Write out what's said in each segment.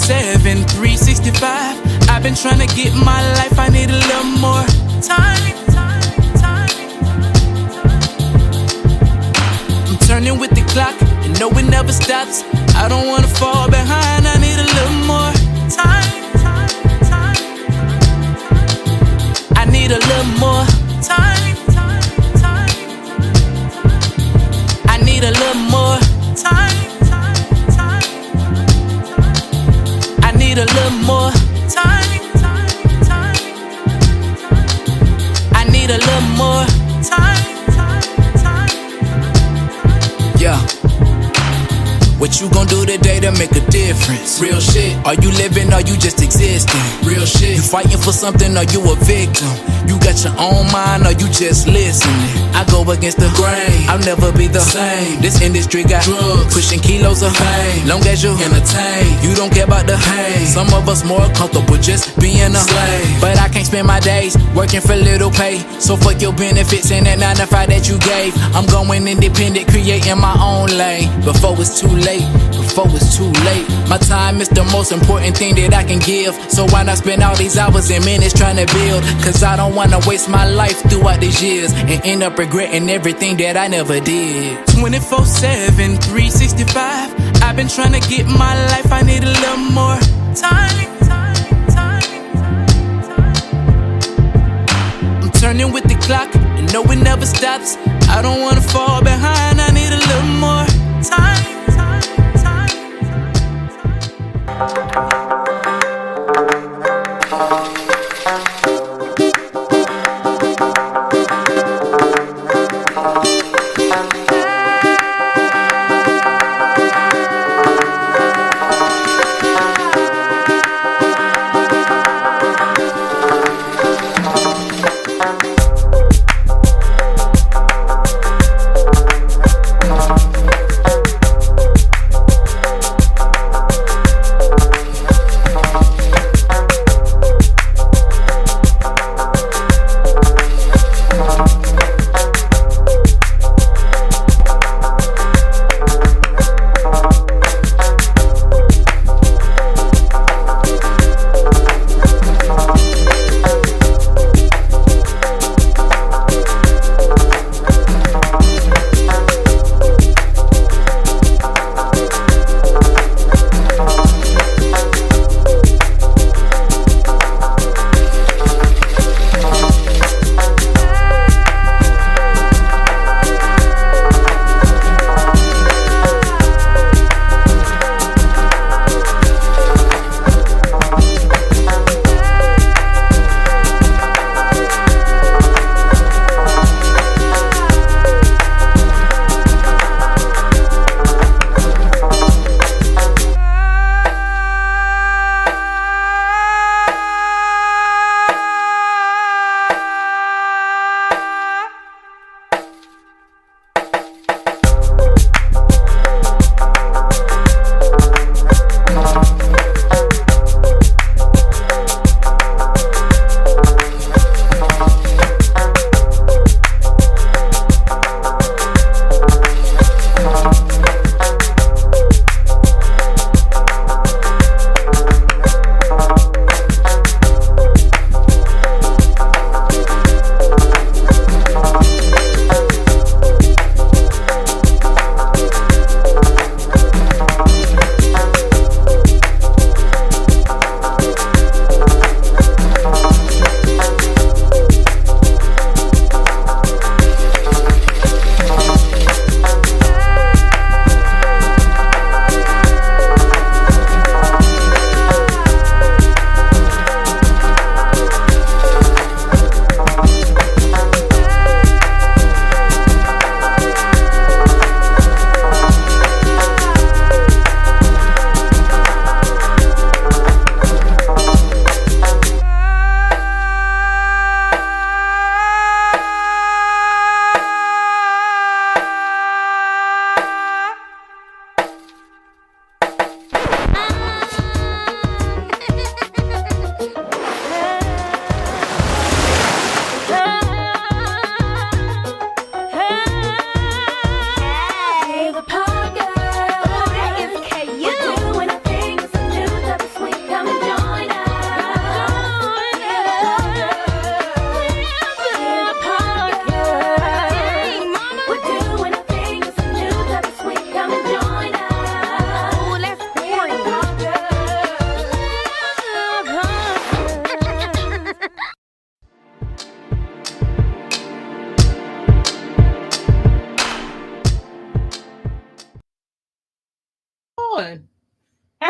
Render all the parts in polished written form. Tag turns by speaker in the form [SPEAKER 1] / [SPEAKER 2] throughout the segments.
[SPEAKER 1] 24/7, 365. I've been trying to get my life, I need a little more time. I'm turning with the clock, and no, it never stops. I don't wanna fall behind, I need a little more time. I need a little more time. I need a little more time. I need a little more time. I need a little more time. Yeah. What you gon' do today to make a difference? Real shit. Are you living or you just existing? Real shit. You fighting for something or you a victim? You got your own mind or you just listening? I go against the grain, I'll never be the same. This industry got drugs, pushing kilos of fame. Long as you entertain, you don't care about the pain. Some of us more comfortable just being a slave. But I can't spend my days working for little pay. So fuck your benefits and that 9 to 5 that you gave. I'm going independent, creating my own lane. Before it's too late, before it's too late. My time is the most important thing that I can give. So why not spend all these hours and minutes trying to build? Cause I don't wanna waste my life throughout these years and end up regretting everything that I never did. 24/7, 365. I've been trying to get my life, I need a little more time. I'm turning with the clock, and no, it never stops. I don't wanna fall behind, I need a little more time.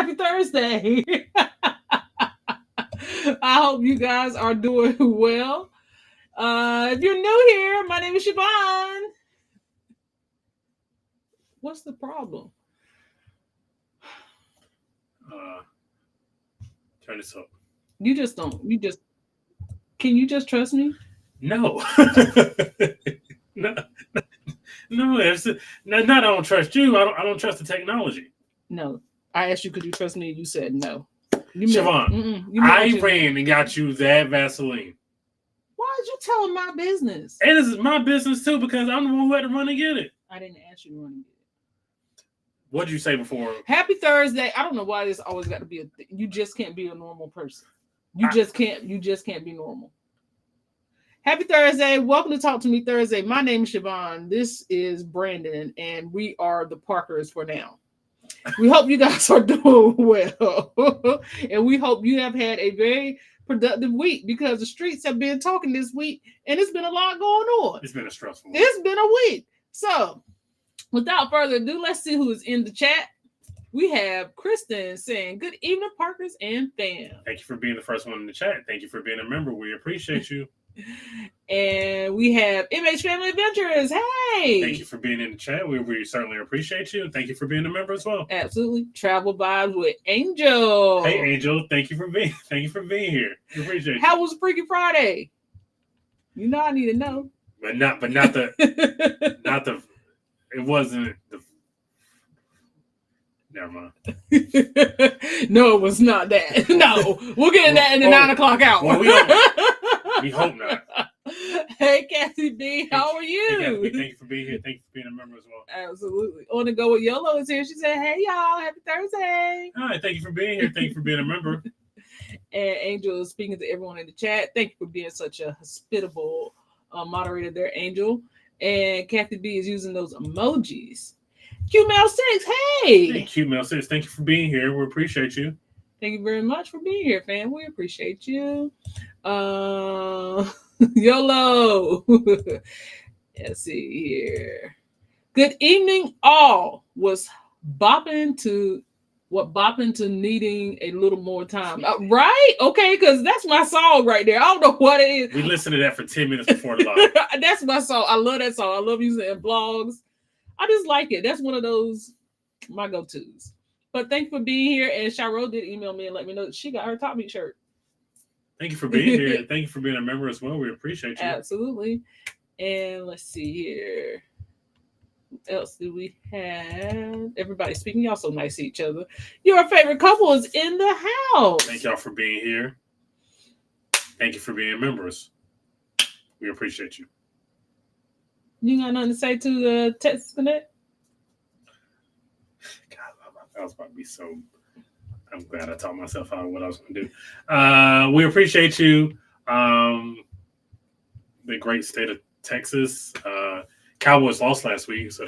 [SPEAKER 2] Happy Thursday. I hope you guys are doing well. If you're new here, my name is Siobhan. What's the problem?
[SPEAKER 3] Turn this up.
[SPEAKER 2] You just don't. Can you just trust me?
[SPEAKER 3] No. no. No, not I don't trust you. I don't trust the technology.
[SPEAKER 2] No. I asked you, could you trust me? You said no.
[SPEAKER 3] Siobhan, I ran and got you that Vaseline.
[SPEAKER 2] Why did you tell my business?
[SPEAKER 3] And this is my business too because I'm the one who had to run and get it.
[SPEAKER 2] I didn't ask you to run and get it.
[SPEAKER 3] What did you say before?
[SPEAKER 2] Happy Thursday. I don't know why this always got to be you just can't be a normal person. You just can't be normal. Happy Thursday. Welcome to Talk to Me Thursday. My name is Siobhan. This is Brandon, and we are the Parkers for now. We hope you guys are doing well. And we hope you have had a very productive week because the streets have been talking this week, and it's been a lot going on.
[SPEAKER 3] It's been a stressful week.
[SPEAKER 2] It's been a week. So, without further ado, let's see who is in the chat. We have Kristen saying, good evening, Parkers and fam.
[SPEAKER 3] Thank you for being the first one in the chat. Thank you for being a member. We appreciate you.
[SPEAKER 2] And we have MH Family Adventures. Hey!
[SPEAKER 3] Thank you for being in the chat. We certainly appreciate you. Thank you for being a member as well.
[SPEAKER 2] Absolutely. Travel Vibes with Angel.
[SPEAKER 3] Hey, Angel. Thank you for being here. We appreciate you.
[SPEAKER 2] How was Freaky Friday? You know I need to know.
[SPEAKER 3] But not the it wasn't the never mind.
[SPEAKER 2] No, it was not that. No, we'll get in that in the 9 o'clock hour.
[SPEAKER 3] Well, we hope not.
[SPEAKER 2] Hey, Kathy B, how are you?
[SPEAKER 3] Hey, Kathy B, thank you for being here. Thank you for being a member as well.
[SPEAKER 2] Absolutely. On the go with YOLO is here. She said, hey, y'all. Happy Thursday.
[SPEAKER 3] All right. Thank you for being here. Thank you for being a member.
[SPEAKER 2] And Angel is speaking to everyone in the chat. Thank you for being such a hospitable moderator there, Angel. And Kathy B is using those emojis. QMail6, hey!
[SPEAKER 3] Hey, QMail6, thank you for being here. We appreciate you.
[SPEAKER 2] Thank you very much for being here, fam. We appreciate you. YOLO. Let's see here. Good evening, all. Was bopping to needing a little more time. Right? Okay, because that's my song right there. I don't know what it is.
[SPEAKER 3] We listened to that for 10 minutes before the live.
[SPEAKER 2] That's my song. I love that song. I love using it in blogs. I just like it. That's one of those my go-tos. But thank you for being here. And Shiro did email me and let me know that she got her Top Meat shirt.
[SPEAKER 3] Thank you for being here. Thank you for being a member as well. We appreciate you.
[SPEAKER 2] Absolutely. And let's see here. What else do we have? Everybody speaking. Y'all so nice to each other. Your favorite couple is in the house.
[SPEAKER 3] Thank y'all for being here. Thank you for being members. We appreciate you.
[SPEAKER 2] You got nothing to say to the Texas Connect?
[SPEAKER 3] God, I was about to be so. I'm glad I taught myself out what I was going to do. We appreciate you. The great state of Texas. Cowboys lost last week, so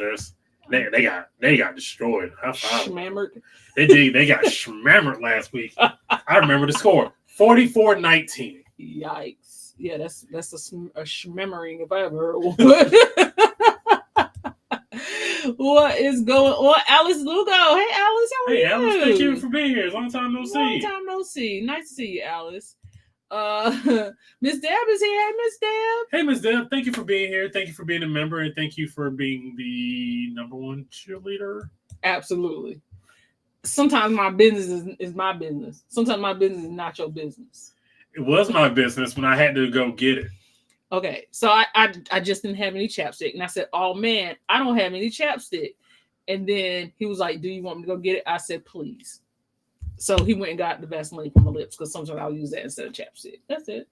[SPEAKER 3] they got destroyed. High five.
[SPEAKER 2] Schmammered.
[SPEAKER 3] They got schmammered last week. I remember the score: 44-19.
[SPEAKER 2] Yikes! Yeah, that's a schmammering if I ever heard one. What is going on? Alice Lugo. Hey, Alice. How are you?
[SPEAKER 3] Hey, Alice. Thank you for being here. Long time no see.
[SPEAKER 2] Long time no see. Nice to see you, Alice. Miss Deb is here. Hey, Miss Deb.
[SPEAKER 3] Hey, Miss Deb. Thank you for being here. Thank you for being a member, and thank you for being the #1 cheerleader.
[SPEAKER 2] Absolutely. Sometimes my business is my business. Sometimes my business is not your business.
[SPEAKER 3] It was my business when I had to go get it.
[SPEAKER 2] Okay, so I just didn't have any chapstick, and I said, "Oh man, I don't have any chapstick." And then he was like, "Do you want me to go get it?" I said, "Please." So he went and got the Vaseline for my lips because sometimes I'll use that instead of chapstick. That's it.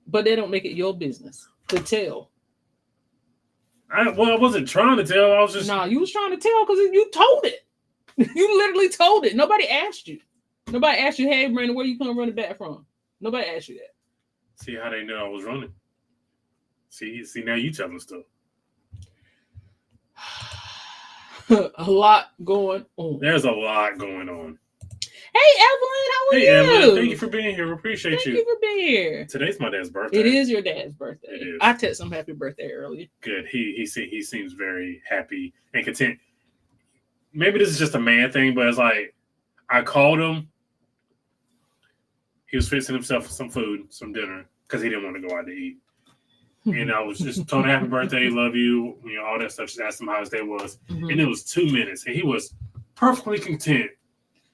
[SPEAKER 2] But they don't make it your business to tell.
[SPEAKER 3] I wasn't trying to tell. I was just
[SPEAKER 2] you was trying to tell because you told it. You literally told it. Nobody asked you. Nobody asked you, "Hey, Brandon, where you come run it back from?" Nobody asked you that.
[SPEAKER 3] See how they knew I was running. See, now you telling stuff.
[SPEAKER 2] A lot going on.
[SPEAKER 3] There's a lot going on.
[SPEAKER 2] Hey, Evelyn, how are you?
[SPEAKER 3] Hey, Evelyn, thank you for being here. We appreciate you.
[SPEAKER 2] Thank you for being here.
[SPEAKER 3] Today's my dad's birthday.
[SPEAKER 2] It is your dad's birthday.
[SPEAKER 3] It is.
[SPEAKER 2] I texted him happy birthday earlier.
[SPEAKER 3] Good. He seems very happy and content. Maybe this is just a man thing, but it's like I called him. He was fixing himself some food, some dinner, because he didn't want to go out to eat. And I was just told him happy birthday, love you, all that stuff. Just asked him how his day was.
[SPEAKER 2] Mm-hmm.
[SPEAKER 3] And it was 2 minutes. And he was perfectly content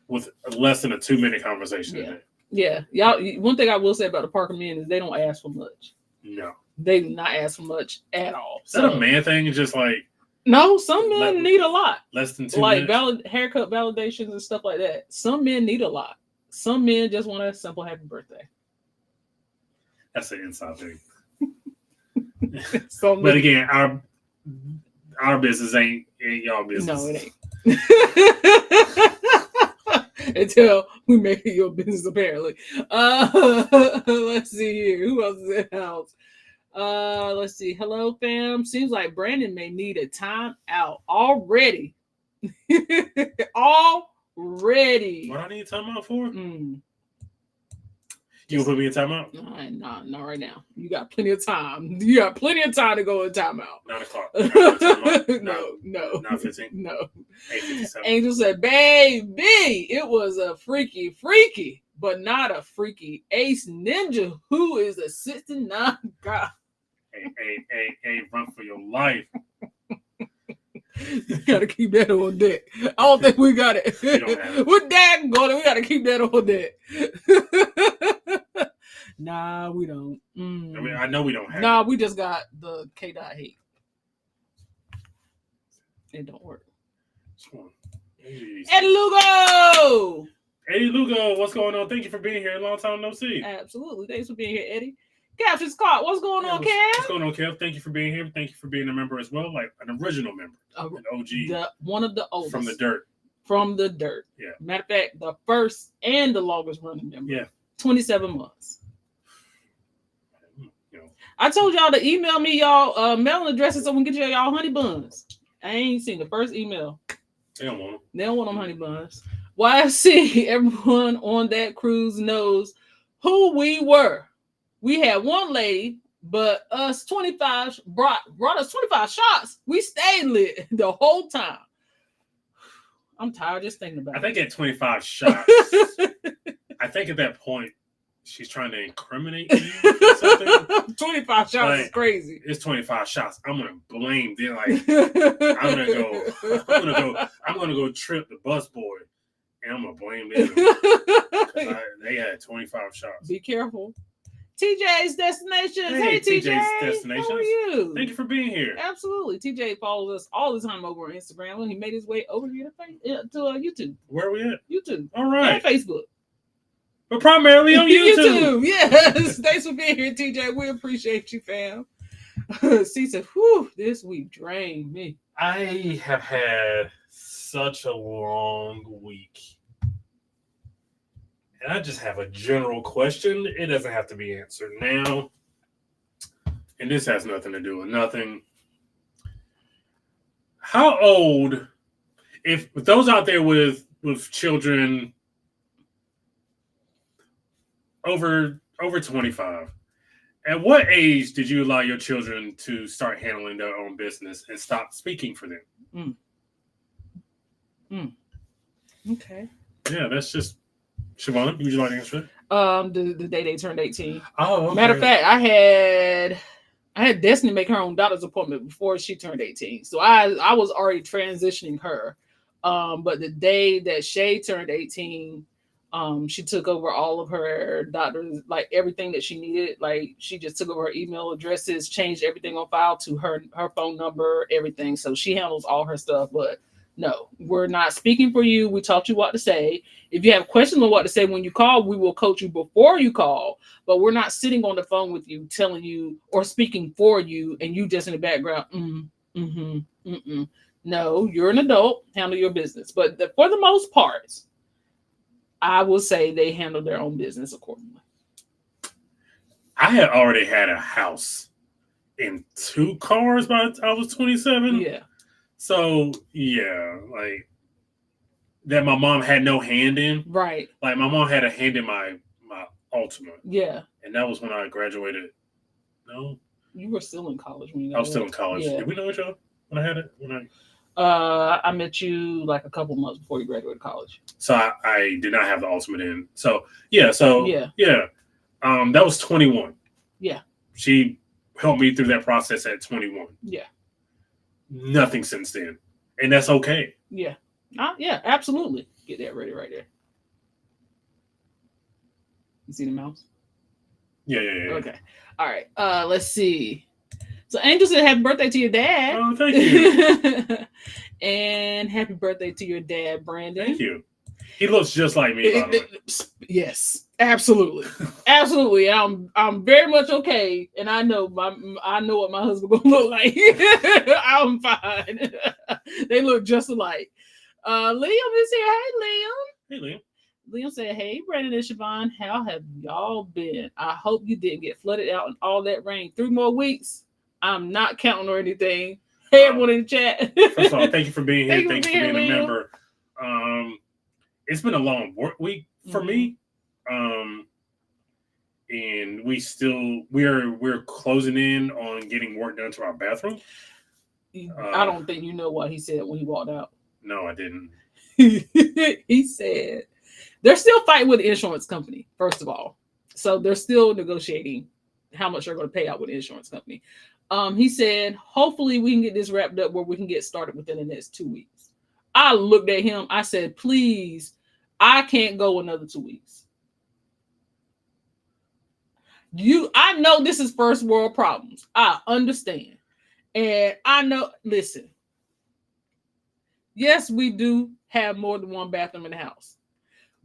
[SPEAKER 3] with less than a 2-minute conversation a day.
[SPEAKER 2] Yeah. Y'all, one thing I will say about the Parker men is they don't ask for much.
[SPEAKER 3] No.
[SPEAKER 2] They do not ask for much at all.
[SPEAKER 3] Is that a man thing? It's just like...
[SPEAKER 2] No, some men need a lot.
[SPEAKER 3] Less than 2 minutes?
[SPEAKER 2] Like haircut validations and stuff like that. Some men need a lot. Some men just want a simple happy birthday.
[SPEAKER 3] That's an inside thing.
[SPEAKER 2] But
[SPEAKER 3] again, our business ain't y'all business.
[SPEAKER 2] No, it ain't. Until we make it your business, apparently. Let's see here. Who else is in the house? Let's see. Hello, fam. Seems like Brandon may need a time out already. Already.
[SPEAKER 3] What I need time out for? You gonna put me in timeout?
[SPEAKER 2] No, not right now. You got plenty of time. You got plenty of time to go in timeout.
[SPEAKER 3] 9 o'clock.
[SPEAKER 2] No.
[SPEAKER 3] 9:15.
[SPEAKER 2] No.
[SPEAKER 3] 8:57.
[SPEAKER 2] Angel said, "Baby, it was a freaky, but not a freaky ace ninja who is a 69 guy."
[SPEAKER 3] Hey, run for your life.
[SPEAKER 2] You gotta keep that on deck. I don't think we got it. We're dagging going. We gotta keep that on deck. Nah, we don't.
[SPEAKER 3] I mean, I know we don't have
[SPEAKER 2] Nah,
[SPEAKER 3] it.
[SPEAKER 2] we just got the K.Dot hate. It don't work. Eddie Lugo!
[SPEAKER 3] Eddie Lugo, what's going on? Thank you for being here. Long time no see.
[SPEAKER 2] Absolutely. Thanks for being here, Eddie. Captain Scott, what's going on, Kev?
[SPEAKER 3] What's going on, Kev? Thank you for being here. Thank you for being a member as well, like an original member, an OG.
[SPEAKER 2] One of the oldest.
[SPEAKER 3] From the dirt.
[SPEAKER 2] From the dirt.
[SPEAKER 3] Yeah.
[SPEAKER 2] Matter of fact, the first and the longest running member.
[SPEAKER 3] Yeah.
[SPEAKER 2] 27 months. I told y'all to email me y'all mailing addresses so we can get y'all honey buns. I ain't seen the first email.
[SPEAKER 3] They don't want them.
[SPEAKER 2] They don't want them honey buns. YFC, everyone on that cruise knows who we were. We had one lady, but us 25 brought us 25 shots. We stayed lit the whole time. I'm tired just thinking about it.
[SPEAKER 3] I think at 25 shots, I think at that point, she's trying to incriminate you or something.
[SPEAKER 2] 25 shots is crazy.
[SPEAKER 3] It's 25 shots. I'm gonna blame them. Like I'm gonna go trip the busboy, and I'm gonna blame them. They had 25 shots.
[SPEAKER 2] Be careful. TJ's Destinations. Hey,
[SPEAKER 3] TJ's
[SPEAKER 2] TJ.
[SPEAKER 3] Destinations.
[SPEAKER 2] How are you?
[SPEAKER 3] Thank you for being here.
[SPEAKER 2] Absolutely. TJ follows us all the time over on Instagram when he made his way over here to YouTube.
[SPEAKER 3] Where are we at?
[SPEAKER 2] YouTube.
[SPEAKER 3] All right.
[SPEAKER 2] And Facebook.
[SPEAKER 3] But primarily on YouTube.
[SPEAKER 2] Yes. Thanks for being here, TJ. We appreciate you, fam. C said, whew, this week drained me.
[SPEAKER 3] I have had such a long week. And I just have a general question. It doesn't have to be answered now. And this has nothing to do with nothing. How old, if those out there with children over 25, at what age did you allow your children to start handling their own business and stop speaking for them?
[SPEAKER 2] Okay.
[SPEAKER 3] Yeah, that's just... Siobhan, would you like to answer it?
[SPEAKER 2] The day they turned 18.
[SPEAKER 3] Oh, okay.
[SPEAKER 2] Matter of fact, I had Destiny make her own doctor's appointment before she turned 18. So I was already transitioning her. But the day that Shay turned 18, she took over all of her doctors, like everything that she needed. Like she just took over her email addresses, changed everything on file to her phone number, everything. So she handles all her stuff. But no, we're not speaking for you. We taught you what to say. If you have questions on what to say when you call, we will coach you before you call. But we're not sitting on the phone with you, telling you or speaking for you, and you just in the background. No, you're an adult. Handle your business. But for the most part, I will say they handle their own business accordingly.
[SPEAKER 3] I had already had a house and 2 cars by the time I was 27.
[SPEAKER 2] Yeah.
[SPEAKER 3] So, yeah, like that my mom had no hand in.
[SPEAKER 2] Right.
[SPEAKER 3] Like my mom had a hand in my Ultima.
[SPEAKER 2] Yeah.
[SPEAKER 3] And that was when I graduated. No?
[SPEAKER 2] You were still in college when you got
[SPEAKER 3] I was still in college.
[SPEAKER 2] Yeah.
[SPEAKER 3] Did we know each other when I had it?
[SPEAKER 2] I met you like a couple months before you graduated college.
[SPEAKER 3] So I did not have the ultimate in. So
[SPEAKER 2] Yeah.
[SPEAKER 3] That was 21.
[SPEAKER 2] Yeah.
[SPEAKER 3] She helped me through that process at 21.
[SPEAKER 2] Yeah.
[SPEAKER 3] Nothing since then. And that's okay.
[SPEAKER 2] Yeah. Yeah, absolutely. Get that ready right there. You see the mouse?
[SPEAKER 3] Yeah.
[SPEAKER 2] Okay. All right. Let's see. So Angel said happy birthday to your dad.
[SPEAKER 3] Oh, thank you.
[SPEAKER 2] And happy birthday to your dad, Brandon.
[SPEAKER 3] Thank you. He looks just like me, by the way.
[SPEAKER 2] Yes, absolutely. Absolutely. I'm very much okay. And I know what my husband gonna look like. I'm fine. They look just alike. Liam is here. Hey, Liam.
[SPEAKER 3] Hey, Liam.
[SPEAKER 2] Liam said, hey, Brandon and Siobhan, how have y'all been? I hope you didn't get flooded out in all that rain. 3 more weeks. I'm not counting or anything. Hey, everyone in the chat.
[SPEAKER 3] First of all, thank you for being here. Thanks for being a
[SPEAKER 2] Liam.
[SPEAKER 3] member. It's been a long work week for me. And we're closing in on getting work done to our bathroom.
[SPEAKER 2] I don't think you know what he said when he walked out.
[SPEAKER 3] No, I didn't.
[SPEAKER 2] He said they're still fighting with the insurance company, first of all. So they're still negotiating how much they're going to pay out with the insurance company. He said, hopefully we can get this wrapped up where we can get started within the next 2 weeks. I looked at him. I said, please, I can't go another 2 weeks. I know this is first world problems. I understand. And I know, listen, yes, we do have more than one bathroom in the house.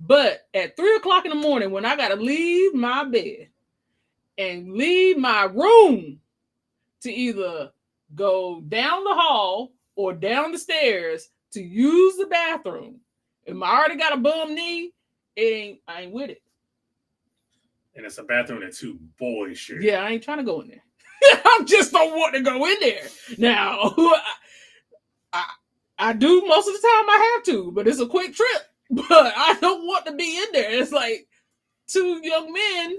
[SPEAKER 2] But at 3 o'clock in the morning, when I got to leave my bed and leave my room to either go down the hall or down the stairs to use the bathroom, if I already got a bum knee, I ain't with it.
[SPEAKER 3] And it's a bathroom that 2 boys share.
[SPEAKER 2] Yeah, I ain't trying to go in there. I just don't want to go in there. Now, I do most of the time I have to, but it's a quick trip. But I don't want to be in there. It's like 2 young men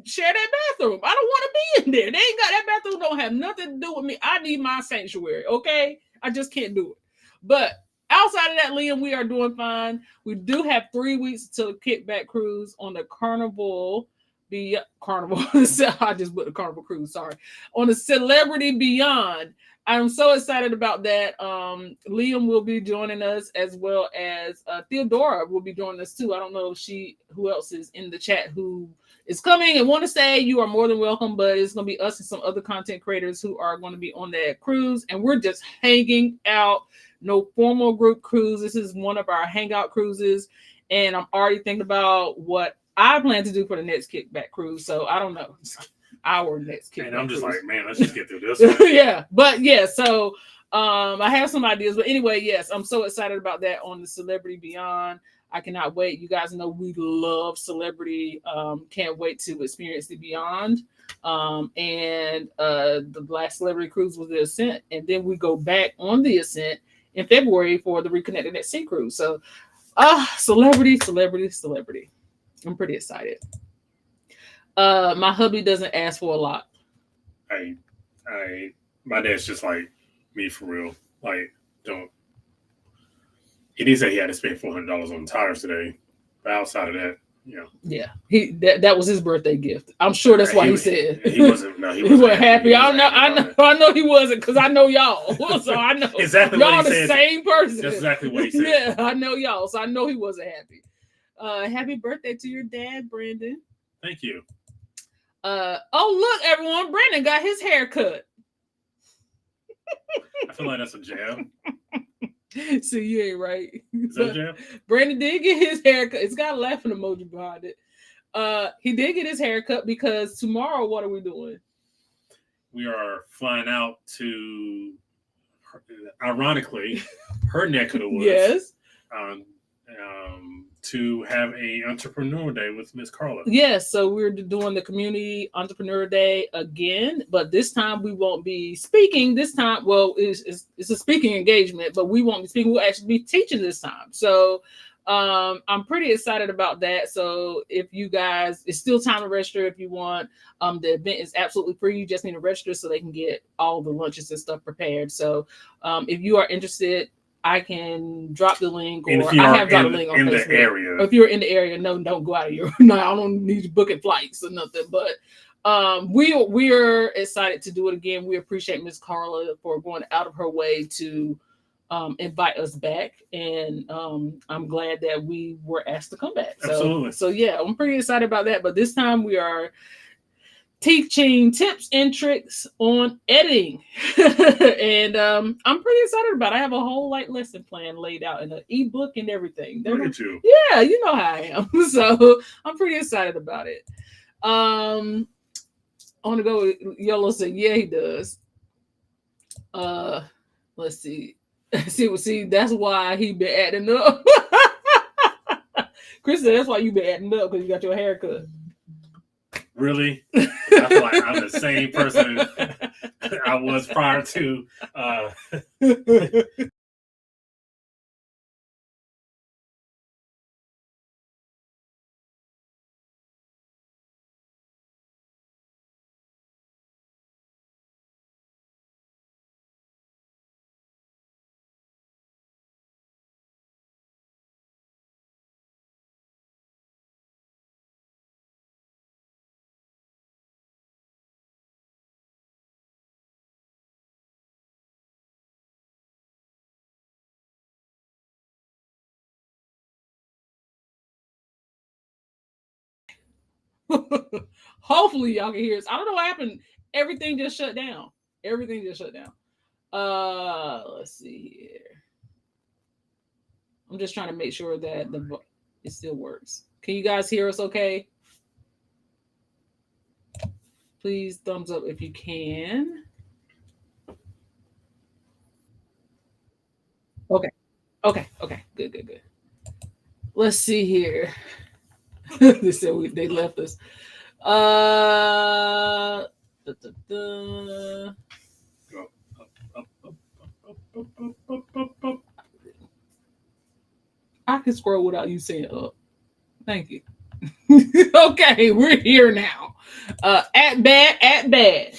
[SPEAKER 2] share that bathroom. I don't want to be in there. They ain't got that bathroom. Don't have nothing to do with me. I need my sanctuary. Okay, I just can't do it. But outside of that, Liam, we are doing fine. We do have 3 weeks till the kickback cruise on the Carnival. I just put the Carnival cruise. Sorry, on the Celebrity Beyond. I'm so excited about that. Liam will be joining us, as well as Theodora will be joining us too. I don't know who else is in the chat who is coming and want to say. You are more than welcome, but it's going to be us and some other content creators who are going to be on that cruise, and we're just hanging out. No formal group cruise. This is one of our hangout cruises, and I'm already thinking about what I plan to do for the next kickback cruise. So I don't know. Our next kickback.
[SPEAKER 3] And I'm just
[SPEAKER 2] cruise.
[SPEAKER 3] like, man, let's just get through this one.
[SPEAKER 2] Yeah, but yeah, so I have some ideas. But anyway, yes, I'm so excited about that on the Celebrity Beyond. I cannot wait. You guys know we love Celebrity. Can't wait to experience the Beyond. And the last Celebrity cruise was the Ascent, and then we go back on the Ascent in February for the Reconnected at Sea cruise. So, celebrity. I'm pretty excited. My hubby doesn't ask for a lot.
[SPEAKER 3] My dad's just like me for real. Like, don't. He did say he had to spend $400 on tires today, but outside of that, you know.
[SPEAKER 2] Yeah, that was his birthday gift. I'm sure that's why he said
[SPEAKER 3] he wasn't. No, he
[SPEAKER 2] wasn't happy. I know he wasn't, because I know y'all. So I know
[SPEAKER 3] exactly
[SPEAKER 2] y'all
[SPEAKER 3] what he
[SPEAKER 2] the
[SPEAKER 3] said.
[SPEAKER 2] same person.
[SPEAKER 3] That's exactly what he said.
[SPEAKER 2] Yeah, I know y'all, so I know he wasn't happy. Happy birthday to your dad, Brandon.
[SPEAKER 3] Thank you.
[SPEAKER 2] Oh, look, everyone, Brandon got his hair cut.
[SPEAKER 3] I feel like that's a jab.
[SPEAKER 2] See, you ain't right.
[SPEAKER 3] Is that a jab?
[SPEAKER 2] Brandon did get his hair cut. It's got a laughing emoji behind it. He did get his hair cut because tomorrow, what are we doing?
[SPEAKER 3] We are flying out to, ironically, her neck of the woods.
[SPEAKER 2] Yes.
[SPEAKER 3] To have a Entrepreneur Day with Miss Carla.
[SPEAKER 2] Yes, so we're doing the Community Entrepreneur Day again, but this time we won't be speaking. This time, well, it's a speaking engagement, but we won't be speaking. We'll actually be teaching this time. So I'm pretty excited about that. So if you guys, it's still time to register if you want. The event is absolutely free. You just need to register so they can get all the lunches and stuff prepared. So if you are interested, I can drop the link, or I have dropped the link on Facebook.
[SPEAKER 3] The area.
[SPEAKER 2] Or if you're in the area, no, don't go out of your. No, I don't need you booking flights or nothing. But we're excited to do it again. We appreciate Miss Carla for going out of her way to invite us back, and I'm glad that we were asked to come back.
[SPEAKER 3] Absolutely.
[SPEAKER 2] So yeah, I'm pretty excited about that. But this time we are teaching tips and tricks on editing, and I'm pretty excited about it. I have a whole lesson plan laid out in an ebook and everything.
[SPEAKER 3] Look at you.
[SPEAKER 2] Yeah, you know how I am. So I'm pretty excited about it. I want to go with Yellow said, yeah, he does. Let's see. See, that's why he been acting up. Chris said that's why you been acting up, because you got your hair cut.
[SPEAKER 3] Really? I feel like I'm the same person I was prior to.
[SPEAKER 2] Hopefully y'all can hear us. I don't know what happened. Everything just shut down. Let's see here. I'm just trying to make sure that it still works. Can you guys hear us okay? Please thumbs up if you can. Okay. Good. Let's see here. They said they left us. I can scroll without you saying up. Thank you. Okay, we're here now. At bad.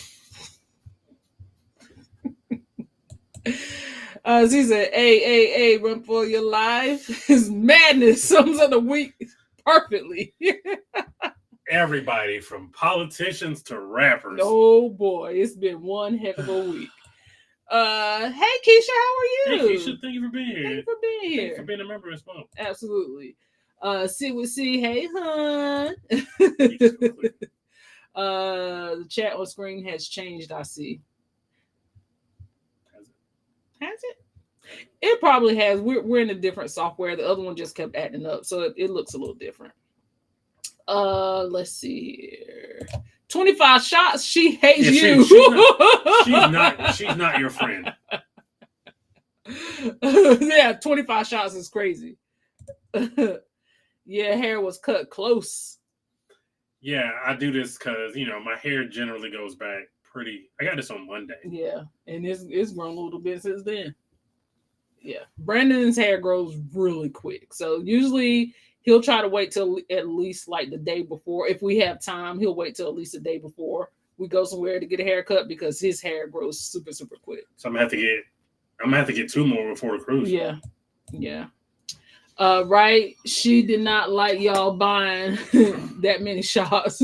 [SPEAKER 2] She said, hey, run for your life. It's madness. Sums of the week perfectly.
[SPEAKER 3] Everybody from politicians to rappers.
[SPEAKER 2] Oh boy, it's been one heck of a week. Hey Keisha, how are you?
[SPEAKER 3] Hey Keisha, thank you for being here.
[SPEAKER 2] Thank you for being here.
[SPEAKER 3] Thank you for being a member as well.
[SPEAKER 2] Absolutely. C with C, hey hun. The chat on screen has changed, I see. Has it? It probably has. We're in a different software. The other one just kept acting up, so it looks a little different. Let's see here. 25 shots. She hates you.
[SPEAKER 3] She's not your friend.
[SPEAKER 2] Yeah, 25 shots is crazy. Yeah, hair was cut close.
[SPEAKER 3] Yeah, I do this because my hair generally goes back pretty. I got this on Monday.
[SPEAKER 2] Yeah, and it's grown a little bit since then. Yeah, Brandon's hair grows really quick, so usually he'll try to wait till at least the day before. If we have time, he'll wait till at least the day before we go somewhere to get a haircut, because his hair grows super, super quick.
[SPEAKER 3] So I'm gonna have to get 2 more before the cruise.
[SPEAKER 2] Yeah. Right. She did not like y'all buying that many shots.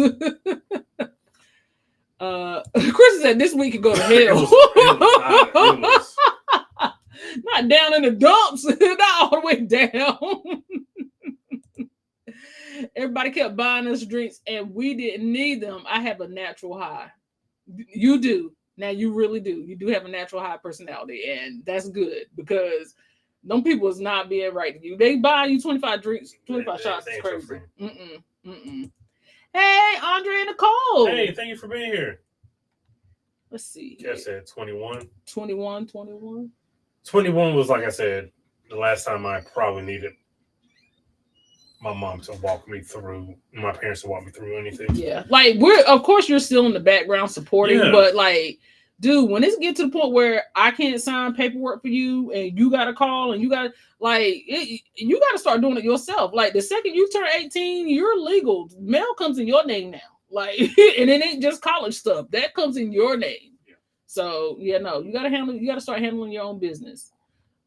[SPEAKER 2] Chris said this week could go to hell.
[SPEAKER 3] It was.
[SPEAKER 2] Not down in the dumps, not all the way down. Everybody kept buying us drinks and we didn't need them. I have a natural high. You do. Now you really do. You do have a natural high personality, and that's good, because them people is not being right to you. They buy you 25 drinks, 25 shots. Is crazy. Hey, Andre and Nicole.
[SPEAKER 3] Hey, thank you for being here.
[SPEAKER 2] Let's see.
[SPEAKER 3] Just said 21.
[SPEAKER 2] 21.
[SPEAKER 3] 21 was, like I said, the last time I probably needed my mom to walk me through, my parents to walk me through anything.
[SPEAKER 2] Yeah. Of course you're still in the background supporting, but dude, when it get to the point where I can't sign paperwork for you and you got to call and you got to you got to start doing it yourself. Like the second you turn 18, you're legal. Mail comes in your name now. Like, and it ain't just college stuff that comes in your name.
[SPEAKER 3] Yeah.
[SPEAKER 2] So yeah, no, you got to start handling your own business.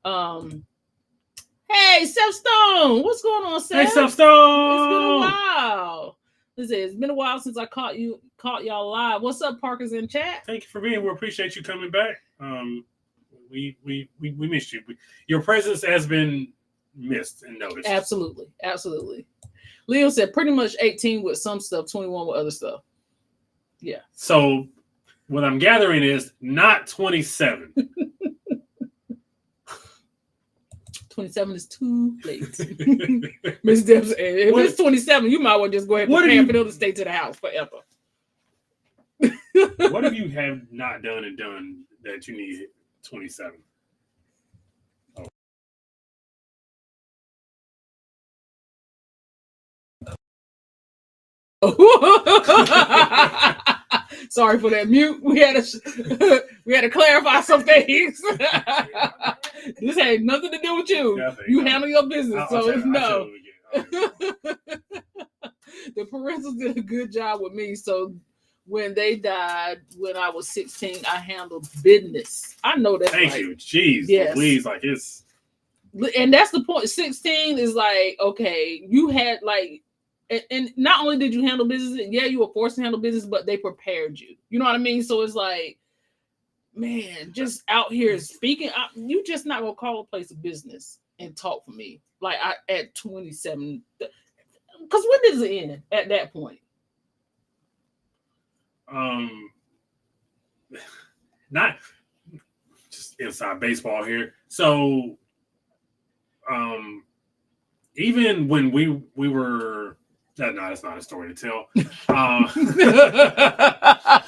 [SPEAKER 2] Hey, Seth Stone, what's going on, Seth?
[SPEAKER 3] Hey, Seth Stone.
[SPEAKER 2] It's been a while. It's been a while since I caught y'all live. What's up, Parker's in chat?
[SPEAKER 3] Thank you for being here. We appreciate you coming back. We missed you. Your presence has been missed and noticed.
[SPEAKER 2] Absolutely. Leo said pretty much 18 with some stuff, 21 with other stuff. Yeah. So
[SPEAKER 3] what I'm gathering is not 27.
[SPEAKER 2] 27 is too late. Miss Debs, if it's 27, you might well just go ahead and prepare for them to stay to the house forever.
[SPEAKER 3] What have you have not done and done that you need 27?
[SPEAKER 2] Oh. Sorry for that mute. We had to clarify some things. This had nothing to do with you. You handle your business. No. The parentals did a good job with me. So when they died, when I was 16, I handled business. I know that.
[SPEAKER 3] Thank you. Jeez.
[SPEAKER 2] Yes.
[SPEAKER 3] Please, like it's.
[SPEAKER 2] And that's the point. 16 is like, okay, you had like, and not only did you handle business, yeah, you were forced to handle business, but they prepared you. You know what I mean? So it's like, man, just out here speaking, you just not gonna call a place of business and talk for me like at 27. Because when does it end at that point?
[SPEAKER 3] Not just inside baseball here. So, even when we were. No, that's not a story to tell.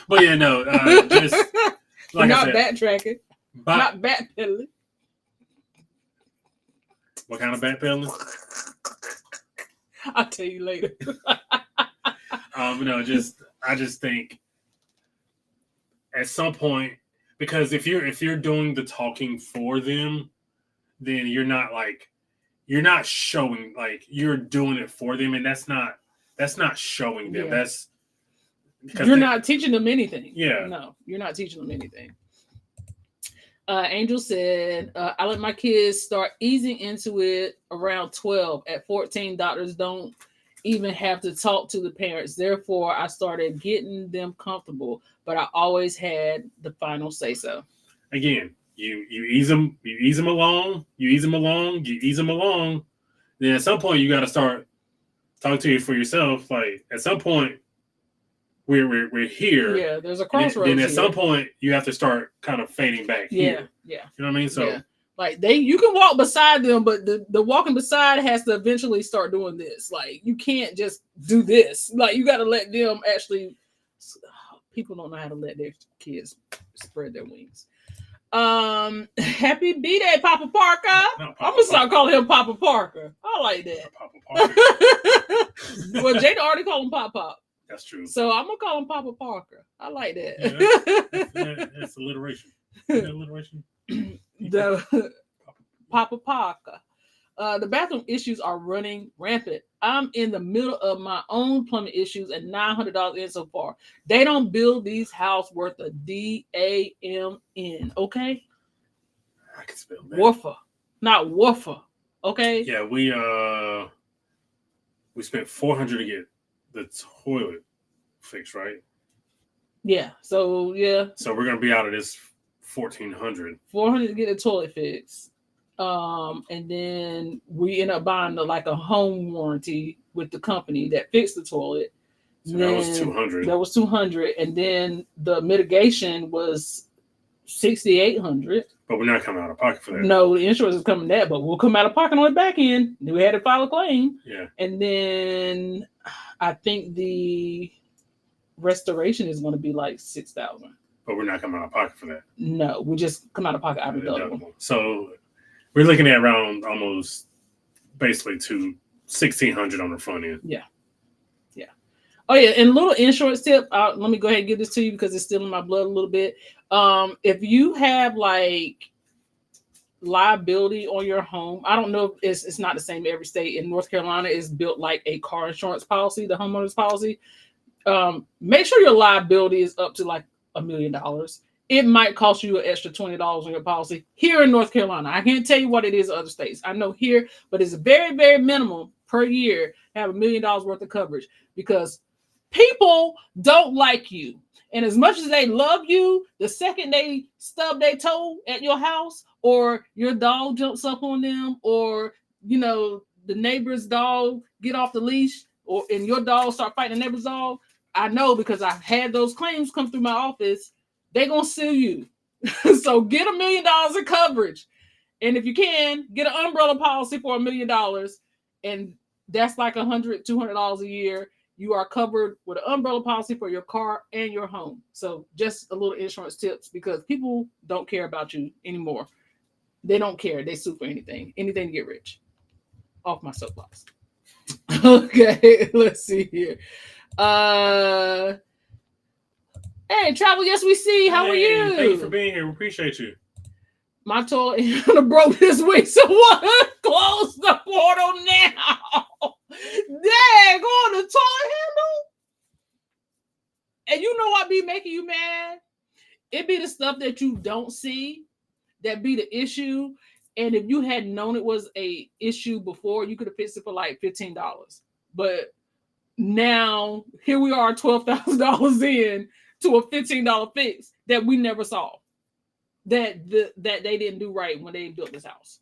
[SPEAKER 3] But yeah, no, just like
[SPEAKER 2] not
[SPEAKER 3] I said,
[SPEAKER 2] backtracking, not backpedaling.
[SPEAKER 3] What kind of backpedaling?
[SPEAKER 2] I'll tell you later.
[SPEAKER 3] No, I just think at some point, because if you're doing the talking for them, then you're not showing, like you're doing it for them, and that's not showing them.
[SPEAKER 2] Yeah.
[SPEAKER 3] That's because
[SPEAKER 2] you're not teaching them anything.
[SPEAKER 3] Yeah.
[SPEAKER 2] No, you're not teaching them anything. Angel said, I let my kids start easing into it around 12. At 14, doctors don't even have to talk to the parents. Therefore, I started getting them comfortable, but I always had the final say so.
[SPEAKER 3] Again, you ease them along. Then at some point, you got to start talking to you for yourself. Like at some point, we're here.
[SPEAKER 2] Yeah, there's a crossroads.
[SPEAKER 3] Then at some point, you have to start kind of fading back. Here.
[SPEAKER 2] Yeah.
[SPEAKER 3] You know what I mean? So,
[SPEAKER 2] yeah. Like you can walk beside them, but the walking beside has to eventually start doing this. Like you can't just do this. Like you got to let them actually. People don't know how to let their kids spread their wings. Happy B-Day, Papa Parker. I'm gonna start calling him Papa Parker. I like that.
[SPEAKER 3] Papa Parker.
[SPEAKER 2] Well, Jada already called him Pop Pop.
[SPEAKER 3] That's true.
[SPEAKER 2] So I'm gonna call him Papa Parker. I like that.
[SPEAKER 3] That's alliteration. Alliteration.
[SPEAKER 2] The Papa Parker. The bathroom issues are running rampant. I'm in the middle of my own plumbing issues and $900 in so far. They don't build these houses worth a DAMN. Okay.
[SPEAKER 3] I can spell that.
[SPEAKER 2] Woofer, not woofer. Okay.
[SPEAKER 3] Yeah, we spent $400 to get the toilet fixed, right?
[SPEAKER 2] Yeah. So yeah.
[SPEAKER 3] So we're gonna be out of this $1,400.
[SPEAKER 2] $400 to get the toilet fixed. And then we end up buying a home warranty with the company that fixed the toilet.
[SPEAKER 3] So that was $200.
[SPEAKER 2] That was $200, and then the mitigation was $6,800.
[SPEAKER 3] But we're not coming out of pocket for that.
[SPEAKER 2] No, the insurance is coming that, but we'll come out of pocket on the back end. We had to file a claim.
[SPEAKER 3] Yeah.
[SPEAKER 2] And then I think the restoration is going to be like $6,000.
[SPEAKER 3] But we're not coming out of pocket for that.
[SPEAKER 2] No, we just come out of pocket out of double.
[SPEAKER 3] So we're looking at around almost basically to $1,600 on the front end.
[SPEAKER 2] Yeah. Oh yeah, and a little insurance tip. Let me go ahead and give this to you because it's still in my blood a little bit. If you have like liability on your home, I don't know if it's not the same in every state. In North Carolina, it's built like a car insurance policy, the homeowner's policy. Make sure your liability is up to like $1 million. It might cost you an extra $20 on your policy here in North Carolina. I can't tell you what it is in other states. I know here, but it's very, very minimal per year to have $1 million worth of coverage because people don't like you. And as much as they love you, the second they stub their toe at your house or your dog jumps up on them or, you know, the neighbor's dog get off the leash and your dog start fighting the neighbor's dog, I know because I've had those claims come through my office, they're going to sue you. So get $1 million in coverage. And if you can, get an umbrella policy for $1 million. And that's like $100, $200 a year. You are covered with an umbrella policy for your car and your home. So just a little insurance tips because people don't care about you anymore. They don't care. They sue for anything to get rich. Off my soapbox. Okay, let's see here. Hey, Travel, yes, we see. How are you?
[SPEAKER 3] Thank you for being here. We appreciate you.
[SPEAKER 2] My toilet broke this week, so what? Close the portal now. Dang, on the toilet handle. And you know what be making you mad? It be the stuff that you don't see that be the issue. And if you had known it was a issue before, you could have fixed it for like $15. But now here we are, $12,000 in to a $15 fix that we never saw. That they didn't do right when they built this house.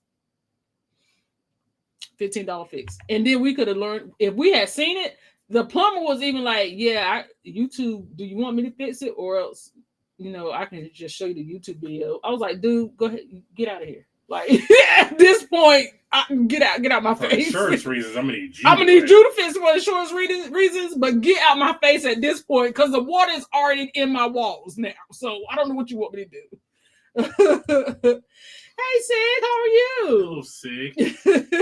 [SPEAKER 2] $15 fix. And then we could have learned, if we had seen it, the plumber was even like, yeah, YouTube, do you want me to fix it? Or else, you know, I can just show you the YouTube video. I was like, dude, go ahead, get out of here. Like, at this point, get out my
[SPEAKER 3] For
[SPEAKER 2] face.
[SPEAKER 3] insurance reasons, I'm gonna need
[SPEAKER 2] you to fix it for insurance reasons, but get out my face at this point because the water is already in my walls now. So I don't know what you want me to do. Hey, Sig, how are you?
[SPEAKER 3] Hello, Sig.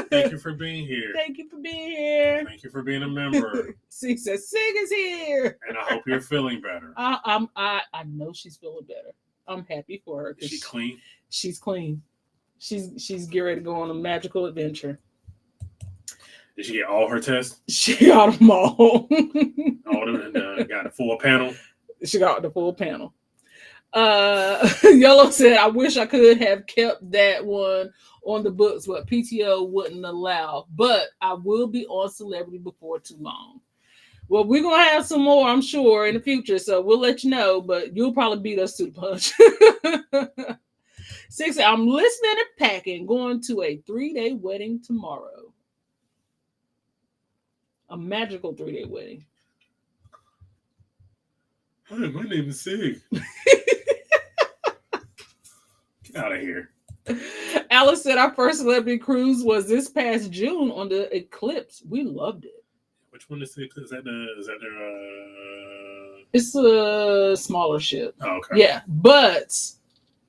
[SPEAKER 3] Thank you for being here.
[SPEAKER 2] Thank you for being here.
[SPEAKER 3] Thank you for being a member.
[SPEAKER 2] Sig says Sig is here.
[SPEAKER 3] And I hope you're feeling better.
[SPEAKER 2] I know she's feeling better. I'm happy for her.
[SPEAKER 3] Is she clean?
[SPEAKER 2] She's clean. She's getting ready to go on a magical adventure.
[SPEAKER 3] Did she get all her tests?
[SPEAKER 2] She got them all.
[SPEAKER 3] All them got a full panel.
[SPEAKER 2] She got the full panel. Yellow said, I wish I could have kept that one on the books, but PTO wouldn't allow. But I will be on Celebrity before too long. Well, we're going to have some more, I'm sure, in the future. So we'll let you know, but you'll probably beat us to the punch. 6, I'm listening and packing, going to a 3-day wedding tomorrow. A magical 3-day wedding.
[SPEAKER 3] Hi, my name is Sig. Get out of here.
[SPEAKER 2] Alice said our first celebrity cruise was this past June on the Eclipse. We loved it.
[SPEAKER 3] Which one is the Eclipse? Is that their
[SPEAKER 2] It's a smaller ship.
[SPEAKER 3] Oh, okay.
[SPEAKER 2] Yeah, but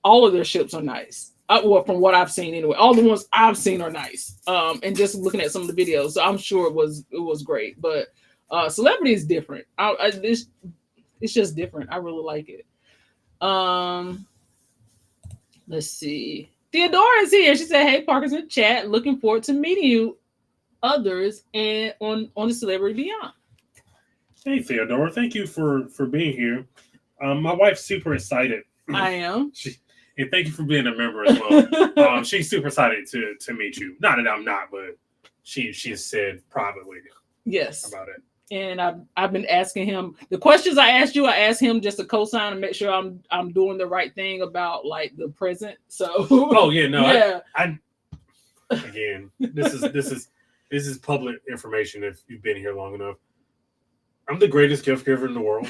[SPEAKER 2] all of their ships are nice. Well, from what I've seen anyway, all the ones I've seen are nice. And just looking at some of the videos, so I'm sure it was great. But Celebrity is different. It's just different. I really like it. Let's see. Theodora is here. She said, "Hey, Parker's in the chat. Looking forward to meeting you, others, and on the Celebrity Beyond."
[SPEAKER 3] Hey, Theodora. Thank you for being here. My wife's super excited.
[SPEAKER 2] I am.
[SPEAKER 3] And thank you for being a member as well. She's super excited to meet you. Not that I'm not, but she said privately
[SPEAKER 2] Yes
[SPEAKER 3] about it.
[SPEAKER 2] And I've been asking him the questions I asked you. I asked him just to co-sign and make sure I'm doing the right thing about like the present. So
[SPEAKER 3] oh yeah, no,
[SPEAKER 2] yeah.
[SPEAKER 3] I again, this is public information if you've been here long enough. I'm the greatest gift giver in the world.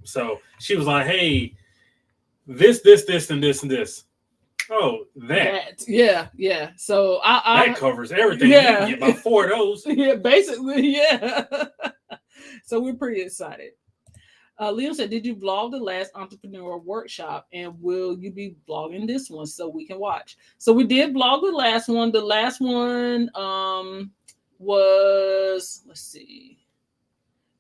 [SPEAKER 3] So she was like, "Hey, this, and this, and this." Oh, that.
[SPEAKER 2] Yeah. So
[SPEAKER 3] that covers everything.
[SPEAKER 2] Yeah.
[SPEAKER 3] You can get about 4 of those.
[SPEAKER 2] Yeah, basically, yeah. So we're pretty excited. Liam said, "Did you vlog the last entrepreneur workshop, and will you be vlogging this one so we can watch?" So we did vlog the last one. The last one was, let's see.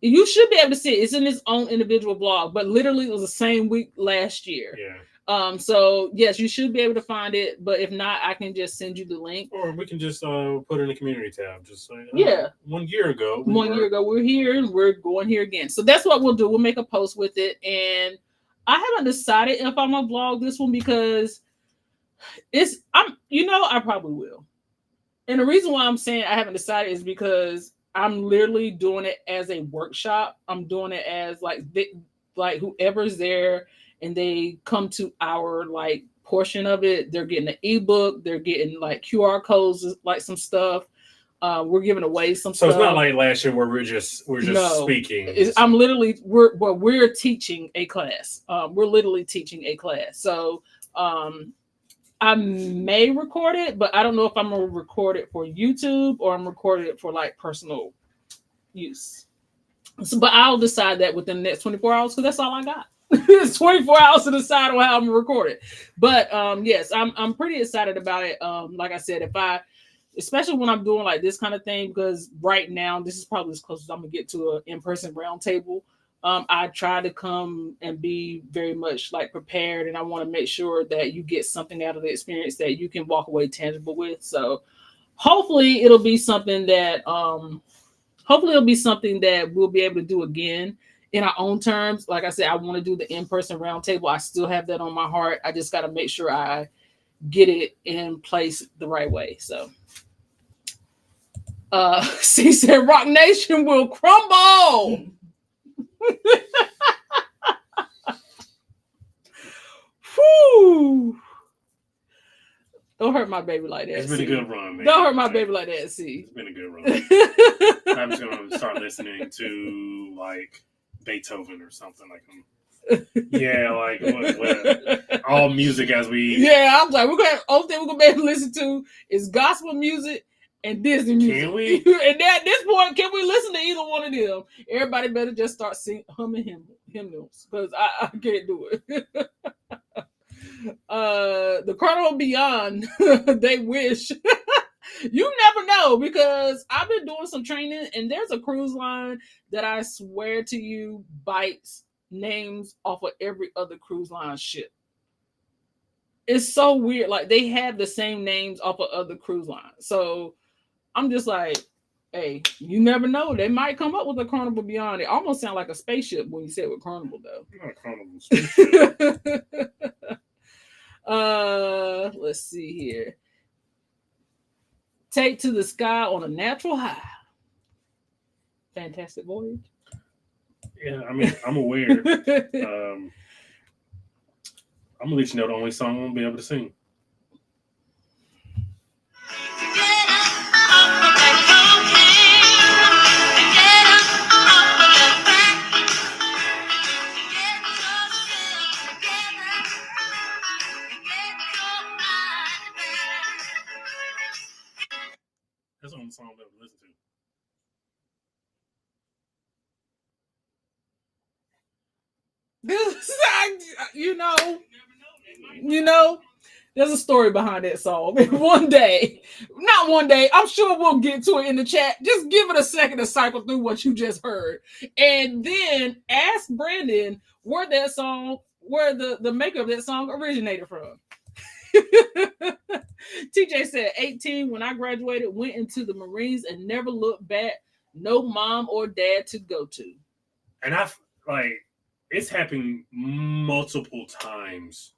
[SPEAKER 2] You should be able to see it. It's in its own individual blog, but literally it was the same week last year.
[SPEAKER 3] Yeah.
[SPEAKER 2] So yes, you should be able to find it, but if not, I can just send you the link.
[SPEAKER 3] Or we can just put it in the community tab. Just say,
[SPEAKER 2] yeah.
[SPEAKER 3] 1 year ago.
[SPEAKER 2] Year ago, we're here and we're going here again. So that's what we'll do. We'll make a post with it. And I haven't decided if I'm gonna vlog this one because I probably will. And the reason why I'm saying I haven't decided is because I'm literally doing it as a workshop. I'm doing it as like whoever's there and they come to our like portion of it, they're getting an ebook, they're getting like QR codes, like some stuff. We're giving away some stuff.
[SPEAKER 3] So it's not like last year where we're just speaking.
[SPEAKER 2] We're teaching a class. We're literally teaching a class. So I may record it, but I don't know if I'm gonna record it for YouTube or I'm recording it for like personal use. So, but I'll decide that within the next 24 hours because that's all I got. It's 24 hours to decide on how I'm gonna record it. But yes, I'm pretty excited about it. Like I said, especially when I'm doing like this kind of thing, because right now this is probably as close as I'm gonna get to an in-person roundtable. I try to come and be very much like prepared, and I want to make sure that you get something out of the experience that you can walk away tangible with. So hopefully it'll be something that we'll be able to do again in our own terms. Like I said, I want to do the in-person roundtable. I still have that on my heart. I just got to make sure I get it in place the right way. So C said Rock Nation will crumble. Whew. Don't hurt my baby like that.
[SPEAKER 3] It's been a good run, man.
[SPEAKER 2] Don't hurt my baby like that, see.
[SPEAKER 3] It's been a good run. I'm just gonna start listening to like Beethoven or something like him. Yeah, like what, all music as we.
[SPEAKER 2] Yeah, I'm like, only thing we're gonna be able to listen to is gospel music and Disney music.
[SPEAKER 3] Can we?
[SPEAKER 2] And at this point, can we listen to either one of them? Everybody better just start humming hymnals because I can't do it. The Carnival Beyond, they wish. You never know, because I've been doing some training and there's a cruise line that I swear to you bites names off of every other cruise line ship. It's so weird. Like they have the same names off of other cruise lines. So I'm just like, hey, you never know. They might come up with a Carnival Beyond. It almost sounds like a spaceship when you say it with Carnival, though.
[SPEAKER 3] Not a Carnival spaceship.
[SPEAKER 2] Let's see here. Take to the sky on a natural high. Fantastic voyage.
[SPEAKER 3] Yeah, I mean, I'm aware. I'm gonna let you know the only song I won't be able to sing. That's the only song I've ever listened to.
[SPEAKER 2] You know, there's a story behind that song. Not one day, I'm sure we'll get to it in the chat. Just give it a second to cycle through what you just heard. And then ask Brandon where the maker of that song originated from. TJ said 18 when I graduated, went into the Marines and never looked back. No mom or dad to go to.
[SPEAKER 3] And it's happened multiple times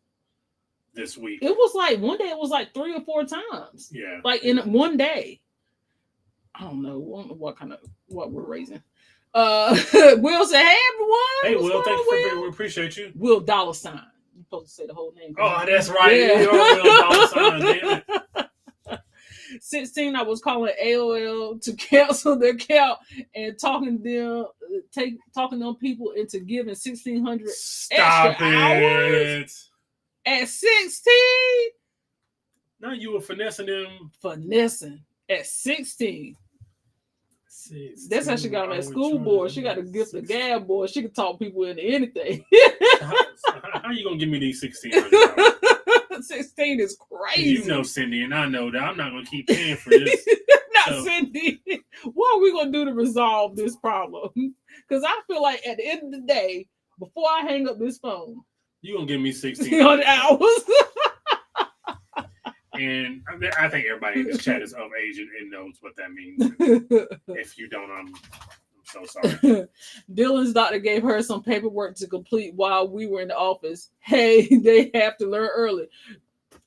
[SPEAKER 3] this week.
[SPEAKER 2] It was like one day, it was like 3 or 4 times.
[SPEAKER 3] Yeah.
[SPEAKER 2] Like in one day. I don't know what we're raising. Will said, hey everyone.
[SPEAKER 3] Hey Will, thank you for being. We appreciate you.
[SPEAKER 2] Will $. You're supposed to say the whole name.
[SPEAKER 3] Oh, that's right. Yeah. You're Will $, damn it.
[SPEAKER 2] 16, I was calling AOL to cancel their account and talking them people into giving 1,600 extra hours. At 16?
[SPEAKER 3] No, you were finessing them.
[SPEAKER 2] Finessing at 16. That's how she got on that school board. She got a gift of gab board. She could talk people into anything.
[SPEAKER 3] How you gonna give me these 1,600?
[SPEAKER 2] 16 is crazy.
[SPEAKER 3] You know Cindy, and I know that I'm not gonna keep paying for this.
[SPEAKER 2] Cindy. What are we gonna do to resolve this problem? Because I feel like at the end of the day, before I hang up this phone,
[SPEAKER 3] You gonna give me 16
[SPEAKER 2] hours.
[SPEAKER 3] And I think everybody in this chat is of age and knows what that means. If you don't, I'm so sorry.
[SPEAKER 2] Dylan's doctor gave her some paperwork to complete while we were in the office. Hey, they have to learn early.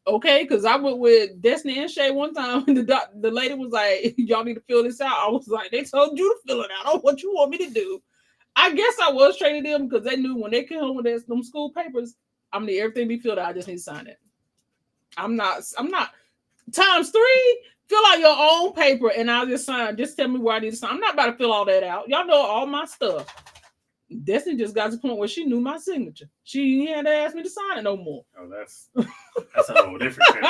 [SPEAKER 2] Okay, because I went with Destiny and Shay one time, and the lady was like, y'all need to fill this out. I was like, they told you to fill it out. Oh, what you want me to do? I guess I was training them because they knew when they came home with them school papers, I'm gonna need everything be filled out. I just need to sign it. I'm not times 3, fill out your own paper and I'll just sign. Just tell me where I need to sign. I'm not about to fill all that out. Y'all know all my stuff. Destiny just got to the point where she knew my signature. She had to ask me to sign it no more.
[SPEAKER 3] Oh, that's a whole different thing.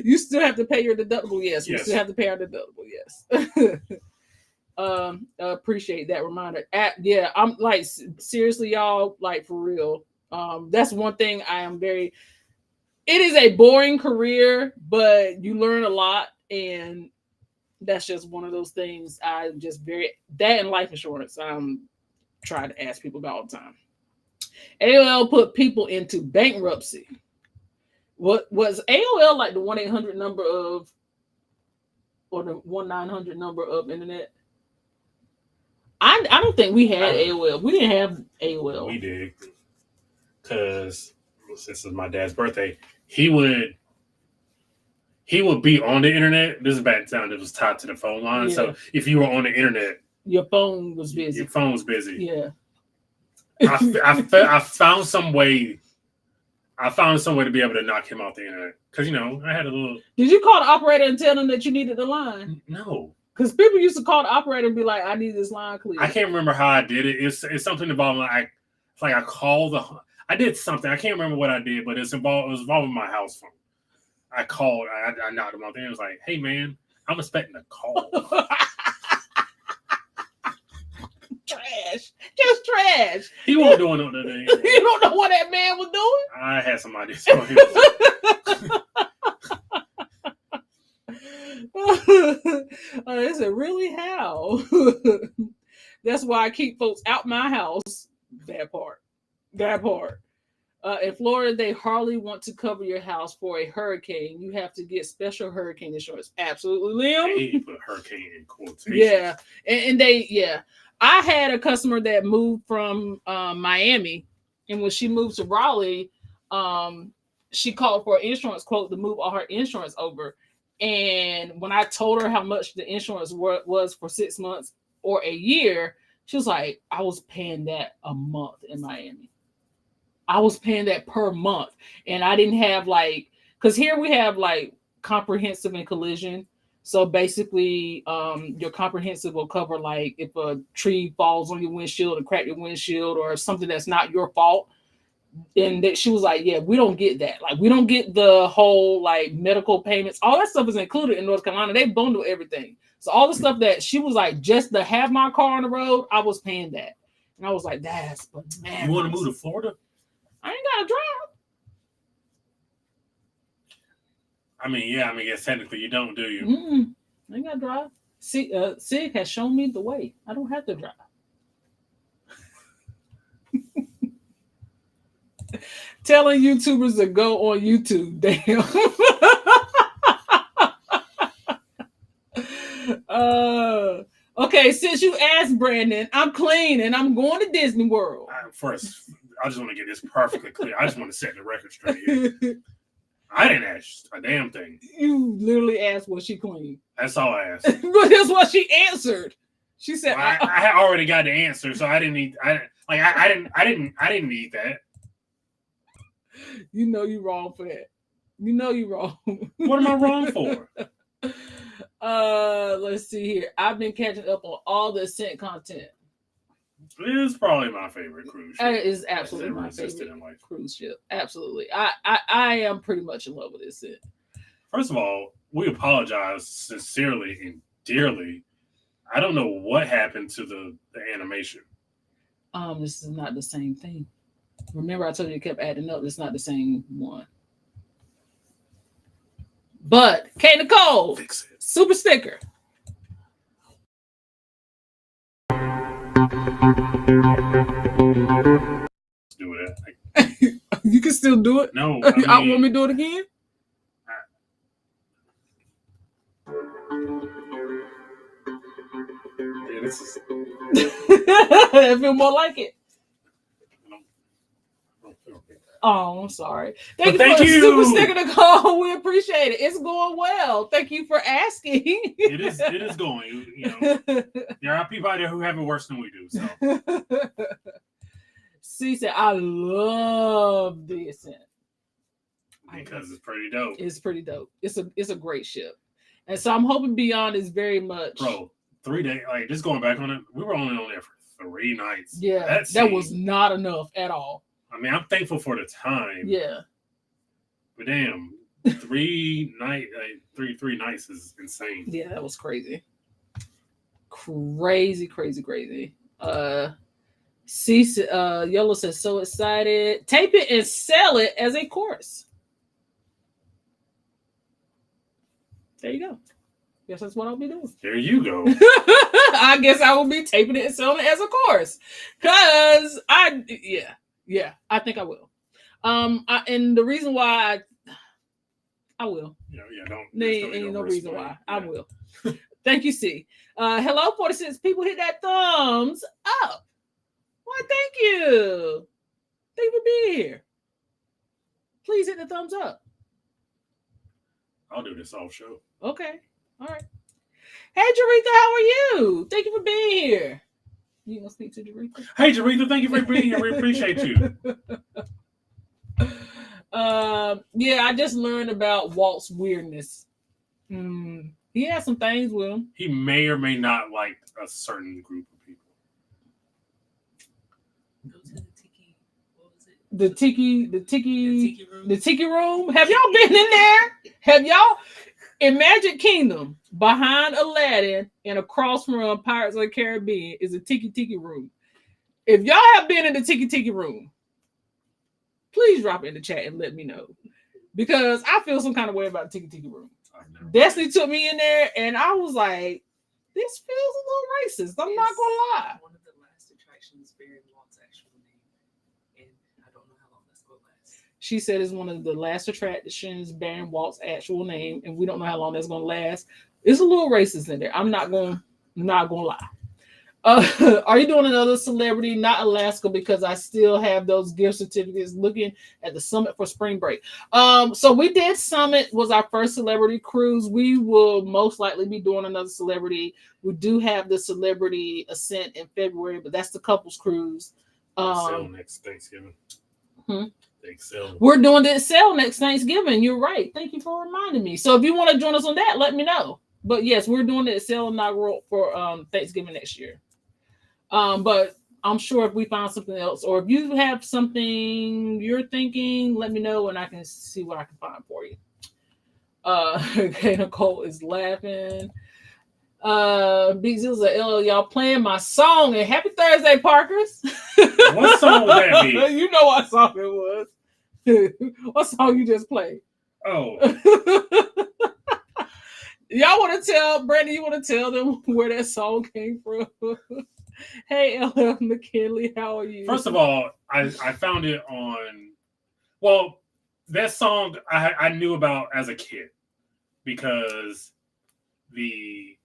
[SPEAKER 2] You still have to pay your deductible, yes. We still have to pay our deductible, yes. Appreciate that reminder. Yeah, I'm like, seriously, y'all, like for real. That's one thing I am very. It is a boring career, but you learn a lot, and that's just one of those things. I just that and life insurance. Try to ask people about all the time. AOL put people into bankruptcy. What was AOL like the 1-800 number of, or the 1-900 number of internet? I don't think we had AOL. We didn't have AOL.
[SPEAKER 3] We did, because since it's my dad's birthday, he would be on the internet. This is back in time that was tied to the phone line. Yeah. So if you were on the internet,
[SPEAKER 2] your phone was busy.
[SPEAKER 3] Your phone was busy.
[SPEAKER 2] Yeah.
[SPEAKER 3] I found some way. I found some way to be able to knock him off the internet because I had a little.
[SPEAKER 2] Did you call the operator and tell them that you needed the line?
[SPEAKER 3] No.
[SPEAKER 2] Because people used to call the operator and be like, "I need this line clear."
[SPEAKER 3] I can't remember how I did it. It's something involving I called I did something. I can't remember what I did, but it was involving my house phone. I called. I knocked him out there and was like, "Hey man, I'm expecting a call."
[SPEAKER 2] Trash, just trash.
[SPEAKER 3] He wasn't doing no today.
[SPEAKER 2] You don't know what that man was doing?
[SPEAKER 3] I had some ideas.
[SPEAKER 2] They said, really? How? That's why I keep folks out my house. That part. In Florida, they hardly want to cover your house for a hurricane. You have to get special hurricane insurance. Absolutely, Liam.
[SPEAKER 3] They put hurricane in quotation.
[SPEAKER 2] Yeah, and I had a customer that moved from Miami, and when she moved to Raleigh, she called for an insurance quote to move all her insurance over. And when I told her how much the insurance was for 6 months or a year, she was like, I was paying that a month in Miami. I was paying that per month. And I didn't have because here we have comprehensive and collision. So basically, your comprehensive will cover if a tree falls on your windshield and crack your windshield or something that's not your fault. And that she was like, yeah, we don't get that. We don't get the whole medical payments. All that stuff is included in North Carolina. They bundle everything. So all the stuff that she was like, just to have my car on the road, I was paying that. And I was like, that's bananas.
[SPEAKER 3] You want to move to Florida?
[SPEAKER 2] I ain't got to drive.
[SPEAKER 3] Yes, technically you don't, do you?
[SPEAKER 2] I ain't got to drive. Sig has shown me the way. I don't have to drive. Telling YouTubers to go on YouTube. Damn. Okay, since you asked, Brandon, I'm clean and I'm going to Disney World.
[SPEAKER 3] First, I just want to get this perfectly clear. I just want to set the record straight here. I didn't ask a damn thing.
[SPEAKER 2] You literally asked, was she clean?
[SPEAKER 3] That's all I asked.
[SPEAKER 2] But that's what she answered. She said,
[SPEAKER 3] I had already got the answer, so I didn't need. I didn't need that.
[SPEAKER 2] You know you're wrong for that. You know you're wrong.
[SPEAKER 3] What am I wrong for?
[SPEAKER 2] Let's see here. I've been catching up on all the Ascent content.
[SPEAKER 3] It is probably my favorite cruise ship.
[SPEAKER 2] It is absolutely my favorite cruise ship. Absolutely. I am pretty much in love with Ascent.
[SPEAKER 3] First of all, we apologize sincerely and dearly. I don't know what happened to the animation.
[SPEAKER 2] This is not the same thing. Remember, I told you it kept adding up. It's not the same one. But K Nicole, super sticker.
[SPEAKER 3] do it.
[SPEAKER 2] You can still do it.
[SPEAKER 3] No,
[SPEAKER 2] I want me to do it again.
[SPEAKER 3] Yeah, this is.
[SPEAKER 2] I feel more like it.
[SPEAKER 3] Okay.
[SPEAKER 2] Oh, I'm sorry.
[SPEAKER 3] Well,
[SPEAKER 2] Thank
[SPEAKER 3] thank
[SPEAKER 2] you for
[SPEAKER 3] you.
[SPEAKER 2] the super sticker to call. We appreciate it. It's going well. Thank you for asking.
[SPEAKER 3] It is going. You know, there are people out there who have it worse than we do. So
[SPEAKER 2] C said, I love the Ascent.
[SPEAKER 3] because it's pretty dope.
[SPEAKER 2] It's pretty dope. It's a great ship. And so I'm hoping Beyond is very much.
[SPEAKER 3] Bro, 3 days, like just going back on it, we were only on there for 3 nights.
[SPEAKER 2] Yeah, that was not enough at all.
[SPEAKER 3] I mean, I'm thankful for the time.
[SPEAKER 2] Yeah.
[SPEAKER 3] But damn, 3 nights is insane.
[SPEAKER 2] Yeah, that was crazy. Crazy. Yolo says, so excited. Tape it and sell it as a course. There you go. Guess that's what I'll be doing.
[SPEAKER 3] There you go.
[SPEAKER 2] I guess I will be taping it and selling it as a course. Cause I think I will. And the reason why I will.
[SPEAKER 3] Yeah, don't.
[SPEAKER 2] Ain't no reason why. I will. Thank you, C. Hello, 46 people. Hit that thumbs up. Why, thank you. Thank you for being here. Please hit the thumbs up.
[SPEAKER 3] I'll do this off show.
[SPEAKER 2] Okay. All right. Hey, Jaretha, how are you? Thank you for being here. You gonna speak to Jaretha?
[SPEAKER 3] Hey, Jaretha, thank you for being here. We appreciate you.
[SPEAKER 2] Yeah, I just learned about Walt's weirdness. He has some things with him.
[SPEAKER 3] He may or may not like a certain group of people.
[SPEAKER 4] Go to the tiki. What was it?
[SPEAKER 2] The tiki room. Have y'all been in there? Have y'all? In Magic Kingdom, behind Aladdin and across from Pirates of the Caribbean is a tiki room. If y'all have been in the tiki room, please drop it in the chat and let me know. Because I feel some kind of way about the tiki room. Destiny took me in there and I was like, this feels a little racist. I'm not gonna lie.
[SPEAKER 4] One of the last attractions bearing Walt's actual name. And I don't know how long that's going to last.
[SPEAKER 2] She said it's one of the last attractions bearing Walt's actual name, and we don't know how long that's gonna last. It's a little racist in there. I'm not gonna lie. Are you doing another celebrity? Not Alaska, because I still have those gift certificates looking at the Summit for spring break. So we did Summit, was our first celebrity cruise. We will most likely be doing another celebrity. We do have the Celebrity Ascent in February, but that's the couples cruise.
[SPEAKER 3] Excel next Thanksgiving. Excel.
[SPEAKER 2] We're doing the Excel next Thanksgiving. You're right. Thank you for reminding me. So if you want to join us on that, let me know. But yes, we're doing the Excel inaugural for Thanksgiving next year. But I'm sure if we find something else, or if you have something you're thinking, let me know and I can see what I can find for you. Okay, Nicole is laughing. Big Zill's like, y'all playing my song, and happy Thursday, Parkers.
[SPEAKER 3] What song would that be?
[SPEAKER 2] You know what song it was. What song you just played?
[SPEAKER 3] Oh.
[SPEAKER 2] Y'all want to tell, Brandon, you want to tell them where that song came from? Hey, LL McKinley, how are you?
[SPEAKER 3] First of all, I found it on, well, that song I knew about as a kid because the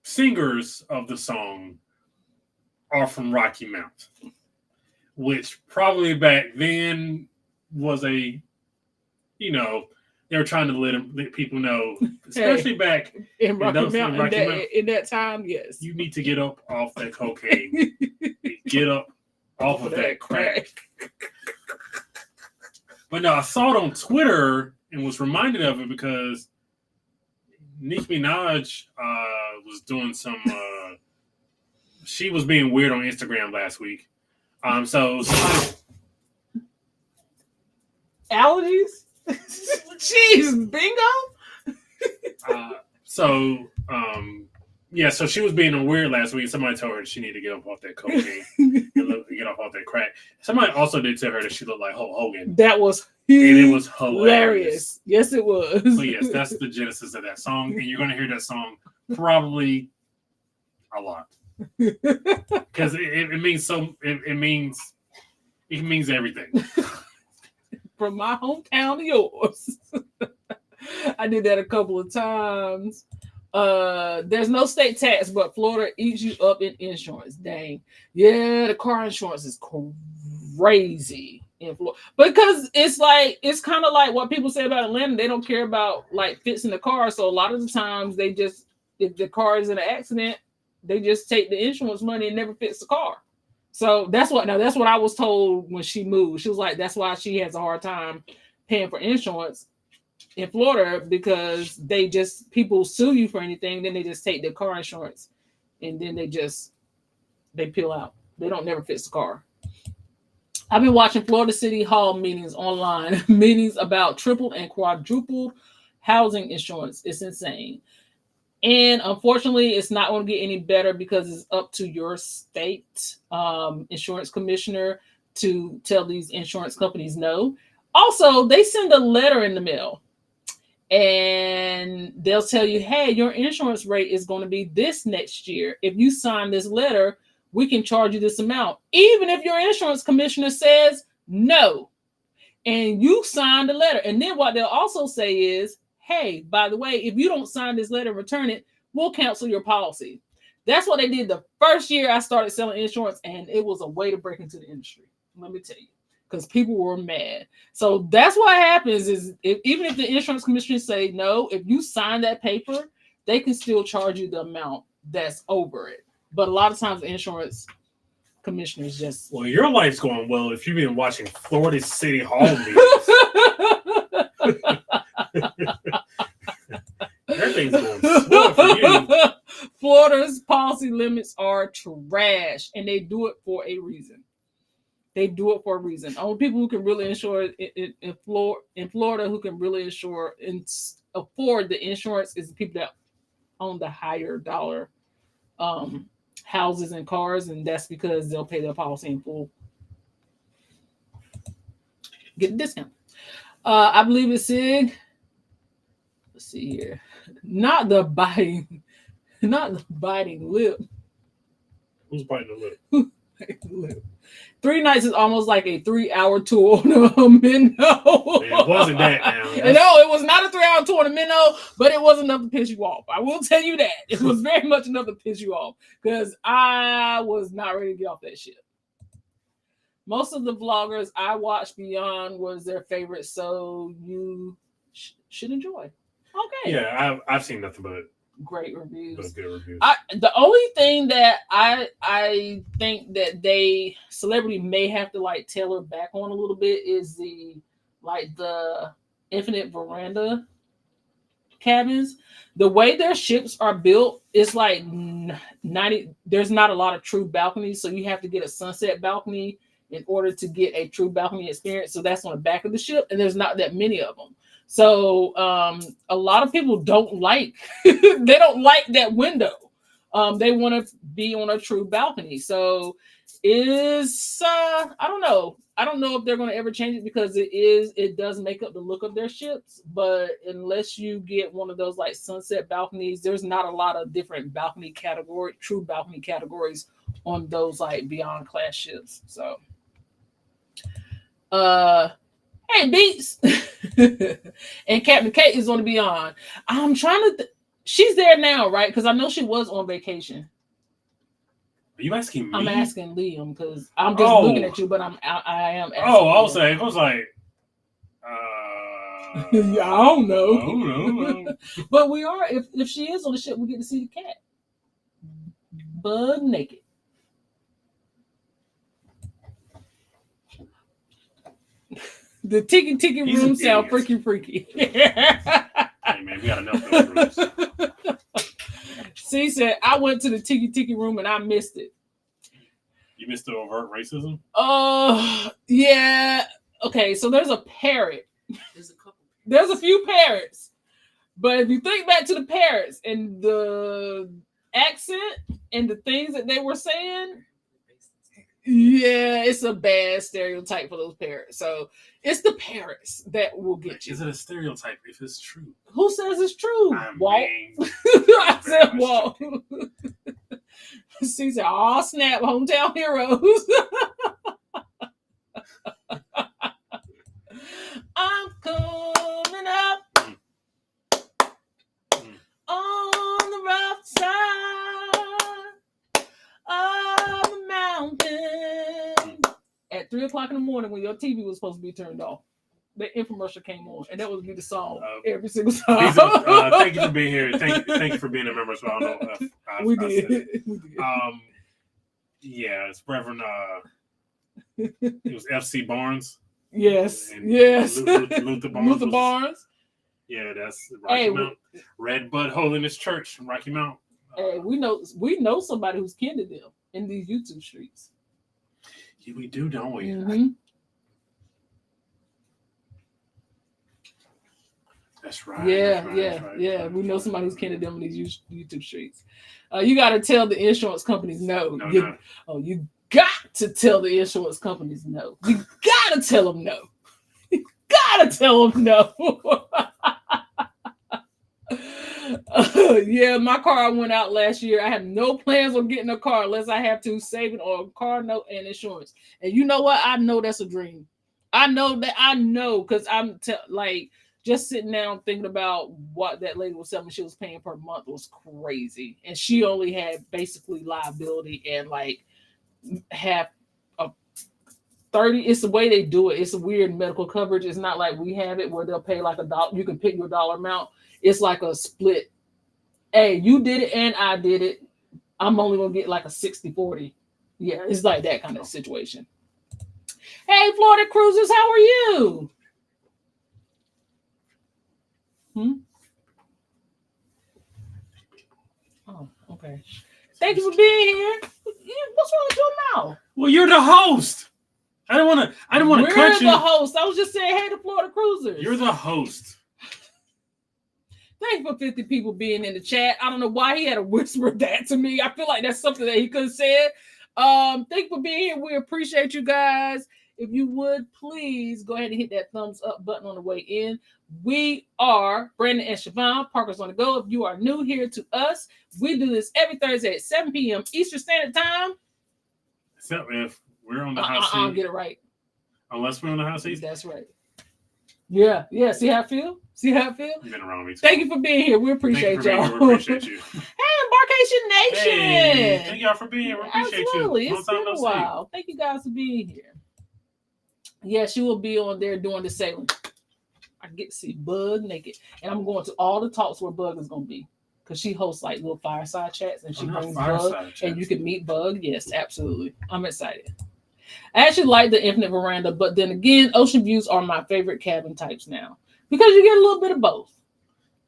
[SPEAKER 3] singers of the song are from Rocky Mount, which probably back then was a, they were trying to let people know, especially back
[SPEAKER 2] in Rocky Mount,
[SPEAKER 3] Mount.
[SPEAKER 2] In that time, yes.
[SPEAKER 3] You need to get up off that cocaine. Get up off of that crack. But no, I saw it on Twitter and was reminded of it because Nicki Minaj was doing some. She was being weird on Instagram last week.
[SPEAKER 2] Allergies? Jeez, bingo.
[SPEAKER 3] So she was being weird last week. Somebody told her she needed to get up off that cocaine and get off that crack. Somebody also did tell her that she looked like Hulk Hogan.
[SPEAKER 2] That was
[SPEAKER 3] and it was hilarious.
[SPEAKER 2] Yes, it was.
[SPEAKER 3] So yes, that's the genesis of that song, and you're going to hear that song probably a lot. Because it means so. It means everything.
[SPEAKER 2] From my hometown to yours. I did that a couple of times. There's no state tax, but Florida eats you up in insurance. Dang. Yeah, the car insurance is crazy in Florida. Because it's kind of like what people say about Atlanta. They don't care about like fixing the car. So a lot of the times they just, if the car is in an accident, they just take the insurance money and never fix the car. So that's what I was told when she moved. She was like, that's why she has a hard time paying for insurance in Florida, because people sue you for anything, then they just take their car insurance and then they peel out. They don't never fix the car. I've been watching Florida City Hall meetings online, meetings about tripled and quadrupled housing insurance. It's insane. And unfortunately, it's not going to get any better because it's up to your state insurance commissioner to tell these insurance companies no. Also, they send a letter in the mail and they'll tell you, hey, your insurance rate is going to be this next year. If you sign this letter, we can charge you this amount, even if your insurance commissioner says no. And you sign the letter. And then what they'll also say is, hey, by the way, if you don't sign this letter and return it, we'll cancel your policy. That's what they did the first year I started selling insurance, and it was a way to break into the industry. Let me tell you, because people were mad. So that's what happens is even if the insurance commissioner say no, if you sign that paper, they can still charge you the amount that's over it. But a lot of times the insurance commissioners just...
[SPEAKER 3] Well, your life's going well if you've been watching Florida City Hall meetings. Everything's going swell for you.
[SPEAKER 2] Florida's policy limits are trash, and they do it for a reason. They do it for a reason. Only people who can really insure in Florida who can really insure and afford the insurance is the people that own the higher dollar houses and cars, and that's because they'll pay their policy in full. Get a discount. I believe it's SIG. Let's see here. Not the biting lip.
[SPEAKER 3] Who's biting the lip?
[SPEAKER 2] 3 nights is almost like a 3-hour tour on a Minnow.
[SPEAKER 3] It wasn't that now.
[SPEAKER 2] No, it was not a 3-hour tour on a Minnow, but it was enough to piss you off. I will tell you that. It was very much enough to piss you off because I was not ready to get off that shit. Most of the vloggers I watched beyond was their favorite, so you should enjoy. Okay.
[SPEAKER 3] Yeah, I've seen nothing but
[SPEAKER 2] great reviews.
[SPEAKER 3] Good reviews.
[SPEAKER 2] The only thing that I think that celebrity may have to like tailor back on a little bit is the infinite veranda cabins. The way their ships are built, it's like 90. There's not a lot of true balconies, so you have to get a sunset balcony in order to get a true balcony experience. So that's on the back of the ship, and there's not that many of them. So a lot of people don't like they don't like that window. They want to be on a true balcony. So I don't know. I don't know if they're going to ever change it because it does make up the look of their ships. But unless you get one of those like sunset balconies, there's not a lot of different true balcony categories on those like beyond class ships. So hey, Beats. And Captain Kate is going to be on. I'm trying to... she's there now, right? Because I know she was on vacation.
[SPEAKER 3] Are you asking me?
[SPEAKER 2] I'm asking Liam because I'm just looking at you, but I am asking
[SPEAKER 3] I was like...
[SPEAKER 2] yeah, I don't know. But we are... If she is on the ship, we get to see the cat. Butt naked. The tiki room sound freaky.
[SPEAKER 3] Hey man, we got enough of those rooms.
[SPEAKER 2] C said, I went to the tiki room and I missed it.
[SPEAKER 3] You missed the overt racism?
[SPEAKER 2] Yeah. Okay, so there's a parrot.
[SPEAKER 4] There's a couple.
[SPEAKER 2] There's a few parrots. But if you think back to the parrots and the accent and the things that they were saying, yeah, it's a bad stereotype for those parrots. So it's the parrots that will get you.
[SPEAKER 3] Is it a stereotype if it's true?
[SPEAKER 2] Who says it's true?
[SPEAKER 3] I'm
[SPEAKER 2] Walt.
[SPEAKER 3] being
[SPEAKER 2] I said Walt. She said, "Oh snap, hometown heroes." I'm coming up on the rough side of the mountain at 3:00 in the morning when your TV was supposed to be turned off. The infomercial came on, and that would be the song every single time.
[SPEAKER 3] Thank you for being here. Thank you for being a member as well. I know
[SPEAKER 2] We did.
[SPEAKER 3] Yeah, it's Reverend. It was FC Barnes.
[SPEAKER 2] Yes,
[SPEAKER 3] and
[SPEAKER 2] yes.
[SPEAKER 3] Luther Barnes.
[SPEAKER 2] Luther Barnes.
[SPEAKER 3] Yeah, that's Rocky Mount. Red Bud Holiness Church in Rocky Mount.
[SPEAKER 2] Hey, we know somebody who's kin to them in these YouTube streets.
[SPEAKER 3] Yeah, we do, don't we?
[SPEAKER 2] Mm-hmm.
[SPEAKER 3] That's right.
[SPEAKER 2] Yeah. We know somebody who's kin to them in these YouTube streets. You got to tell the insurance companies no. You got to tell the insurance companies no. You got to tell them no. You got to tell them no. Yeah, my car went out last year. I had no plans on getting a car unless I have to save it on a car note and insurance. And you know what? I know that's a dream. I know because I'm just sitting down thinking about what that lady was telling me she was paying per month was crazy. And she only had basically liability and half a 30. It's the way they do it. It's a weird medical coverage. It's not like we have it where they'll pay like $1. You can pick your dollar amount. It's like a split. Hey, you did it and I did it. I'm only going to get like a 60-40. Yeah, it's like that kind of situation. Hey, Florida Cruisers, how are you? Oh, okay. Thank you for being here. What's wrong with your mouth?
[SPEAKER 3] Well, you're the host. I didn't want to cut you.
[SPEAKER 2] You're the host. I was just saying, hey, to Florida Cruisers.
[SPEAKER 3] You're the host.
[SPEAKER 2] Thank you for 50 people being in the chat. I don't know why he had to whisper that to me. I feel like that's something that he could have said. Thank you for being here. We appreciate you guys. If you would please go ahead and hit that thumbs up button on the way in. We are Brandon and Siobhan, Parker's on the Go. If you are new here to us, we do this every Thursday at 7 p.m. Eastern Standard Time.
[SPEAKER 3] Except if we're on the hot seat.
[SPEAKER 2] I'll get it right.
[SPEAKER 3] Unless we're on the hot seat.
[SPEAKER 2] That's right. Yeah. See how I feel? You've
[SPEAKER 3] been around me too.
[SPEAKER 2] Thank you for being here. We appreciate y'all.
[SPEAKER 3] We appreciate you.
[SPEAKER 2] Hey, Embarkation Nation.
[SPEAKER 3] Hey, thank y'all for being here. We appreciate
[SPEAKER 2] Absolutely.
[SPEAKER 3] you.
[SPEAKER 2] It's been a while. Thank you guys for being here. Yes, you will be on there doing the sailing. I get to see Bug naked. And I'm going to all the talks where Bug is going to be. Because she hosts like little fireside chats and she brings Bug. And you can meet Bug. Yes, absolutely. I'm excited. I actually like the Infinite Veranda, but then again, ocean views are my favorite cabin types now. Because you get a little bit of both.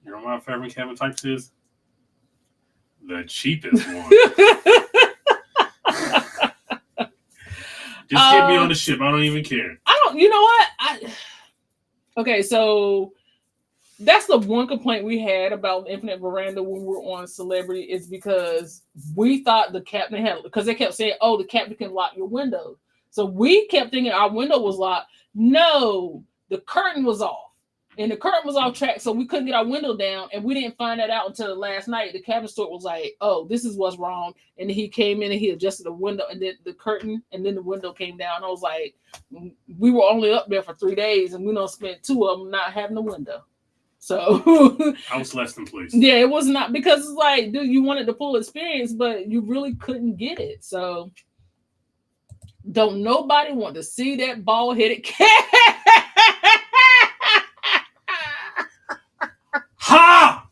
[SPEAKER 3] You know what my favorite cabin types is? The cheapest one. Just get me on the ship. I don't even care.
[SPEAKER 2] You know what? Okay, so that's the one complaint we had about Infinite Veranda when we were on Celebrity is because we thought the captain because they kept saying, oh, the captain can lock your window. So we kept thinking our window was locked. No, the curtain was off. And the curtain was off track, so we couldn't get our window down. And we didn't find that out until last night. The cabin steward was like, oh, this is what's wrong. And he came in and he adjusted the window and then the curtain and then the window came down. I was like, we were only up there for 3 days and we don't spend 2 of them not having the window. So
[SPEAKER 3] I was less than pleased.
[SPEAKER 2] Yeah, it was not because it's like, dude, you wanted the full experience, but you really couldn't get it. So don't nobody want to see that bald-headed cat.
[SPEAKER 3] Ha!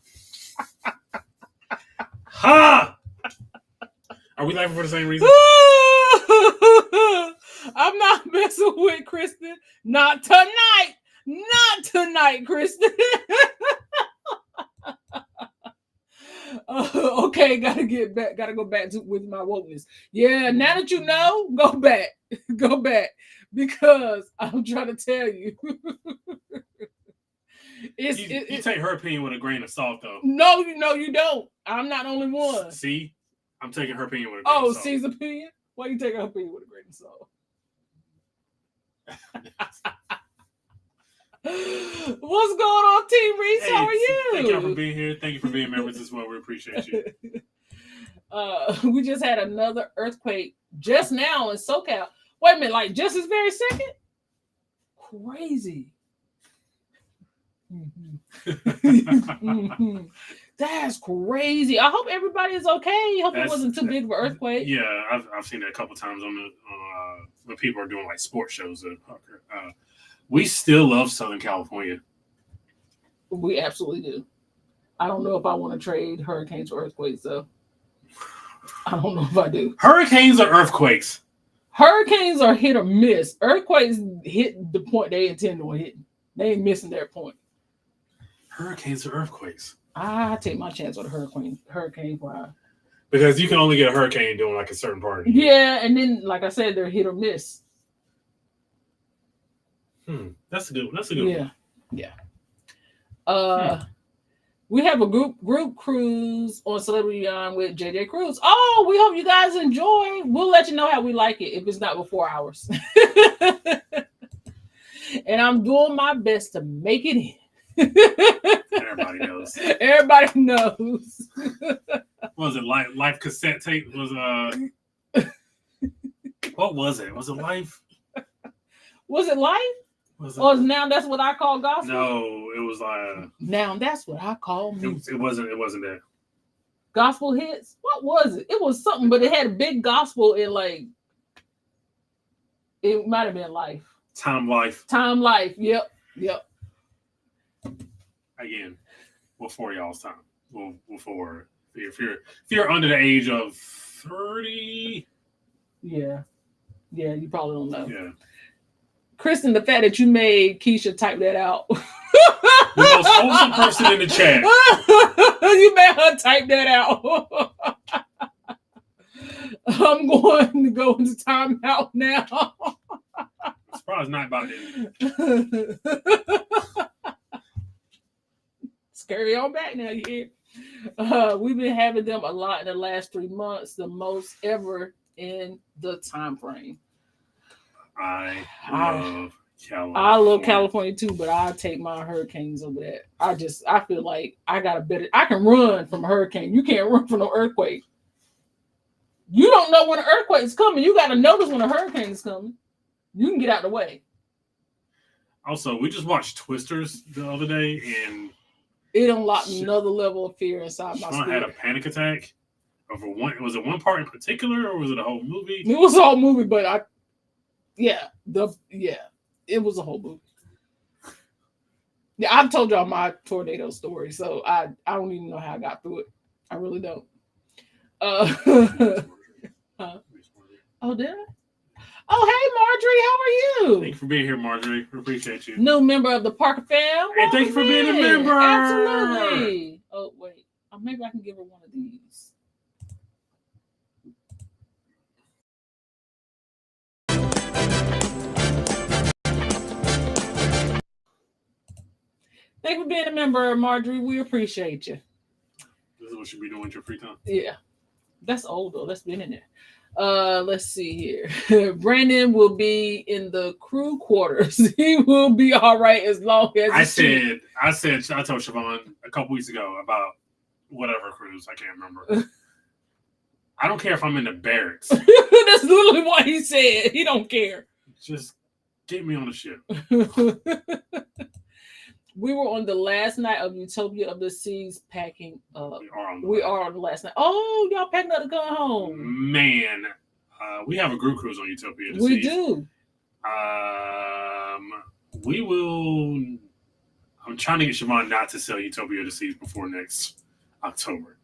[SPEAKER 3] Ha! Are we laughing for the same reason?
[SPEAKER 2] I'm not messing with Kristen. Not tonight. Not tonight, Kristen. Okay, gotta go back with my wokeness. Yeah, now that you know, go back. Go back. Because I'm trying to tell you. You
[SPEAKER 3] take her opinion with a grain of salt, though.
[SPEAKER 2] No, you don't. I'm not the only one.
[SPEAKER 3] See? I'm taking her opinion with a grain of salt.
[SPEAKER 2] Oh, C's opinion? Why you taking her opinion with a grain of salt? What's going on, Team Reese? How are you?
[SPEAKER 3] Thank y'all for being here. Thank you for being members as well. We appreciate you.
[SPEAKER 2] We just had another earthquake just now in SoCal. Wait a minute, like just this very second? Crazy. Mhm. That's crazy. I hope everybody is okay. Hope it wasn't too big of an earthquake.
[SPEAKER 3] Yeah, I've seen that a couple times on the when people are doing like sports shows. We still love Southern California.
[SPEAKER 2] We absolutely do. I don't know if I want to trade hurricanes for earthquakes, though. I don't know if I do.
[SPEAKER 3] Hurricanes or earthquakes?
[SPEAKER 2] Hurricanes are hit or miss. Earthquakes hit the point they intend on hitting. They ain't missing their point.
[SPEAKER 3] Hurricanes or earthquakes?
[SPEAKER 2] I take my chance with a hurricane fire.
[SPEAKER 3] Because you can only get a hurricane doing like a certain part.
[SPEAKER 2] Yeah, and then like I said, they're hit or miss.
[SPEAKER 3] That's a good one. That's a good one.
[SPEAKER 2] Yeah. We have a group cruise on Celebrity Yawn with JJ Cruise. Oh, we hope you guys enjoy. We'll let you know how we like it if it's not before hours. And I'm doing my best to make it in.
[SPEAKER 3] Everybody knows.
[SPEAKER 2] Everybody knows.
[SPEAKER 3] What was it? Life cassette tape was what was it? Was it Life?
[SPEAKER 2] Was it Life? Or Now That's What I Call Gospel?
[SPEAKER 3] No, it was
[SPEAKER 2] Now That's What I Call Music.
[SPEAKER 3] It wasn't that.
[SPEAKER 2] Gospel hits? What was it? It was something, but it had a big gospel in like it might have been Life.
[SPEAKER 3] Time Life.
[SPEAKER 2] Yep.
[SPEAKER 3] Again, before y'all's time. Well, before if you're under the age of 30.
[SPEAKER 2] Yeah, you probably don't know.
[SPEAKER 3] Yeah.
[SPEAKER 2] Kristen, the fact that you made Keisha type that out.
[SPEAKER 3] The most wholesome person in the chat.
[SPEAKER 2] You made her type that out. I'm going to go into timeout now.
[SPEAKER 3] I'm surprised not about it.
[SPEAKER 2] Scary on back now, you hear? We've been having them a lot in the last 3 months, the most ever in the time frame.
[SPEAKER 3] I love California.
[SPEAKER 2] I love California too, but I take my hurricanes over that. I feel like I can run from a hurricane. You can't run from an earthquake. You don't know when an earthquake is coming. You got to notice when a hurricane is coming. You can get out of the way.
[SPEAKER 3] Also, we just watched Twisters the other day, and
[SPEAKER 2] it unlocked another level of fear inside my spirit.
[SPEAKER 3] I had a panic attack over one. Was it one part in particular, or was it a whole movie?
[SPEAKER 2] It was a whole movie, but it was a whole movie. Yeah, I've told y'all my tornado story, so I don't even know how I got through it. I really don't. Oh, did I? Oh, hey, Marjorie, how are you?
[SPEAKER 3] Thank you for being here, Marjorie. We appreciate you.
[SPEAKER 2] New member of the Parker fam.
[SPEAKER 3] And thank you for being a member.
[SPEAKER 2] Absolutely. Oh, wait. Maybe I can give her one of these. Thank you for being a member, Marjorie. We appreciate you.
[SPEAKER 3] This is what you be doing with your free time.
[SPEAKER 2] Yeah. That's old, though. That's been in there. Let's see here. Brandon will be in the crew quarters. He will be all right as long as
[SPEAKER 3] I told Siobhan a couple weeks ago about whatever cruise. I can't remember. I don't care if I'm in the barracks.
[SPEAKER 2] That's literally what he said. He don't care.
[SPEAKER 3] Just get me on the ship.
[SPEAKER 2] We were on the last night of Utopia of the Seas packing up. We are on the last night. Oh, y'all packing up to go home.
[SPEAKER 3] Man, we have a group cruise on Utopia of the
[SPEAKER 2] Seas. We
[SPEAKER 3] do. We will. I'm trying to get Siobhan not to sell Utopia of the Seas before next October.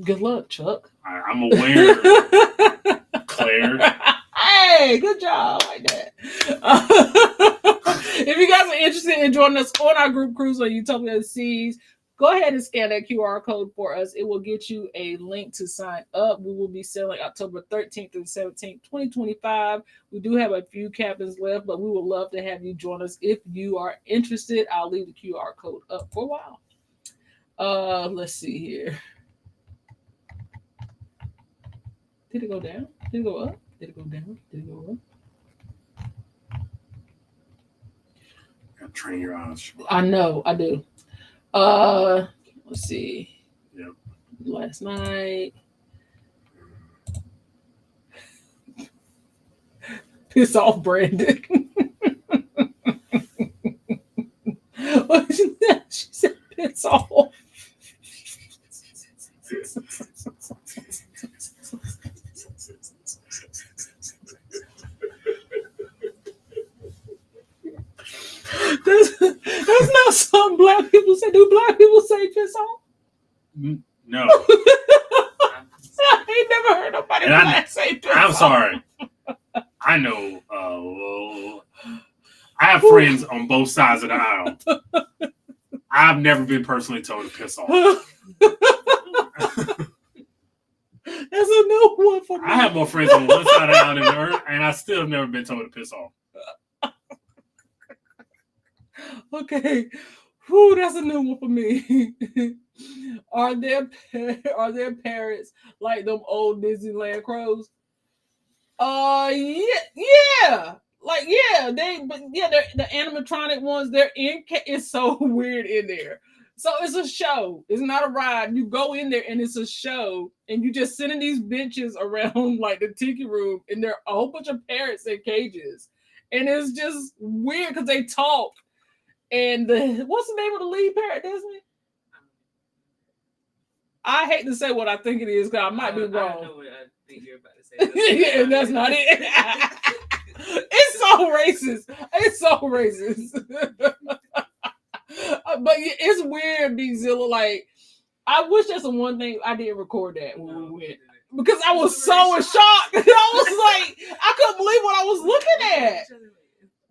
[SPEAKER 2] Good luck, Chuck.
[SPEAKER 3] I'm aware, Claire.
[SPEAKER 2] Hey, good job like that. If you guys are interested in joining us on our group cruise on Utopia of the Seas, go ahead and scan that QR code for us. It will get you a link to sign up. We will be sailing October 13th through 17th, 2025. We do have a few cabins left, but we would love to have you join us if you are interested. I'll leave the QR code up for a while. Let's see here. Did it go down? Did it go up? Did it go down? Did it go up?
[SPEAKER 3] Train your eyes.
[SPEAKER 2] I know, I do. Let's see.
[SPEAKER 3] Yep.
[SPEAKER 2] last night. Piss off, Brandon. What is that? She said piss off. That's not something black people say. Do black people say piss off?
[SPEAKER 3] No.
[SPEAKER 2] I ain't never heard nobody black say piss off.
[SPEAKER 3] I'm sorry. I know. I have friends on both sides of the aisle. I've never been personally told to piss off.
[SPEAKER 2] That's a new one for me.
[SPEAKER 3] I have more friends on one side of the aisle than the other, and I still have never been told to piss off.
[SPEAKER 2] Okay. Whew, that's a new one for me. Are there parrots like them old Disneyland crows? Yeah. Like, yeah, they're the animatronic ones. It's so weird in there. So it's a show. It's not a ride. You go in there and it's a show, and you just sit in these benches around like the tiki room, and there are a whole bunch of parrots in cages, and it's just weird because they talk. And what's the name of the lead parrot, Disney? I hate to say what I think it is because I might be wrong.
[SPEAKER 4] I know what I think you're about to say.
[SPEAKER 2] Yeah, and that's not it. It's so racist. It's so racist. But it's weird, Big Zilla. Like, I wish that's the one thing I didn't record that when we went. Because I was so in shock. I was like, I couldn't believe what I was looking at.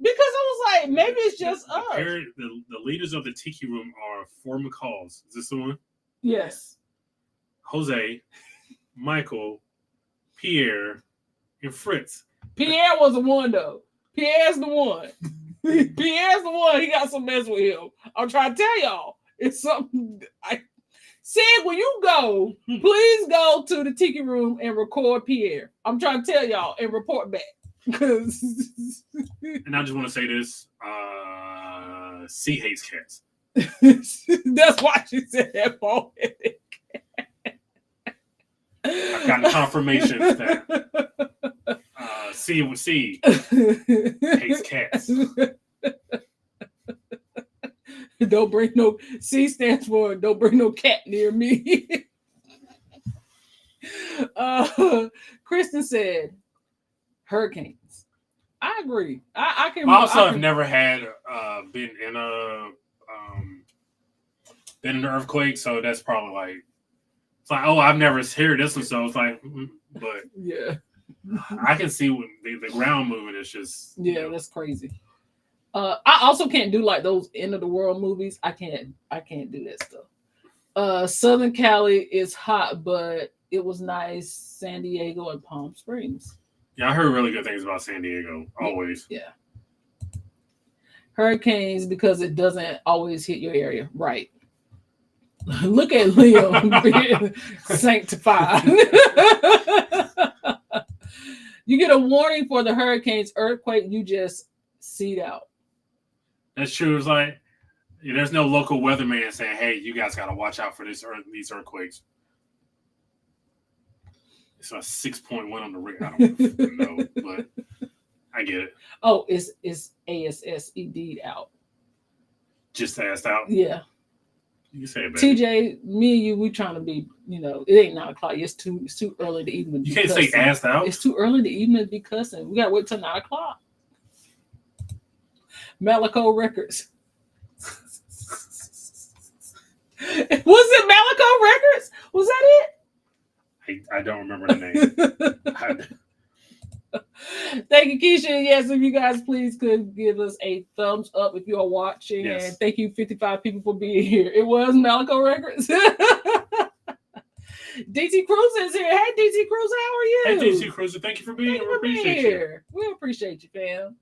[SPEAKER 2] Because I was like, maybe it's just us.
[SPEAKER 3] The leaders of the tiki room are 4 McCalls. Is this the one?
[SPEAKER 2] Yes.
[SPEAKER 3] Jose, Michael, Pierre, and Fritz.
[SPEAKER 2] Pierre was the one, though. Pierre's the one. Pierre's the one. He got some mess with him. I'm trying to tell y'all. It's something. Sid, when you go, please go to the tiki room and record Pierre. I'm trying to tell y'all and report back.
[SPEAKER 3] And I just want to say this. C hates cats.
[SPEAKER 2] That's why she said that, Paul.
[SPEAKER 3] I've gotten confirmation that C hates cats.
[SPEAKER 2] Don't bring no, C stands for don't bring no cat near me. Kristen said hurricanes. I agree. I can
[SPEAKER 3] Also, I've never had been in an earthquake, so that's probably like it's like, oh, I've never heard this one, so it's like, but
[SPEAKER 2] yeah,
[SPEAKER 3] I can see when the ground moving is just
[SPEAKER 2] that's crazy. I also can't do like those end of the world movies. I can't do that stuff. Southern Cali is hot, but it was nice. San Diego and Palm Springs.
[SPEAKER 3] Yeah, I heard really good things about San Diego. Always.
[SPEAKER 2] Yeah. Hurricanes because it doesn't always hit your area. Right. Look at Leo being sanctified. You get a warning for the hurricanes, earthquake, you just seed out.
[SPEAKER 3] That's true. It's like there's no local weatherman saying, hey, you guys got to watch out for these earthquakes. It's a 6.1 on the rig. I don't know, but I get it.
[SPEAKER 2] Oh, it's ASSED out.
[SPEAKER 3] Just asked out?
[SPEAKER 2] Yeah.
[SPEAKER 3] You can say it, baby.
[SPEAKER 2] TJ, me and you, we trying to be, it ain't 9 o'clock. It's too early to even be
[SPEAKER 3] You can't
[SPEAKER 2] cussing.
[SPEAKER 3] say asked out?
[SPEAKER 2] It's too early to even be cussing. We got to wait till 9 o'clock. Malico Records. Was it Malico Records? Was that it?
[SPEAKER 3] I don't remember the name.
[SPEAKER 2] Thank you, Keisha. Yes, if you guys please could give us a thumbs up if you are watching. Yes. And thank you, 55 people, for being here. It was Malico Records. DT Cruz is here. Hey, DT Cruz, how are you?
[SPEAKER 3] Hey, DT Cruz, thank you for being here. We appreciate you.
[SPEAKER 2] We appreciate you, fam.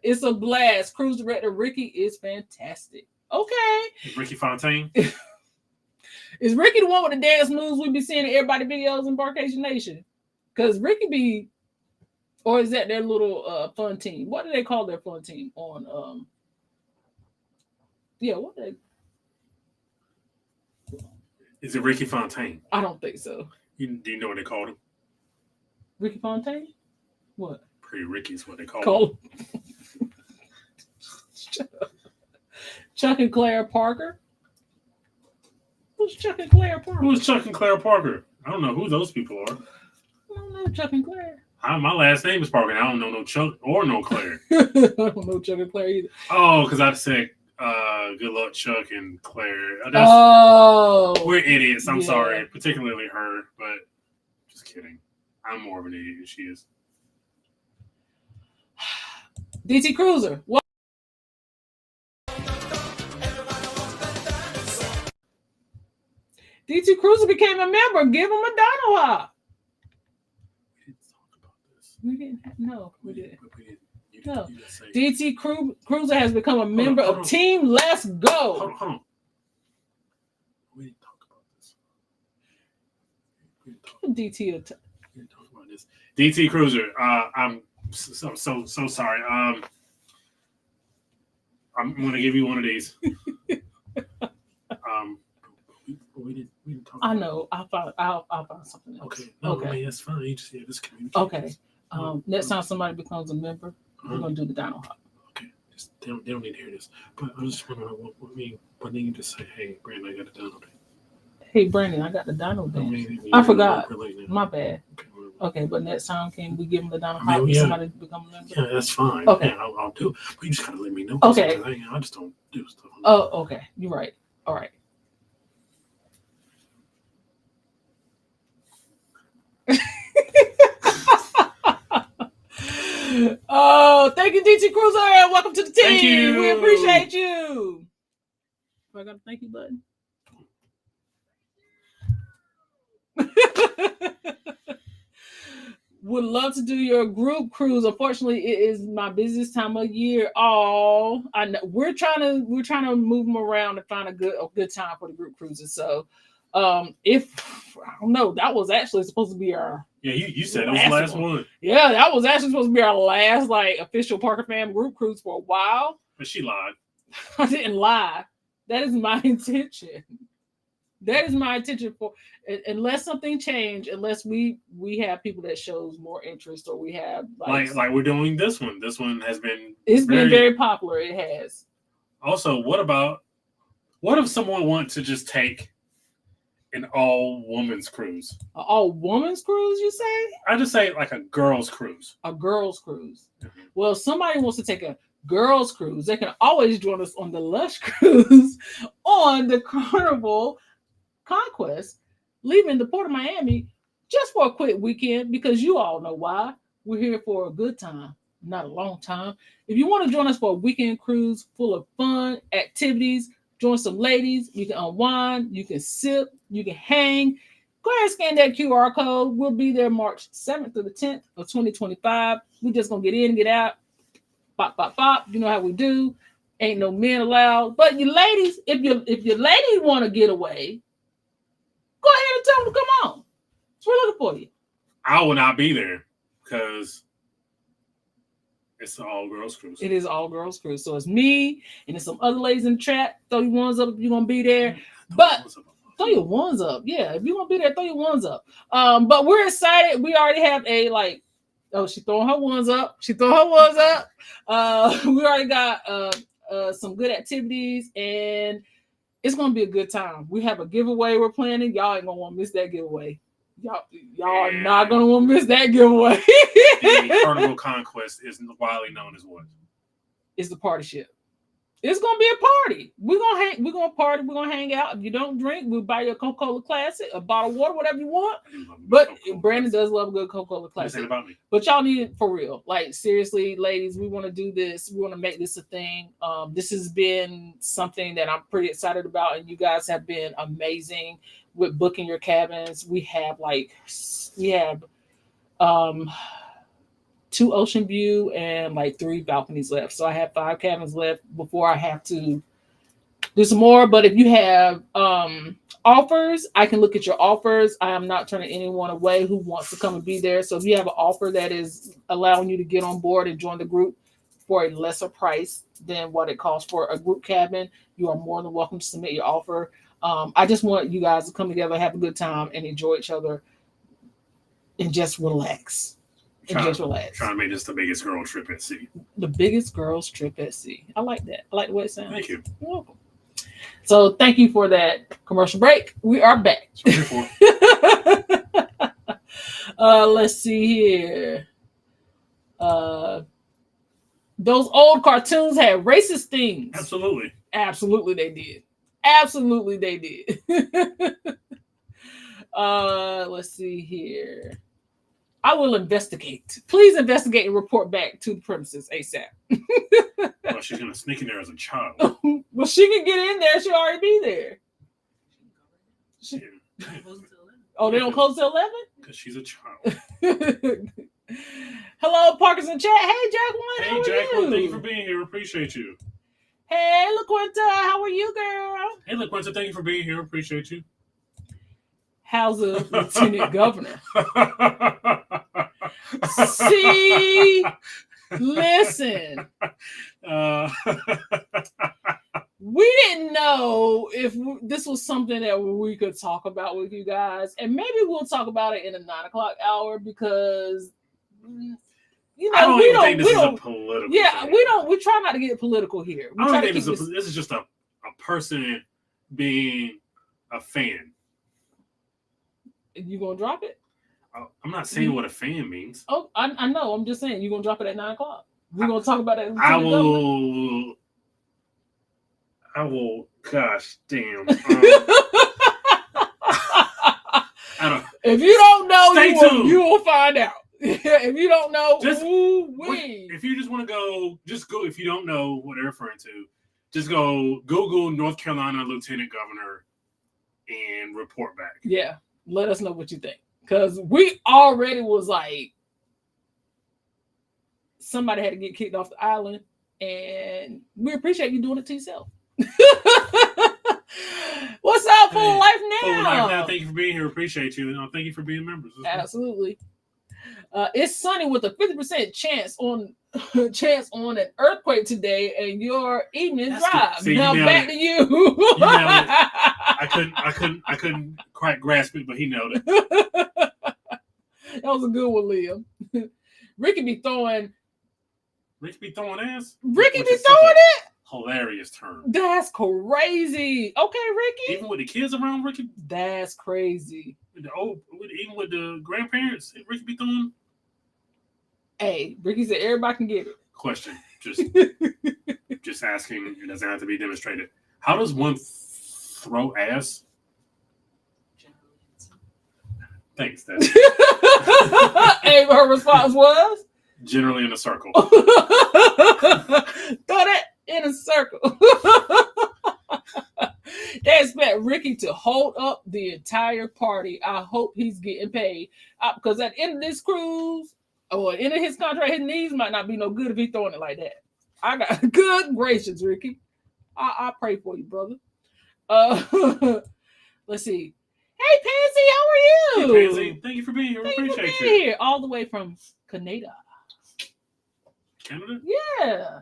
[SPEAKER 2] It's a blast. Cruise director Ricky is fantastic. Okay.
[SPEAKER 3] Ricky Fontaine.
[SPEAKER 2] Is Ricky the one with the dance moves we be seeing in everybody videos in Barcation Nation? Because Ricky be, or is that their little fun team? What do they call their fun team on? What do they?
[SPEAKER 3] Is it Ricky Fontaine?
[SPEAKER 2] I don't think so.
[SPEAKER 3] Do you know what they called him?
[SPEAKER 2] Ricky Fontaine? What?
[SPEAKER 3] Pretty Ricky's what they called him.
[SPEAKER 2] Cole. Chuck and Claire Parker. Who's Chuck and Claire Parker?
[SPEAKER 3] Who's Chuck and Claire Parker? I don't know who those people are.
[SPEAKER 2] I don't know Chuck and Claire.
[SPEAKER 3] My last name is Parker, and I don't know no Chuck or no Claire.
[SPEAKER 2] I don't know Chuck and Claire either.
[SPEAKER 3] Oh, because I said good luck, Chuck and Claire. We're idiots. I'm sorry, particularly her, but just kidding. I'm more of an idiot than she is.
[SPEAKER 2] DT Cruiser. What? DT Cruiser became a member. Give him a dino hop.
[SPEAKER 3] We didn't talk about this.
[SPEAKER 2] We didn't. No, we didn't. No.
[SPEAKER 3] You just say,
[SPEAKER 2] DT Cruiser has become a member of Team Let's Go.
[SPEAKER 3] Hold on. We didn't talk about this. We didn't talk about this. DT Cruiser. I'm so sorry. I'm going to give you one of these. We didn't talk.
[SPEAKER 2] I know. I'll find something else.
[SPEAKER 3] Okay. No, okay. I mean, that's fine. You just this community.
[SPEAKER 2] Okay. Next time somebody becomes a member, we're gonna do the dino hop.
[SPEAKER 3] Okay. They don't need to hear this. But I was just wondering what you just say, hey, Brandon, I got the dino dance.
[SPEAKER 2] Hey Brandon, I got the dino dance. I forgot. My bad. Okay, but next time can we give them the dino hop if somebody become a member?
[SPEAKER 3] Yeah, that's fine.
[SPEAKER 2] Okay.
[SPEAKER 3] Yeah, I'll do it. But you just gotta let me know.
[SPEAKER 2] Okay.
[SPEAKER 3] I just don't do stuff.
[SPEAKER 2] Oh, okay. You're right. All right. Oh, thank you, DT Cruiser, and welcome to the team.
[SPEAKER 3] Thank you.
[SPEAKER 2] We appreciate you. I got a thank you button. Would love to do your group cruise. Unfortunately, it is my busiest time of year. Oh, I know we're trying to move them around and find a good time for the group cruises. So, if I don't know, that was actually supposed to be our.
[SPEAKER 3] Yeah, you said it was the last one.
[SPEAKER 2] Yeah, that was actually supposed to be our last official Parker Fam group cruise for a while.
[SPEAKER 3] But she lied.
[SPEAKER 2] I didn't lie. That is my intention. That is my intention for unless something changed, unless we have people that shows more interest or we have
[SPEAKER 3] like we're doing this one. This one has been
[SPEAKER 2] been very popular. It has.
[SPEAKER 3] Also, what if someone wants to just take an all-women's cruise?
[SPEAKER 2] An all-women's cruise, you say?
[SPEAKER 3] I just say like a girls' cruise.
[SPEAKER 2] A girls' cruise.
[SPEAKER 3] Mm-hmm.
[SPEAKER 2] Well, if somebody wants to take a girls' cruise, they can always join us on the Lush Cruise on the Carnival Conquest, leaving the Port of Miami just for a quick weekend because you all know why. We're here for a good time, not a long time. If you want to join us for a weekend cruise full of fun, activities, join some ladies, you can unwind, you can sip, you can hang. Go ahead and scan that QR code. We'll be there March 7th through the 10th of 2025. We're just going to get in and get out. Pop, pop, pop. You know how we do. Ain't no men allowed. But you ladies, if your lady want to get away, go ahead and tell them to come on. We're looking for you.
[SPEAKER 3] I will not be there because it's an all-girls cruise.
[SPEAKER 2] It is all-girls cruise. So it's me and there's some other ladies in the chat. Throw your ones up if you're going to be there. But throw your ones up. Yeah, if you're going to be there, throw your ones up. But we're excited. We already have she's throwing her ones up. We already got some good activities and it's going to be a good time. We have a giveaway we're planning. Y'all ain't going to want to miss that giveaway. Y'all are not going to want to miss that giveaway.
[SPEAKER 3] The Carnival Conquest is widely known as what?
[SPEAKER 2] It's the party ship. It's going to be a party. We're going to party. We're going to hang out. If you don't drink, we'll buy you a Coca-Cola Classic, a bottle of water, whatever you want. But Brandon does love a good Coca-Cola Classic.
[SPEAKER 3] About me.
[SPEAKER 2] But y'all need it for real. Like, seriously, ladies, we want to do this. We want to make this a thing. This has been something that I'm pretty excited about, and you guys have been amazing with booking your cabins. We have 2 ocean view and 3 balconies left. So I have 5 cabins left before I have to do some more. But if you have offers, I can look at your offers. I am not turning anyone away who wants to come and be there. So if you have an offer that is allowing you to get on board and join the group for a lesser price than what it costs for a group cabin, you are more than welcome to submit your offer. I just want you guys to come together, have a good time, and enjoy each other, and just relax. Just relax.
[SPEAKER 3] Trying to make this the biggest girl trip at sea.
[SPEAKER 2] The biggest girls trip at sea. I like that. I like the way it sounds.
[SPEAKER 3] Thank you.
[SPEAKER 2] You're welcome. So thank you for that commercial break. We are back. Let's see here. Those old cartoons had racist themes.
[SPEAKER 3] Absolutely.
[SPEAKER 2] Absolutely they did. Absolutely they did. Let's see here. I will investigate. Please investigate and report back to the premises ASAP.
[SPEAKER 3] Well, she's gonna sneak in there as a child.
[SPEAKER 2] Well, she can get in there. She'll already be there. Oh, they don't close till 11?
[SPEAKER 3] Because she's a child.
[SPEAKER 2] Hello, Parkers in chat. Hey, Jacqueline.
[SPEAKER 3] Hey,
[SPEAKER 2] how are
[SPEAKER 3] Jacqueline,
[SPEAKER 2] you?
[SPEAKER 3] thank you for being here. Appreciate you.
[SPEAKER 2] Hey, LaQuinta. How are you, girl?
[SPEAKER 3] Hey, LaQuinta, thank you for being here. Appreciate you.
[SPEAKER 2] How's the lieutenant governor? See? Listen. We didn't know if this was something that we could talk about with you guys. And maybe we'll talk about it in the 9 o'clock hour because, you know,
[SPEAKER 3] I don't
[SPEAKER 2] we
[SPEAKER 3] even
[SPEAKER 2] don't.
[SPEAKER 3] think this
[SPEAKER 2] We
[SPEAKER 3] is
[SPEAKER 2] don't.
[SPEAKER 3] a political
[SPEAKER 2] Yeah,
[SPEAKER 3] thing.
[SPEAKER 2] we don't. We try not to get political here. We
[SPEAKER 3] I
[SPEAKER 2] try
[SPEAKER 3] don't
[SPEAKER 2] to
[SPEAKER 3] think
[SPEAKER 2] keep
[SPEAKER 3] this is just a person being a fan.
[SPEAKER 2] You gonna drop it?
[SPEAKER 3] I'm not saying what a fan means.
[SPEAKER 2] Oh, I know. I'm just saying you gonna drop it at 9 o'clock. We're gonna talk about it.
[SPEAKER 3] I will. Gosh, damn. I don't.
[SPEAKER 2] If you don't know,
[SPEAKER 3] Stay tuned.
[SPEAKER 2] You will find out. If you don't know,
[SPEAKER 3] If you just want to go, just go. If you don't know what they're referring to, just go Google North Carolina Lieutenant Governor and report back.
[SPEAKER 2] Yeah, let us know what you think. Because we already was like, somebody had to get kicked off the island, and we appreciate you doing it to yourself. What's up, Full Life Now?
[SPEAKER 3] Full Life Now, thank you for being here. Appreciate you. And thank you for being members.
[SPEAKER 2] Absolutely. It's sunny with a 50% chance on an earthquake today, and your evening drive.
[SPEAKER 3] See,
[SPEAKER 2] now back to you.
[SPEAKER 3] I couldn't quite grasp it, but he nailed it.
[SPEAKER 2] That was a good one, Liam. Ricky be throwing
[SPEAKER 3] ass.
[SPEAKER 2] Ricky be throwing it.
[SPEAKER 3] Hilarious term.
[SPEAKER 2] That's crazy. Okay, Ricky.
[SPEAKER 3] Even with the kids around, Ricky.
[SPEAKER 2] That's crazy.
[SPEAKER 3] Even with the grandparents, Ricky be throwing.
[SPEAKER 2] Hey, Ricky said everybody can get it.
[SPEAKER 3] Question, just asking. It doesn't have to be demonstrated. How does one throw ass? Thanks, Dad.
[SPEAKER 2] Hey, her response was
[SPEAKER 3] generally in a circle.
[SPEAKER 2] Throw that in a circle. They expect Ricky to hold up the entire party. I hope he's getting paid because at the end of this cruise, or end of his contract, his knees might not be no good if he's throwing it like that. I got good gracious, Ricky. I pray for you, brother. Let's see. Hey, Pansy, how are you?
[SPEAKER 3] Hey, Pansy, thank you for being here.
[SPEAKER 2] Thank you for
[SPEAKER 3] Appreciate
[SPEAKER 2] being
[SPEAKER 3] you.
[SPEAKER 2] here, all the way from Canada.
[SPEAKER 3] Canada?
[SPEAKER 2] Yeah.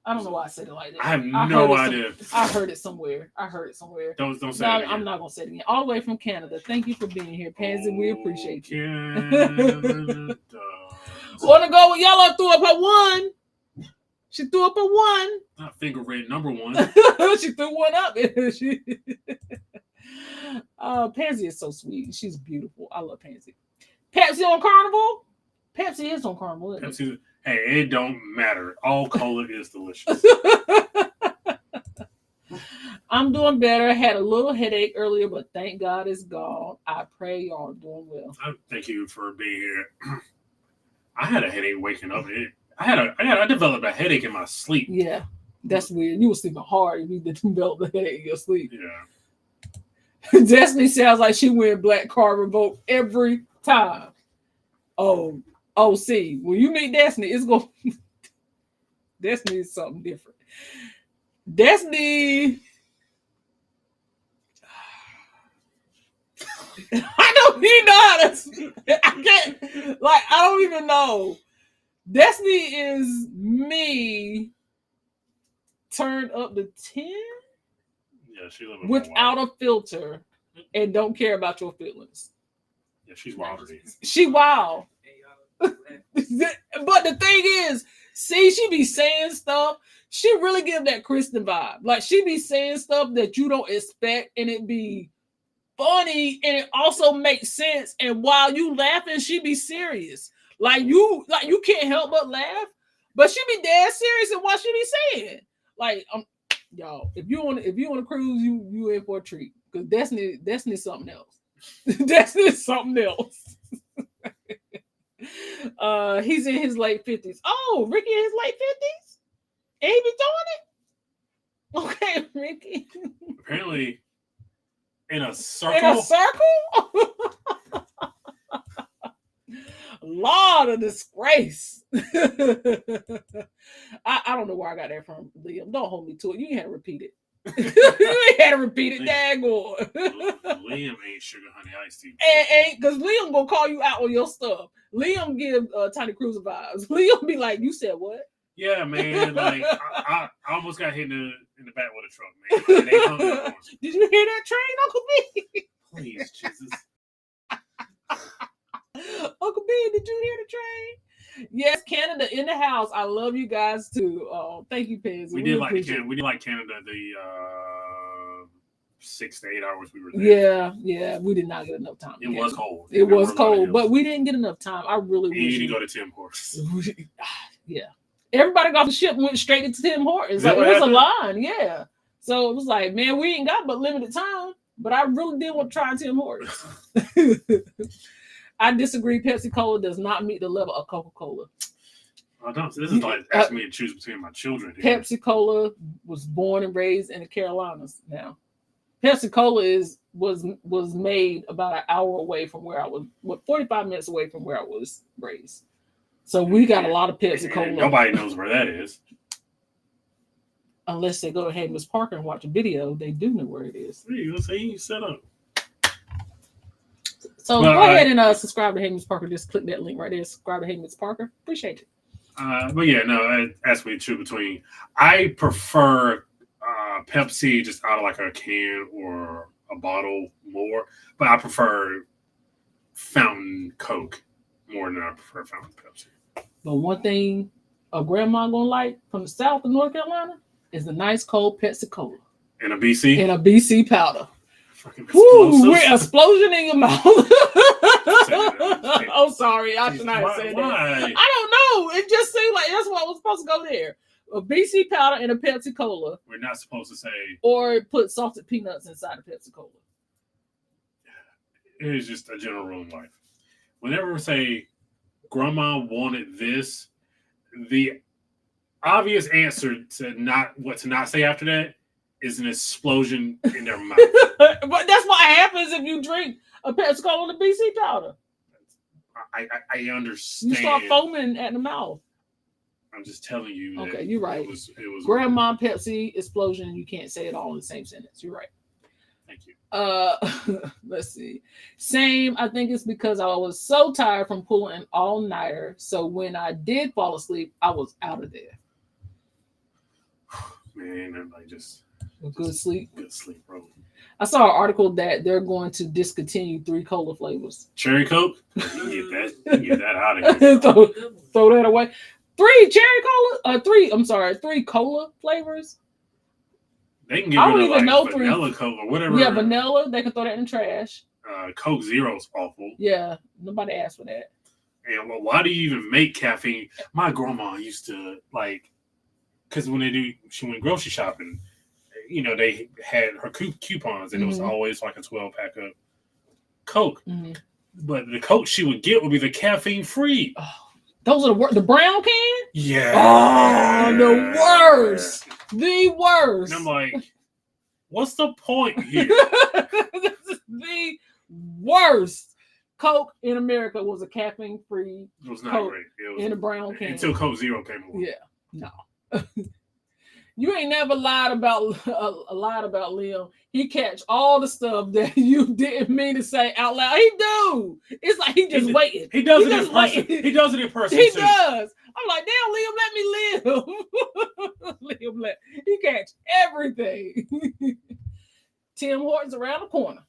[SPEAKER 2] I don't know why I said it like that.
[SPEAKER 3] I have no idea.
[SPEAKER 2] I heard it somewhere.
[SPEAKER 3] Don't say it again.
[SPEAKER 2] I'm not gonna say it again. All the way from Canada. Thank you for being here, Pansy. We appreciate you.
[SPEAKER 3] Canada.
[SPEAKER 2] Wanna go with Yellow? Threw up her one. She threw up a one.
[SPEAKER 3] Not finger red number one.
[SPEAKER 2] She threw one up. Pansy is so sweet. She's beautiful. I love Pansy. Pepsi on Carnival? Pepsi is on Carnival.
[SPEAKER 3] Pepsi. Hey, it don't matter. All cola is delicious.
[SPEAKER 2] I'm doing better. Had a little headache earlier, but thank God it's gone. I pray y'all are doing well.
[SPEAKER 3] Thank you for being here. I had a headache waking up. I developed a headache in my sleep.
[SPEAKER 2] Yeah, that's weird. You were sleeping hard if you developed a headache in your sleep.
[SPEAKER 3] Yeah.
[SPEAKER 2] Destiny sounds like she win Black Card Revoke every time. Oh, see, when you meet Destiny, it's going. Destiny is something different. Destiny. I don't even know how to. I can't. I don't even know. Destiny is me turned up to 10.
[SPEAKER 3] Yeah, she's a little
[SPEAKER 2] without a filter and don't care about your feelings.
[SPEAKER 3] Yeah, she's wild.
[SPEAKER 2] She wild. But the thing is, see, she be saying stuff. She really give that Kristen vibe. Like she be saying stuff that you don't expect, and it be funny, and it also makes sense. And while you laughing, she be serious. Like you can't help but laugh, but she be dead serious in what she be saying. Like, y'all, if you want to cruise, you in for a treat because Destiny something else. Destiny something else. He's in his late 50s. Oh, Ricky in his late 50s? And he be doing it? Okay, Ricky.
[SPEAKER 3] Apparently, in a circle.
[SPEAKER 2] In a circle? Lord of disgrace. I don't know where I got that from, Liam. Don't hold me to it. You had to repeat it. You ain't had to repeat it, daggone.
[SPEAKER 3] Liam ain't sugar honey iced tea.
[SPEAKER 2] And because Liam gonna call you out on your stuff. Liam give Tiny Cruiser vibes. Liam be like, you said what?
[SPEAKER 3] Yeah, man. Like I almost got hit in the back with a truck, man. Like, they hung me up on.
[SPEAKER 2] Did you hear that train, Uncle B?
[SPEAKER 3] Please, Jesus.
[SPEAKER 2] Uncle B, did you hear the train? Yes, Canada in the house. I love you guys too. Thank you, Pez.
[SPEAKER 3] We did like Canada the 6 to 8 hours we were there.
[SPEAKER 2] Yeah, we did not get enough time.
[SPEAKER 3] It was cold.
[SPEAKER 2] It was cold, but we didn't get enough time. I really
[SPEAKER 3] wish.
[SPEAKER 2] You
[SPEAKER 3] need to go to Tim Hortons.
[SPEAKER 2] Yeah. Everybody got off the ship and went straight into Tim Hortons. Like, it was a line, yeah. So it was like, man, we ain't got but limited time. But I really did want to try Tim Hortons. I disagree. Pepsi Cola does not meet the level of Coca-Cola.
[SPEAKER 3] I don't. This is like asking me to choose between my children. Here.
[SPEAKER 2] Pepsi Cola was born and raised in the Carolinas. Now, Pepsi Cola was made about an hour away from where I was. 45 minutes away from where I was raised. So we got a lot of Pepsi Cola.
[SPEAKER 3] Nobody knows where that is.
[SPEAKER 2] Unless they go to Hayden's Parker and watch a video, they do know where it is.
[SPEAKER 3] Let's say you set up.
[SPEAKER 2] So go ahead and subscribe to Hayden's Parker. Just click that link right there. Subscribe to Hayden's Parker. Appreciate it.
[SPEAKER 3] But yeah, no, that's me true between. I prefer Pepsi just out of like a can or a bottle more, but I prefer fountain Coke more than I prefer fountain Pepsi. But
[SPEAKER 2] one thing a grandma gonna like from the South of North Carolina is a nice cold Pepsi Cola.
[SPEAKER 3] And a BC?
[SPEAKER 2] And a BC powder.
[SPEAKER 3] Woo,
[SPEAKER 2] explosion in your mouth. Oh, sorry. I should not have said that. I don't know. It just seemed like that's what was supposed to go there. A BC powder and a Pepsi Cola.
[SPEAKER 3] We're not supposed to say.
[SPEAKER 2] Or put salted peanuts inside a Pepsi Cola.
[SPEAKER 3] It is just a general rule in life. Whenever we say grandma wanted this, the obvious answer to not say after that is an explosion in their mouth.
[SPEAKER 2] But that's what happens if you drink a Pepsi Cola and a BC powder.
[SPEAKER 3] I understand.
[SPEAKER 2] You start foaming at the mouth.
[SPEAKER 3] I'm just telling you. That
[SPEAKER 2] okay, you're right.
[SPEAKER 3] It was
[SPEAKER 2] grandma Pepsi explosion. You can't say it all in the same sentence. You're right.
[SPEAKER 3] Thank you.
[SPEAKER 2] Let's see. Same. I think it's because I was so tired from pulling an all-nighter. So when I did fall asleep, I was out of there.
[SPEAKER 3] Man, everybody just
[SPEAKER 2] good sleep.
[SPEAKER 3] Good sleep, bro.
[SPEAKER 2] I saw an article that they're going to discontinue 3 cola flavors.
[SPEAKER 3] Cherry Coke? You can get that out of here.
[SPEAKER 2] throw that away. 3 cherry cola? 3 cola flavors?
[SPEAKER 3] They can get rid of like vanilla Coke or whatever.
[SPEAKER 2] Yeah, vanilla. They can throw that in the trash.
[SPEAKER 3] Coke Zero's awful.
[SPEAKER 2] Yeah, nobody asked for that.
[SPEAKER 3] And well, why do you even make caffeine? My grandma used to like, because when she went grocery shopping, you know, they had her coupons and it was always like a 12-pack of Coke. Mm-hmm. But the Coke she would get would be the caffeine free.
[SPEAKER 2] Oh, those are the brown can?
[SPEAKER 3] Yeah.
[SPEAKER 2] Oh, the worst. The worst.
[SPEAKER 3] And I'm like, what's the point here?
[SPEAKER 2] This is the worst. Coke in America was a caffeine-free.
[SPEAKER 3] It was not
[SPEAKER 2] Coke
[SPEAKER 3] great. It was,
[SPEAKER 2] in a brown can.
[SPEAKER 3] Until Coke Zero came along.
[SPEAKER 2] Yeah. No. You ain't never lied about Liam. He catch all the stuff that you didn't mean to say out loud. He do. It's like he just waiting.
[SPEAKER 3] He does it in person. He does it in person.
[SPEAKER 2] He does. I'm like, damn, Liam, let me live. He catch everything. Tim Hortons around the corner.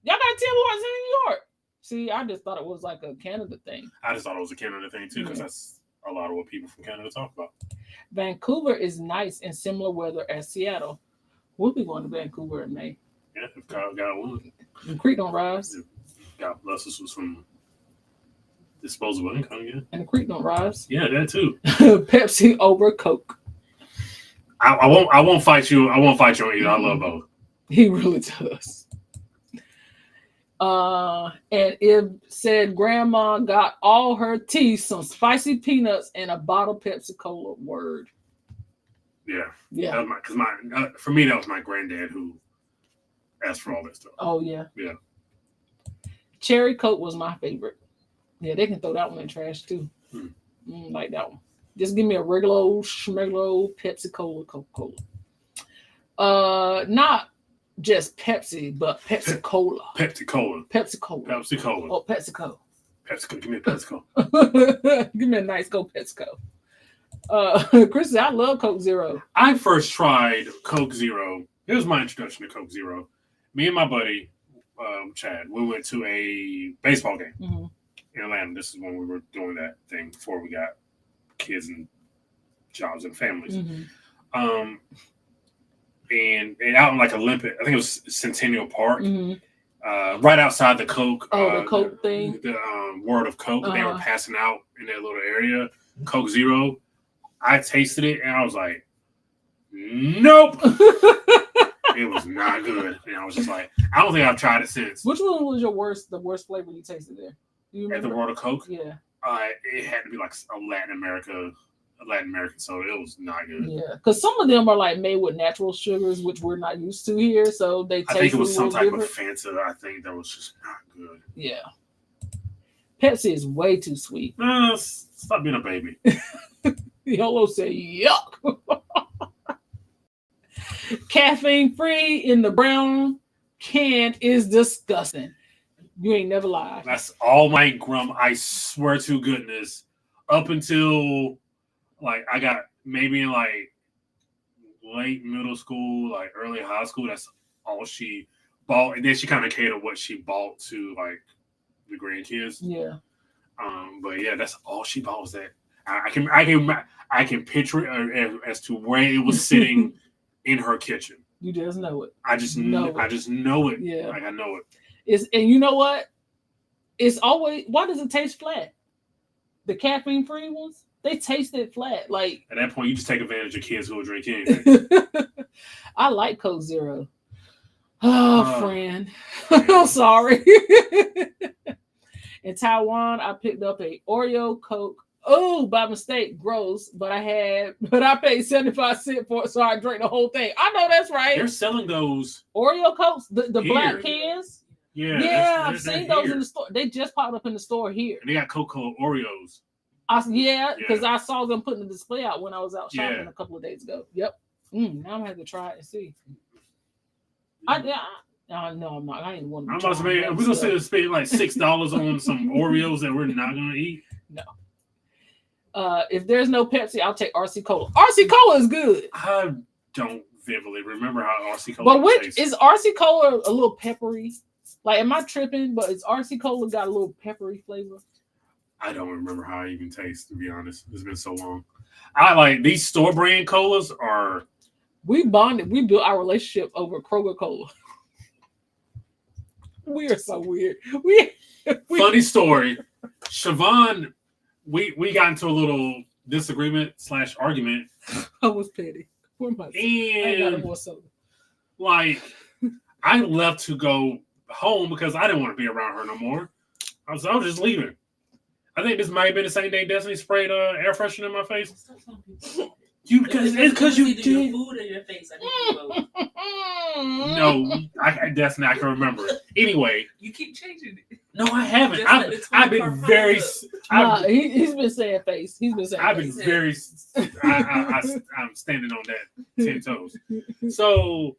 [SPEAKER 2] Y'all got Tim Hortons in New York. See, I just thought it was like a Canada thing.
[SPEAKER 3] I just thought it was a Canada thing too, because that's a lot of what people from Canada talk about.
[SPEAKER 2] Vancouver is nice and similar weather as Seattle. We'll be going to Vancouver in May.
[SPEAKER 3] Yeah, if God got one.
[SPEAKER 2] The creek don't rise.
[SPEAKER 3] God bless us with some disposable income, yeah.
[SPEAKER 2] And the creek don't rise.
[SPEAKER 3] Yeah, that too.
[SPEAKER 2] Pepsi over Coke.
[SPEAKER 3] I won't fight you. I won't fight you on either. I love both.
[SPEAKER 2] He really does. And if said grandma got all her teeth, some spicy peanuts, and a bottle of Pepsi Cola. Word.
[SPEAKER 3] Yeah.
[SPEAKER 2] Yeah.
[SPEAKER 3] Because for me, that was my granddad who asked for all that stuff.
[SPEAKER 2] Oh, yeah.
[SPEAKER 3] Yeah.
[SPEAKER 2] Cherry Coke was my favorite. Yeah, they can throw that one in trash too. Like that one. Just give me a regular old Pepsi Cola, Coca-Cola. Not just Pepsi, but Pepsi Cola.
[SPEAKER 3] Pepsi Cola.
[SPEAKER 2] Pepsi Cola.
[SPEAKER 3] Pepsi Cola.
[SPEAKER 2] Oh, Pepsi Cola.
[SPEAKER 3] Pepsi Cola. Give me a Pepsi Cola.
[SPEAKER 2] Give me a nice Go Pepsi Cola. Chris, I love Coke Zero.
[SPEAKER 3] I first tried Coke Zero. Here's my introduction to Coke Zero. Me and my buddy, Chad, we went to a baseball game in Atlanta. This is when we were doing that thing before we got kids and jobs and families. And out in like Olympic, I think it was Centennial Park, right outside the Coke.
[SPEAKER 2] The Coke thing.
[SPEAKER 3] The Word of Coke. They were passing out in that little area. Coke Zero. I tasted it and I was like, nope. It was not good. And I was just like, I don't think I've tried it since.
[SPEAKER 2] Which one was the worst flavor you tasted there? Do you remember?
[SPEAKER 3] At the World of Coke?
[SPEAKER 2] Yeah.
[SPEAKER 3] It had to be like a Latin American soda. It was not good.
[SPEAKER 2] Yeah, because some of them are like made with natural sugars, which we're not used to here. So they taste
[SPEAKER 3] I think it was some type
[SPEAKER 2] different.
[SPEAKER 3] of Fanta. I think that was just not good.
[SPEAKER 2] Yeah. Pepsi is way too sweet.
[SPEAKER 3] Stop being a baby.
[SPEAKER 2] Yolo said, yuck. Caffeine free in the brown can is disgusting. You ain't never lied.
[SPEAKER 3] That's all my grum. I swear to goodness. Up until like I got maybe in like late middle school, like early high school, that's all she bought. And then she kind of catered what she bought to like the grandkids.
[SPEAKER 2] Yeah.
[SPEAKER 3] But yeah, that's all she bought was that. I can picture it as to where it was sitting in her kitchen.
[SPEAKER 2] You just know it.
[SPEAKER 3] I just know it.
[SPEAKER 2] Yeah.
[SPEAKER 3] Like I know it.
[SPEAKER 2] And you know what? It's always, why does it taste flat? The caffeine free ones, they taste it flat. Like
[SPEAKER 3] at that point, you just take advantage of kids who will drink anything.
[SPEAKER 2] I like Coke Zero. Friend. I'm sorry. In Taiwan, I picked up a Oreo Coke. Oh, by mistake, gross. But I paid 75 cents for it, so I drank the whole thing. I know that's right.
[SPEAKER 3] They're selling those
[SPEAKER 2] Oreo Cokes, the black cans.
[SPEAKER 3] Yeah,
[SPEAKER 2] I've seen those in the store. They just popped up in the store here.
[SPEAKER 3] And they got Coca-Cola Oreos.
[SPEAKER 2] Because I saw them putting the display out when I was out shopping a couple of days ago. Yep. Now I'm gonna have to try it and see. No, I'm not. I ain't want to.
[SPEAKER 3] I'm about to say, we're gonna spend like $6 on some Oreos that we're not gonna eat.
[SPEAKER 2] No. If there's no Pepsi, I'll take RC Cola. RC Cola is good.
[SPEAKER 3] I don't vividly remember how RC Cola tastes.
[SPEAKER 2] Is RC Cola a little peppery? Like, am I tripping? But is RC Cola got a little peppery flavor?
[SPEAKER 3] I don't remember how it even tastes, to be honest. It's been so long. I like these store brand colas are.
[SPEAKER 2] We bonded. We built our relationship over Kroger Cola. We are so weird.
[SPEAKER 3] Funny story. Siobhan, we got into a little disagreement / argument.
[SPEAKER 2] I was petty. I got more soda.
[SPEAKER 3] Like, I left to go home because I didn't want to be around her no more. I was just leaving. I think this might have been the same day Destiny sprayed air freshener in my face. Because you did.
[SPEAKER 4] Your food in your face.
[SPEAKER 3] No, Destiny, I can remember. Anyway,
[SPEAKER 4] you keep changing it.
[SPEAKER 3] No, I haven't. I've been very.
[SPEAKER 2] He's been saying face. He's been saying.
[SPEAKER 3] I've been very. I'm standing on that 10 toes. So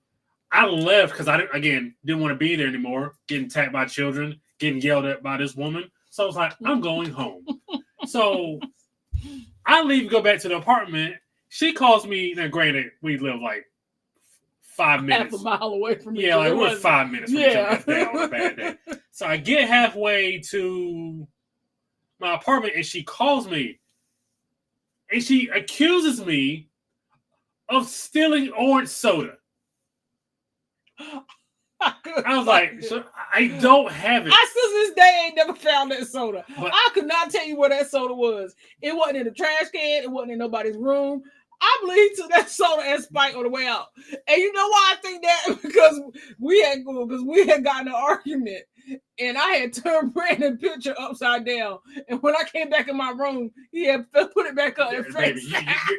[SPEAKER 3] I left because I didn't want to be there anymore. Getting attacked by children, getting yelled at by this woman. So I was like, I'm going home. So I leave, go back to the apartment. She calls me. Now, granted, we live like 5
[SPEAKER 2] half
[SPEAKER 3] minutes.
[SPEAKER 2] a mile away from me.
[SPEAKER 3] Yeah, like
[SPEAKER 2] It
[SPEAKER 3] we're
[SPEAKER 2] wasn't-
[SPEAKER 3] 5 minutes from each other on a bad day. So I get halfway to my apartment and she calls me and she accuses me of stealing orange soda. I was like, so I don't have it.
[SPEAKER 2] I still to this day ain't never found that soda.
[SPEAKER 3] But-
[SPEAKER 2] I could not tell you where that soda was. It wasn't in the trash can. It wasn't in nobody's room. I believe he took that soda and Spike on the way out. And you know why I think that? Because we had gotten an argument. And I had turned Brandon's picture upside down. And when I came back in my room, he had put it back up.
[SPEAKER 3] Baby,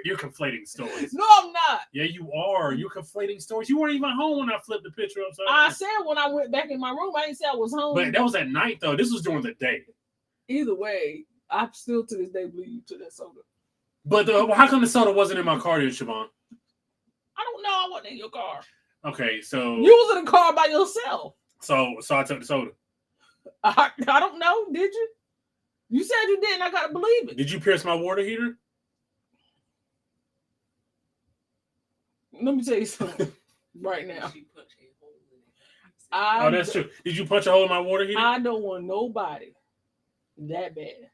[SPEAKER 3] you're conflating stories.
[SPEAKER 2] No, I'm not.
[SPEAKER 3] Yeah, you are. You're conflating stories. You weren't even home when I flipped the picture upside down.
[SPEAKER 2] I said when I went back in my room, I didn't say I was home.
[SPEAKER 3] But that was at night, though. This was during the day.
[SPEAKER 2] Either way, I still to this day believe you took that soda.
[SPEAKER 3] But how come the soda wasn't in my car then, Siobhan?
[SPEAKER 2] I don't know. I wasn't in your car.
[SPEAKER 3] Okay, so...
[SPEAKER 2] You was in the car by yourself.
[SPEAKER 3] So I took the soda.
[SPEAKER 2] I don't know. Did you? You said you did, and I gotta believe it.
[SPEAKER 3] Did you pierce my water heater?
[SPEAKER 2] Let me tell you something right now.
[SPEAKER 4] She punched a hole in it.
[SPEAKER 3] Oh, that's true. Did you punch a hole in my water heater?
[SPEAKER 2] I don't want nobody that bad.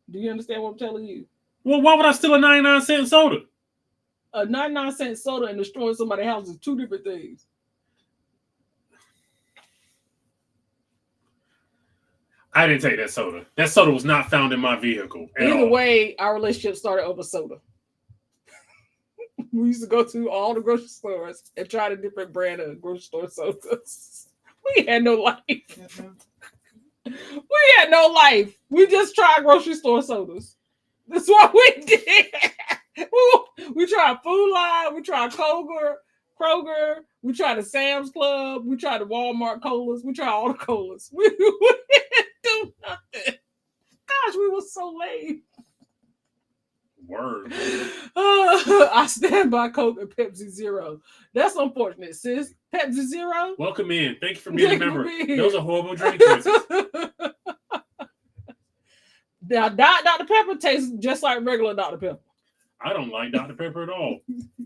[SPEAKER 2] Do you understand what I'm telling you?
[SPEAKER 3] Well, why would I steal a 99-cent soda?
[SPEAKER 2] A 99-cent soda and destroying somebody's house is two different things.
[SPEAKER 3] I didn't take that soda. That soda was not found in my vehicle at
[SPEAKER 2] Either
[SPEAKER 3] all.
[SPEAKER 2] way, our relationship started over soda. We used to go to all the grocery stores and try the different brand of grocery store sodas. We had no life. We had no life. We just tried grocery store sodas. That's what we did. We tried Food Line. We tried Kroger. We tried the Sam's Club. We tried the Walmart colas. We tried all the colas. We didn't do nothing. Gosh, we were so lame.
[SPEAKER 3] Word.
[SPEAKER 2] I stand by Coke and Pepsi Zero. That's unfortunate, sis. Pepsi Zero.
[SPEAKER 3] Welcome in. Thank you for being a
[SPEAKER 2] Thank you
[SPEAKER 3] member.
[SPEAKER 2] for being here.
[SPEAKER 3] Those are horrible drink choices.
[SPEAKER 2] Now, Dr. Pepper tastes just like regular Dr. Pepper.
[SPEAKER 3] I don't like Dr. Pepper at all.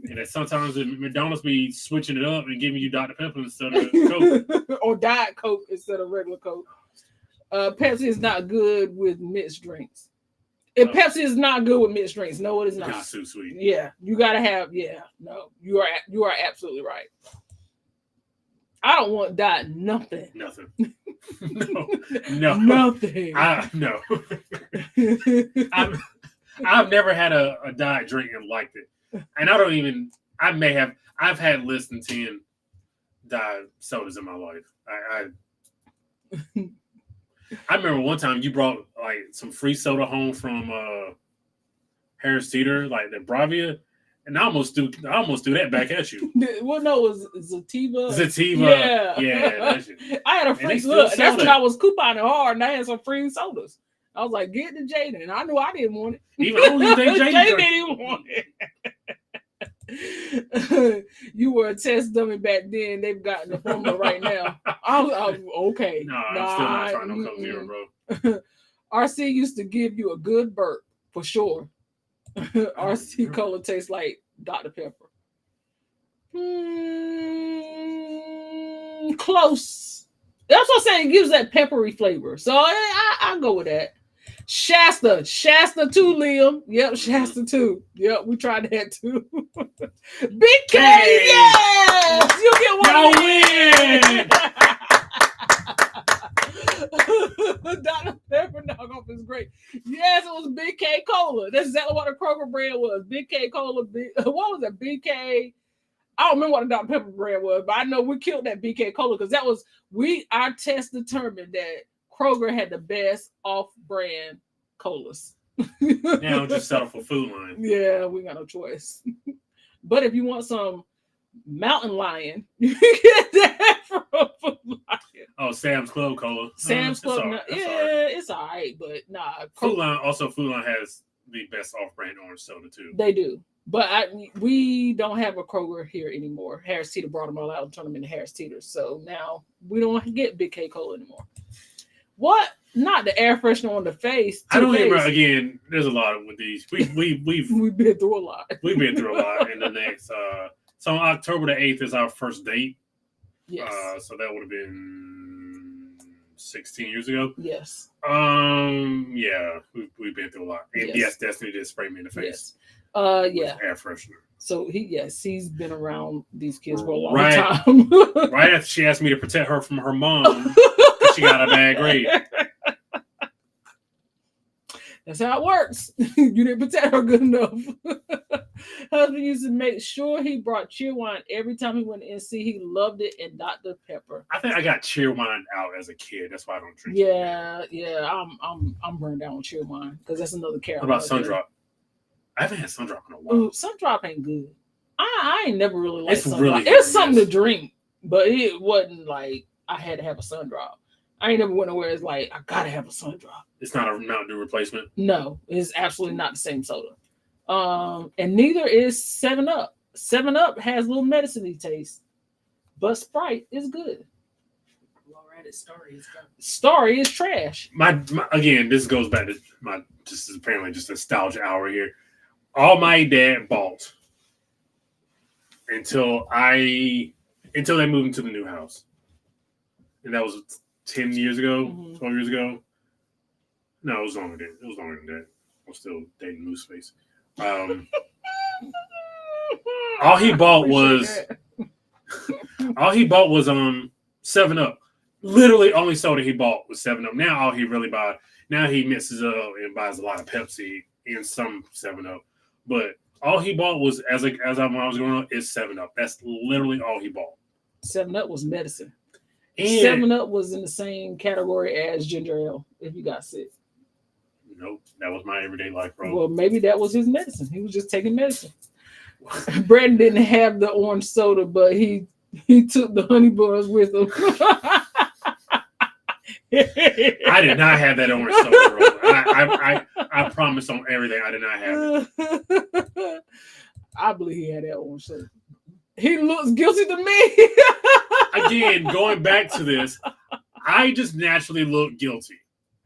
[SPEAKER 3] And that sometimes McDonald's be switching it up and giving you Dr. Pepper instead of Coke.
[SPEAKER 2] Or Diet Coke instead of regular Coke. Pepsi is not good with mixed drinks. If Pepsi is not good with mixed drinks, no, it is
[SPEAKER 3] Because
[SPEAKER 2] not.
[SPEAKER 3] it's too sweet.
[SPEAKER 2] Yeah, you gotta have. Yeah, no, you are absolutely right. I don't want Diet nothing.
[SPEAKER 3] Nothing. No.
[SPEAKER 2] Nothing.
[SPEAKER 3] No. I've never had a diet drink and liked it. And I've had less than 10 diet sodas in my life. I remember one time you brought like some free soda home from Harris Teeter, like the Bravia, and I almost threw that back at you.
[SPEAKER 2] Well, no, it was Zativa.
[SPEAKER 3] Zativa. Yeah. That shit.
[SPEAKER 2] I had a
[SPEAKER 3] And
[SPEAKER 2] free
[SPEAKER 3] they still
[SPEAKER 2] look.
[SPEAKER 3] sell
[SPEAKER 2] That's when
[SPEAKER 3] that.
[SPEAKER 2] I was couponing hard, and I had some free sodas. I was like, "Get the Jaden." I knew I didn't want it.
[SPEAKER 3] Even I don't even think Jaden
[SPEAKER 2] Jaden
[SPEAKER 3] drank.
[SPEAKER 2] didn't even want it. You were a test dummy back then. They've gotten the formula right now. I was okay.
[SPEAKER 3] No, I'm still not trying no Coke Zero, bro.
[SPEAKER 2] RC used to give you a good burp for sure. RC Cola tastes like Dr. Pepper. Close. That's what I'm saying. It gives that peppery flavor. So I go with that. Shasta 2, Liam. Yep, Shasta 2. Yep, we tried that too. Big K,
[SPEAKER 3] Hey.
[SPEAKER 2] yes! You get one.
[SPEAKER 3] Y'all win!
[SPEAKER 2] Dr. Pepper knockoff is great. Yes, it was Big K Cola. That's exactly what the Kroger brand was. Big K Cola. What was it? BK. I don't remember what the Dr. Pepper brand was, but I know we killed that BK Cola because that was our test determined that Kroger had the best off-brand colas.
[SPEAKER 3] Now just settle for Food Line.
[SPEAKER 2] Yeah, we got no choice. But if you want some Mountain Lion, you can get that from Food Lion.
[SPEAKER 3] Oh, Sam's Club Cola.
[SPEAKER 2] Sam's Club,
[SPEAKER 3] It's all right.
[SPEAKER 2] it's all right, but nah.
[SPEAKER 3] Food Line has the best off-brand orange soda too.
[SPEAKER 2] They do. But we don't have a Kroger here anymore. Harris Teeter brought them all out and turned them into Harris Teeter. So now we don't get Big K Cola anymore. What? Not the air freshener on the face.
[SPEAKER 3] I don't even again. There's a lot with these. We've
[SPEAKER 2] We've been through a lot.
[SPEAKER 3] been through a lot in the next So October the 8th is our first date.
[SPEAKER 2] Yes.
[SPEAKER 3] So that would have been 16 years ago.
[SPEAKER 2] Yes.
[SPEAKER 3] Yeah, we've been through a lot. And yes, Destiny did spray me in the face.
[SPEAKER 2] Yes.
[SPEAKER 3] With
[SPEAKER 2] Yeah.
[SPEAKER 3] air freshener.
[SPEAKER 2] So he's been around these kids for a long
[SPEAKER 3] Right.
[SPEAKER 2] time.
[SPEAKER 3] Right after she asked me to protect her from her mom because she got a bad grade.
[SPEAKER 2] That's how it works. You didn't protect her good enough. Husband used to make sure he brought cheer wine every time he went to NC. He loved it, and Dr. Pepper.
[SPEAKER 3] I think I got cheer wine out as a kid. That's why I don't drink.
[SPEAKER 2] Yeah. I'm burned down with cheer wine because that's another character.
[SPEAKER 3] What about Sundrop? I haven't had Sundrop in a while.
[SPEAKER 2] Ooh, Sundrop ain't good. I ain't never really liked
[SPEAKER 3] It's
[SPEAKER 2] Sundrop.
[SPEAKER 3] really
[SPEAKER 2] It's something to drink, but it wasn't like I had to have a Sundrop. I ain't never went nowhere. It's like I gotta have a Sundrop.
[SPEAKER 3] It's not a Mountain Dew replacement.
[SPEAKER 2] No, it's absolutely not the same soda. And neither is 7-Up. 7-Up has a little medicine-y taste, but Sprite is good.
[SPEAKER 4] Well, right at Starry is done.
[SPEAKER 2] Starry is trash.
[SPEAKER 3] My again, this goes back to my apparently just nostalgia hour here. All my dad bought until they moved into the new house, and that was 10 years ago, 12 years ago. No, it was longer than that. I'm still dating Moose Face. All he bought was 7-Up. Literally, only soda he bought was 7-Up. Now all he really buys, now he mixes up and buys a lot of Pepsi and some 7-Up. But all he bought was when I was growing up is 7-Up. That's literally all he bought.
[SPEAKER 2] 7-Up was medicine.
[SPEAKER 3] And
[SPEAKER 2] 7-Up was in the same category as ginger ale. If you got sick.
[SPEAKER 3] Nope, that was my everyday life, bro.
[SPEAKER 2] Well, maybe that was his medicine. He was just taking medicine. Brandon didn't have the orange soda, but he took the honey buns with him.
[SPEAKER 3] I did not have that orange soda, bro. I promise on everything, I did not have it.
[SPEAKER 2] I believe he had that orange soda. He looks guilty to me.
[SPEAKER 3] Again, going back to this, I just naturally look guilty.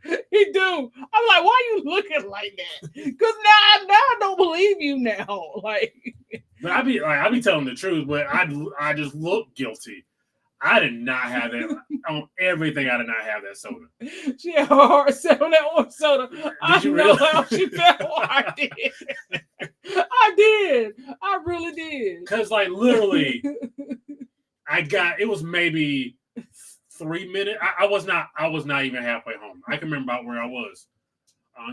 [SPEAKER 2] He do. I'm like, why are you looking like that? Because now I don't believe you now. Like,
[SPEAKER 3] but I be telling the truth, but I just look guilty. I did not have that on everything. I did not have that soda.
[SPEAKER 2] She had her heart set on that orange soda. I know
[SPEAKER 3] really?
[SPEAKER 2] how she felt. I did. I did. I really did.
[SPEAKER 3] Because like literally, it was maybe 3 minutes. I was not even halfway home. I can remember about where I was.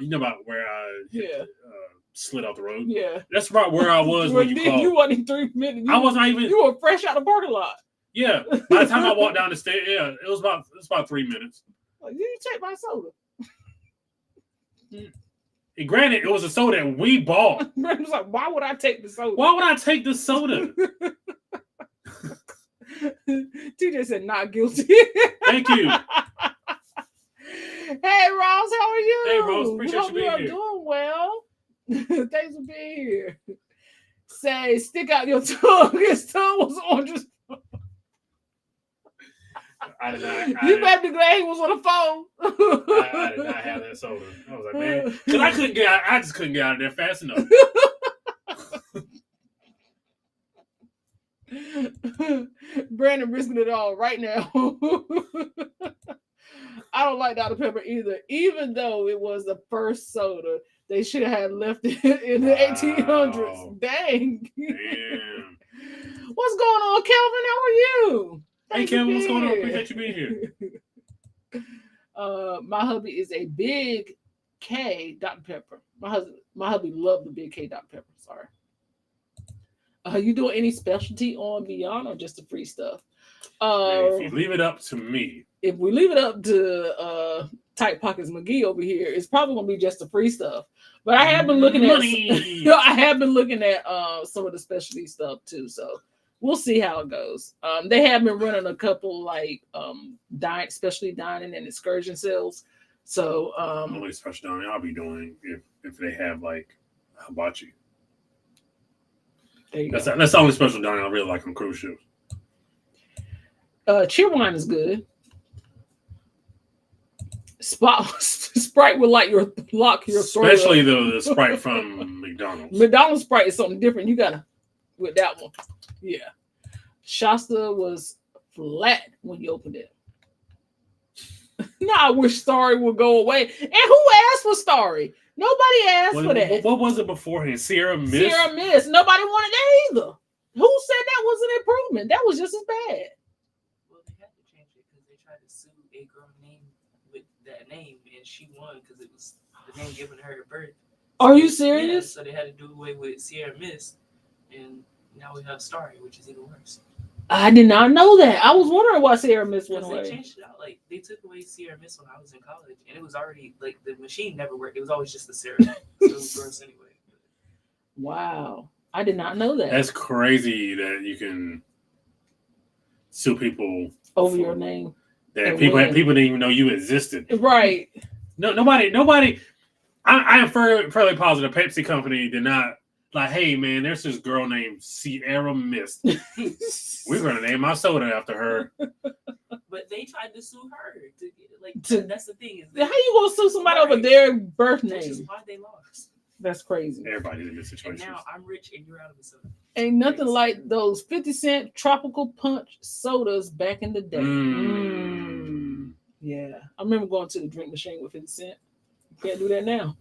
[SPEAKER 3] You know about where I slid out the road.
[SPEAKER 2] Yeah,
[SPEAKER 3] that's about where I was when you called.
[SPEAKER 2] You wasn't even 3 minutes.
[SPEAKER 3] I wasn't even.
[SPEAKER 2] You were fresh out of the parking lot.
[SPEAKER 3] Yeah, by the time I walked down the stairs, it was about 3 minutes.
[SPEAKER 2] Like, you didn't take my soda.
[SPEAKER 3] And granted, it was a soda that we bought.
[SPEAKER 2] Brandon was like, why would I take the soda?
[SPEAKER 3] Why would I take the soda?
[SPEAKER 2] TJ said, not guilty.
[SPEAKER 3] Thank you.
[SPEAKER 2] Hey, Ross, how are you?
[SPEAKER 3] Hey, Ross, appreciate
[SPEAKER 2] Hope
[SPEAKER 3] you being here.
[SPEAKER 2] doing well. Thanks for being here. Say, stick out your tongue. His tongue was on just.
[SPEAKER 3] I did not.
[SPEAKER 2] You better be glad he was on the phone.
[SPEAKER 3] I did not have that soda. I was like, man, because I just couldn't get out of there fast enough.
[SPEAKER 2] Brandon risking it all right now. I don't like Dr. Pepper either, even though it was the first soda. They should have left it in the 1800s. Dang.
[SPEAKER 3] Damn.
[SPEAKER 2] What's going on, Kelvin? How are you?
[SPEAKER 3] Hey, Kelvin, what's going on? Appreciate you being here.
[SPEAKER 2] My hubby is a big K Dr. Pepper. My hubby loved the big K Dr. Pepper. Sorry. You doing any specialty on Beyond or just the free stuff?
[SPEAKER 3] If you leave it up to me.
[SPEAKER 2] If we leave it up to Tight Pockets McGee over here, it's probably gonna be just the free stuff. But I have been looking at some of the specialty stuff too. So we'll see how it goes. They have been running a couple like specialty dining and excursion sales. So
[SPEAKER 3] only special dining I'll be doing if they have like hibachi. That's the only special dining I really like on cruise ships.
[SPEAKER 2] Cheer wine is good. Sprite will lock your
[SPEAKER 3] especially the Sprite from McDonald's.
[SPEAKER 2] McDonald's Sprite is something different. You gotta with that one. Yeah. Shasta was flat when you opened it. Now I wish Starry would go away. And who asked for Starry? Nobody asked for that.
[SPEAKER 3] What was it beforehand? Sierra Mist?
[SPEAKER 2] Sierra Mist. Nobody wanted that either. Who said that was an improvement? That was just as bad.
[SPEAKER 4] Well, they had to change it because they tried to sue a girl name with that name, and she won because it was the name given her at birth.
[SPEAKER 2] Are you serious?
[SPEAKER 4] Yeah, so they had to do away with Sierra Mist, and now we have Starry, which is even worse.
[SPEAKER 2] I did not know that. I was wondering why Sierra Mist went
[SPEAKER 4] Because they
[SPEAKER 2] away.
[SPEAKER 4] changed it out. Like, they took away Sierra Mist when I was in college, and it was already, like, the machine never worked. It was always just the syrup. So it was gross anyway.
[SPEAKER 2] Wow. I did not know that.
[SPEAKER 3] That's crazy that you can sue people
[SPEAKER 2] Over your name.
[SPEAKER 3] That people didn't even know you existed.
[SPEAKER 2] Right.
[SPEAKER 3] No, nobody. I am fairly positive Pepsi Company did not like, hey man, there's this girl named Sierra Mist. We're gonna name our soda after her.
[SPEAKER 4] But they tried to sue her. That's the thing.
[SPEAKER 2] How you gonna sue somebody over their birth
[SPEAKER 4] Which is
[SPEAKER 2] name?
[SPEAKER 4] why they lost.
[SPEAKER 2] That's crazy.
[SPEAKER 3] Everybody's in this situation.
[SPEAKER 4] And now I'm rich and you're out of the soda.
[SPEAKER 2] Ain't nothing like those 50-cent tropical punch sodas back in the day. Yeah. I remember going to the drink machine with 50 cent. You can't do that now.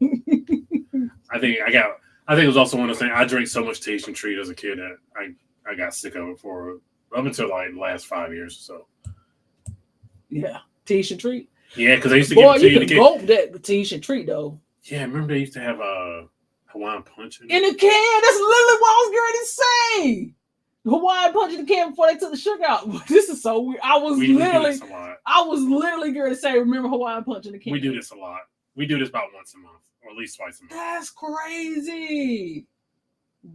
[SPEAKER 3] I think it was also one of those things. I drank so much Tahitian Treat as a kid that I got sick of it for up until like the last 5 years or so.
[SPEAKER 2] Yeah. Tahitian Treat.
[SPEAKER 3] Yeah, because they used to
[SPEAKER 2] Boy,
[SPEAKER 3] give it to
[SPEAKER 2] you
[SPEAKER 3] you
[SPEAKER 2] can gulp that Tahitian Treat though.
[SPEAKER 3] Yeah, remember they used to have a Hawaiian Punch
[SPEAKER 2] in a can. That's literally what I was going to say. Hawaiian Punch in the can before they took the sugar out. This is so weird. I was literally going to say, remember Hawaiian Punch in the can.
[SPEAKER 3] We do this a lot. We do this about once a month, or at least twice a month.
[SPEAKER 2] That's crazy.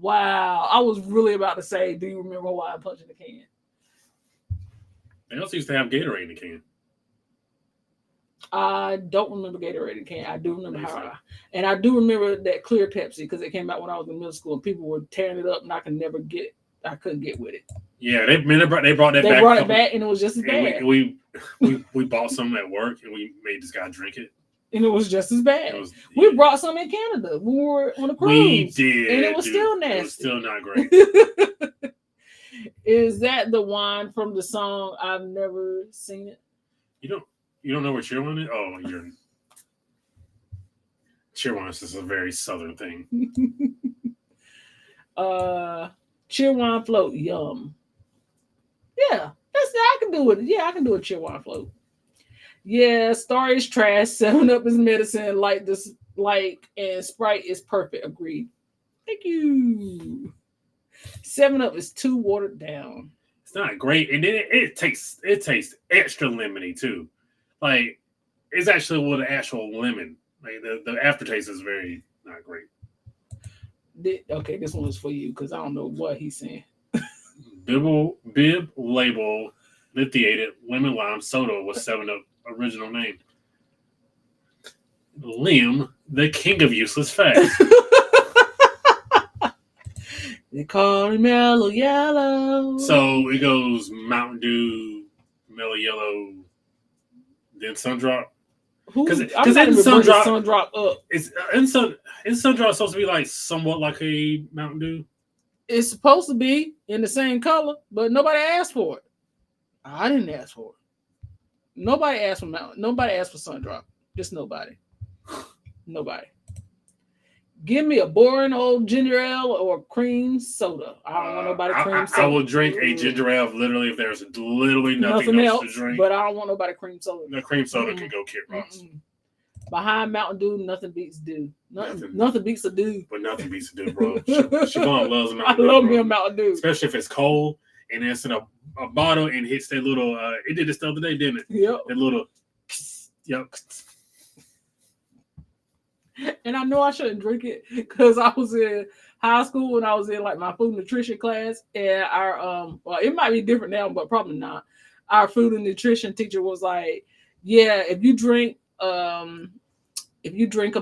[SPEAKER 2] Wow. I was really about to say, do you remember Hawaiian Punch in the can?
[SPEAKER 3] They also used to have Gatorade in the can.
[SPEAKER 2] I don't remember Gatorade in the can. I do remember and I do remember that clear Pepsi because it came out when I was in middle school and people were tearing it up and I couldn't get with it.
[SPEAKER 3] Yeah, they brought that back.
[SPEAKER 2] They brought it back and it was just as bad.
[SPEAKER 3] We bought some at work and we made this guy drink it.
[SPEAKER 2] And it was just as bad. We brought some in Canada when we were on a cruise.
[SPEAKER 3] We did.
[SPEAKER 2] And it was still nasty.
[SPEAKER 3] It was still not great.
[SPEAKER 2] Is that the wine from the song I've Never Seen It?
[SPEAKER 3] You don't know what Cheerwine is? Oh, Cheerwine is just a very southern thing.
[SPEAKER 2] Cheerwine float, yum. Yeah, I can do it. Yeah, I can do a Cheerwine float. Yeah, Star is trash. 7-Up is medicine. And Sprite is perfect. Agreed. Thank you. 7-Up is too watered down.
[SPEAKER 3] It's not great, and then it tastes extra lemony too. Like it's actually with an actual lemon. Like the aftertaste is very not great.
[SPEAKER 2] Okay, this one is for you because I don't know what he's saying.
[SPEAKER 3] Bib label lithiated lemon lime soda was 7-Up original name. Liam, the king of useless facts.
[SPEAKER 2] They call him Mellow Yellow.
[SPEAKER 3] So it goes Mountain Dew, Mellow Yellow, then Sundrop. Because in Sundrop up. In Sundrop supposed to be like somewhat like a Mountain Dew.
[SPEAKER 2] It's supposed to be in the same color, but nobody asked for it. I didn't ask for it. Nobody asked for Mountain. Nobody asked for Sundrop. Just nobody. Nobody. Give me a boring old ginger ale or cream soda. I don't want nobody cream soda.
[SPEAKER 3] I will drink a ginger ale literally if there's literally nothing else to drink.
[SPEAKER 2] But I don't want nobody cream soda.
[SPEAKER 3] The cream soda can go Kit Ross.
[SPEAKER 2] Behind Mountain Dew, nothing beats Dew. Nothing beats a Dew.
[SPEAKER 3] But nothing beats a Dew, bro. Siobhan loves Mountain Dew.
[SPEAKER 2] I love me a Mountain Dew.
[SPEAKER 3] Especially if it's cold and it's in a bottle and hits that little, it did this the other day, didn't it?
[SPEAKER 2] Yep.
[SPEAKER 3] That little, yep.
[SPEAKER 2] And I know I shouldn't drink it because I was in high school when I was in like my food nutrition class, and our well, it might be different now, but probably not. Our food and nutrition teacher was like, "Yeah, if you drink a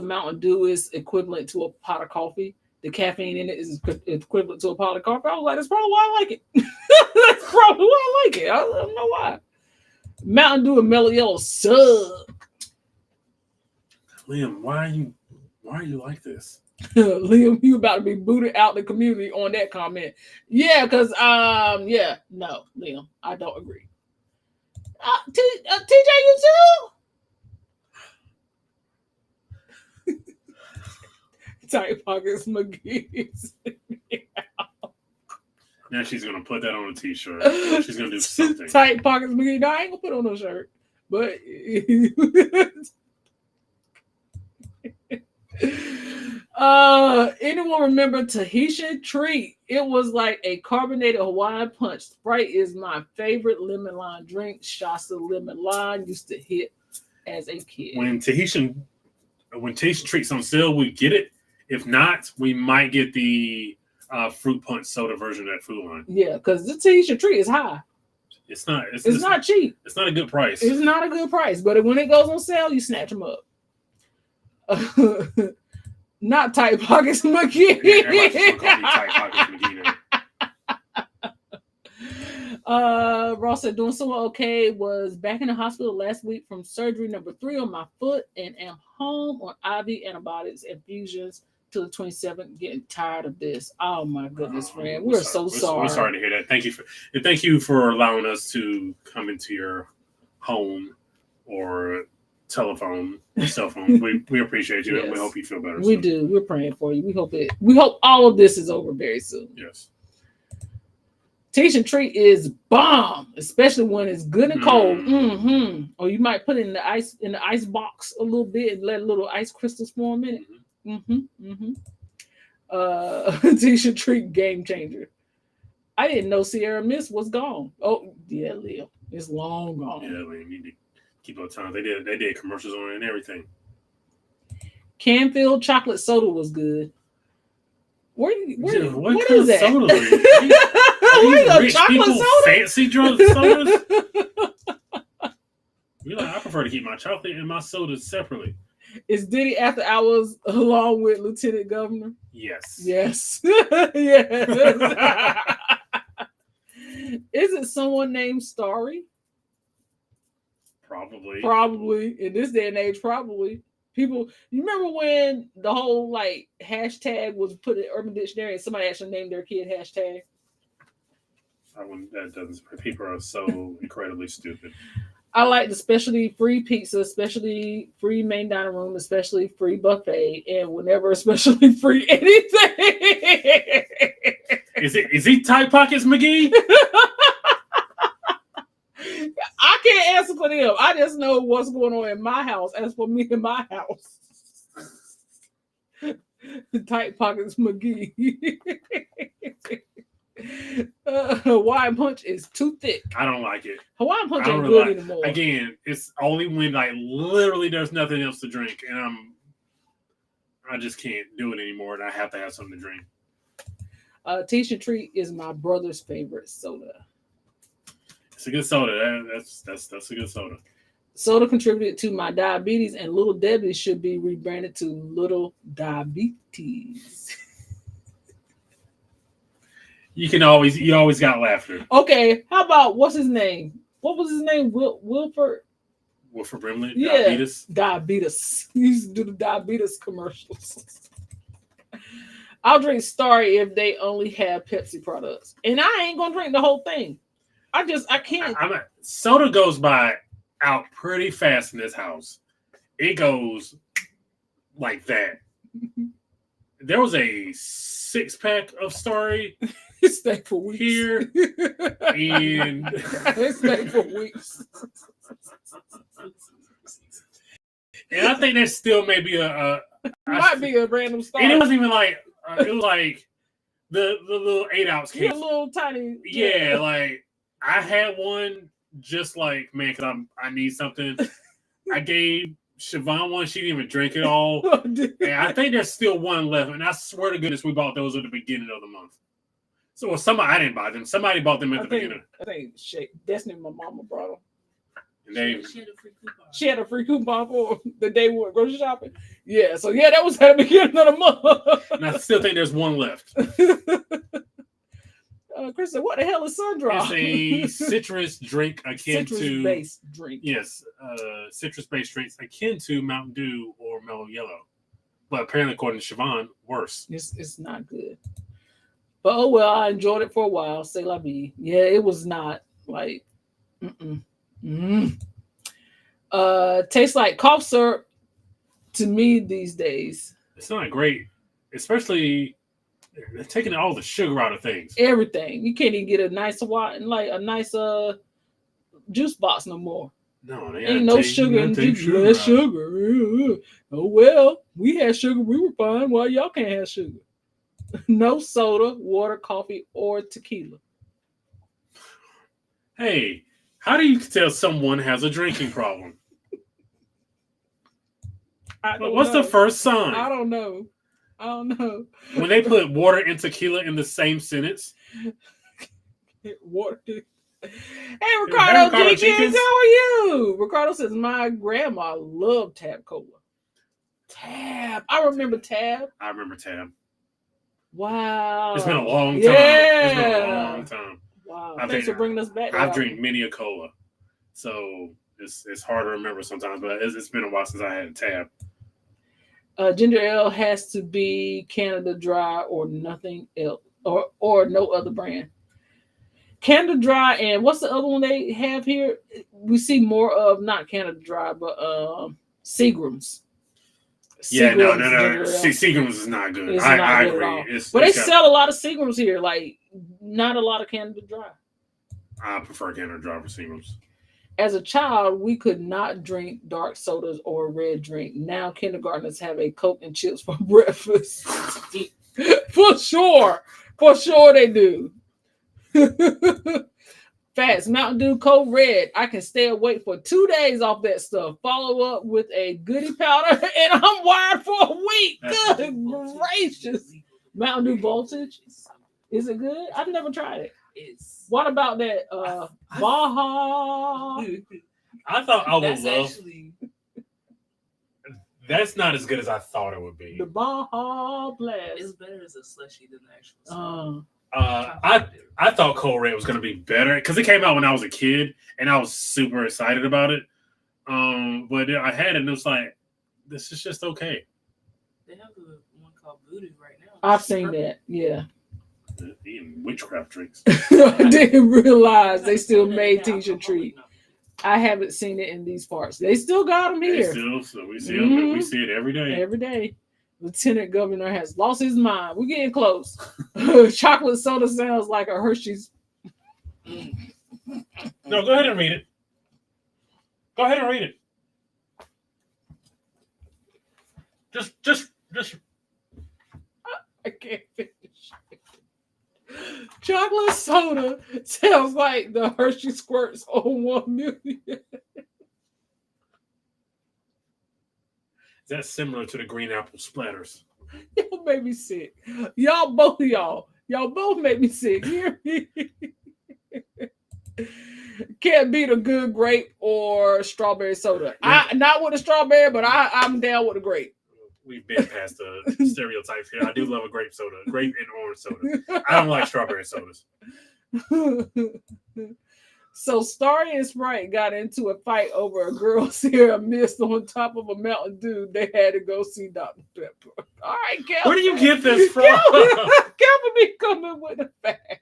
[SPEAKER 2] Mountain Dew is equivalent to a pot of coffee. The caffeine in it is equivalent to a pot of coffee." I was like, "That's probably why I like it. That's probably why I like it. I don't know why." Mountain Dew and Mellow Yellow suck.
[SPEAKER 3] Liam, why are you like this?
[SPEAKER 2] Liam, you about to be booted out the community on that comment. Yeah, because no, Liam, I don't agree. TJ, you too? Tight Pockets McGee.
[SPEAKER 3] Now she's gonna put that on a t-shirt. She's gonna do something.
[SPEAKER 2] Tight Pockets McGee. No, I ain't gonna put on no shirt. But anyone remember Tahitian Treat? It was like a carbonated Hawaiian punch. Sprite is my favorite lemon lime drink. Shasta lemon lime used to hit as a kid.
[SPEAKER 3] When Tahitian Treat's on sale, we get it. If not, we might get the fruit punch soda version of that Food Line.
[SPEAKER 2] Yeah, because the Tahitian Treat is high.
[SPEAKER 3] It's not
[SPEAKER 2] cheap.
[SPEAKER 3] It's not a good price.
[SPEAKER 2] It's not a good price, but when it goes on sale, you snatch them up. Not Tight Pockets McGee.
[SPEAKER 3] Yeah, everybody's gonna call me Tight Pockets McGee now.
[SPEAKER 2] Ross said, doing so okay. Was back in the hospital last week from surgery number 3 on my foot and am home on IV antibiotics infusions till the 27th. Getting tired of this. Oh my goodness, friend. We're so sorry.
[SPEAKER 3] We're sorry to hear that. Thank you for allowing us to come into your home or telephone, cell phone. We appreciate you, yes. And we hope you feel better.
[SPEAKER 2] We do. We're praying for you. We hope all of this is over very soon.
[SPEAKER 3] Yes.
[SPEAKER 2] Tahitian Treat is bomb, especially when it's good and cold. Mm-hmm. Or you might put it in the ice box a little bit and let little ice crystals form in it. Tahitian Treat game changer. I didn't know Sierra Mist was gone. Oh yeah, Leo, it's long gone.
[SPEAKER 3] Yeah, man, you need to keep up time. They did commercials on it and everything.
[SPEAKER 2] Canfield chocolate soda was good. What
[SPEAKER 3] kind
[SPEAKER 2] is that?
[SPEAKER 3] Soda are you chocolate soda? Fancy drug sodas? I prefer to keep my chocolate and my sodas separately.
[SPEAKER 2] Is Diddy After Hours along with Lieutenant Governor?
[SPEAKER 3] Yes.
[SPEAKER 2] Yes. Yes. Is it someone named Starry? Probably. In this day and age, probably. People, you remember when the whole hashtag was put in Urban Dictionary and somebody actually named their kid hashtag?
[SPEAKER 3] That doesn't. People are so incredibly stupid.
[SPEAKER 2] I like the specialty free pizza, especially free main dining room, especially free buffet, and whenever especially free anything.
[SPEAKER 3] Is he Tight Pockets McGee?
[SPEAKER 2] I can't answer for them. I just know what's going on in my house. As for me in my house, Tight Pockets McGee. Hawaiian Punch is too thick.
[SPEAKER 3] I don't like it.
[SPEAKER 2] Hawaiian Punch ain't good anymore.
[SPEAKER 3] Again, it's only when literally there's nothing else to drink, and I just can't do it anymore, and I have to have something to drink.
[SPEAKER 2] Tahitian Treat is my brother's favorite soda.
[SPEAKER 3] It's a good soda. That's a good soda.
[SPEAKER 2] Soda contributed to my diabetes, and Little Debbie should be rebranded to Little Diabetes. You always got laughter. Okay, how about what's his name? What was his name? Wilford
[SPEAKER 3] Brimley?
[SPEAKER 2] Yeah, diabetes. He used to do the diabetes commercials. I'll drink Starry if they only have Pepsi products. And I ain't gonna drink the whole thing. I can't.
[SPEAKER 3] Soda goes out pretty fast in this house. It goes like that. There was a 6-pack of Starry.
[SPEAKER 2] It stayed for weeks.
[SPEAKER 3] Here and
[SPEAKER 2] it stayed for weeks.
[SPEAKER 3] And I think that still may be
[SPEAKER 2] might be a random Starry.
[SPEAKER 3] And it wasn't even it was like the little 8-ounce case.
[SPEAKER 2] A little tiny.
[SPEAKER 3] Yeah, I had one just man, because I need something. I gave Siobhan one. She didn't even drink it all. And I think there's still one left. And I swear to goodness, we bought those at the beginning of the month. So I didn't buy them. Somebody bought them at the beginning.
[SPEAKER 2] I think Destiny, my mama brought them.
[SPEAKER 3] And
[SPEAKER 2] she had a free coupon for the day we went grocery shopping. Yeah, so that was at the beginning of the month.
[SPEAKER 3] And I still think there's one left.
[SPEAKER 2] Chris said, what the hell is Sundrop?
[SPEAKER 3] It's a citrus drink akin to...
[SPEAKER 2] Citrus-based drink.
[SPEAKER 3] Yes, citrus-based drinks akin to Mountain Dew or Mellow Yellow. But apparently, according to Siobhan, worse.
[SPEAKER 2] It's not good. But oh well, I enjoyed it for a while. Say la vie. Yeah, it was not like. Tastes like cough syrup to me these days.
[SPEAKER 3] It's not great, especially they're taking all the sugar out of things.
[SPEAKER 2] Everything. You can't even get a nice juice box no more.
[SPEAKER 3] No, they
[SPEAKER 2] Ain't no sugar in juice. Less sugar. Oh well, we had sugar. We were fine. Why y'all can't have sugar? No soda, water, coffee, or tequila.
[SPEAKER 3] Hey, how do you tell someone has a drinking problem? What's the first sign?
[SPEAKER 2] I don't know.
[SPEAKER 3] When they put water and tequila in the same sentence.
[SPEAKER 2] Water. Hey, Ricardo Jenkins, how are you? Ricardo says, my grandma loved Tab Cola. Tab. I remember Tab. Wow.
[SPEAKER 3] It's been a long time.
[SPEAKER 2] Yeah.
[SPEAKER 3] It's been a long time.
[SPEAKER 2] Wow. Thanks for bringing us back.
[SPEAKER 3] I've drank many a cola. So it's hard to remember sometimes, but it's been a while since I had a Tab.
[SPEAKER 2] Ginger ale has to be Canada Dry or nothing else, or no other brand. Canada Dry, and what's the other one they have here? We see more of not Canada Dry, but Seagram's.
[SPEAKER 3] Yeah, no. Seagram's is not good. I agree.
[SPEAKER 2] But they sell a lot of Seagram's here, like not a lot of Canada Dry.
[SPEAKER 3] I prefer Canada Dry for Seagram's.
[SPEAKER 2] As a child, we could not drink dark sodas or a red drink. Now kindergartners have a Coke and chips for breakfast. For sure they do. Facts. Mountain Dew Code Red. I can stay awake for 2 days off that stuff. Follow up with a goody powder, and I'm wired for a week. Good gracious. Mountain Dew Voltage. Is it good? I've never tried it. What about that Baja?
[SPEAKER 3] I thought I would love. That's not as good as I thought it would be.
[SPEAKER 2] The Baja Blast.
[SPEAKER 4] It's better as a slushie than the actual song.
[SPEAKER 3] I thought Code Red was going to be better because it came out when I was a kid and I was super excited about it. But I had it and it was like, this is just okay.
[SPEAKER 4] They have one called Voodoo right now.
[SPEAKER 2] I've seen that. Yeah.
[SPEAKER 3] Eating witchcraft drinks.
[SPEAKER 2] I didn't realize they still made T-shirt treat. I haven't seen it in these parts. They still got them here.
[SPEAKER 3] So we see them. We see it every day.
[SPEAKER 2] Every day. Lieutenant Governor has lost his mind. We're getting close. Chocolate soda sounds like a Hershey's.
[SPEAKER 3] No, go ahead and read it. Just.
[SPEAKER 2] I can't finish. Chocolate soda sounds like the Hershey Squirts on 1 million.
[SPEAKER 3] That's similar to the green apple splatters.
[SPEAKER 2] Y'all made me sick. Both made me sick. Hear me? Can't beat a good grape or strawberry soda. Yeah. Not with a strawberry, but I'm down with a grape.
[SPEAKER 3] We've been past the stereotypes here. I do love a grape soda, grape and orange soda. I don't like strawberry sodas.
[SPEAKER 2] So Starry and Sprite got into a fight over a girl serum mist on top of a Mountain Dew. They had to go see Dr. Pepper. All right, Calvin.
[SPEAKER 3] Where do you get this from?
[SPEAKER 2] Calvin be coming with the facts.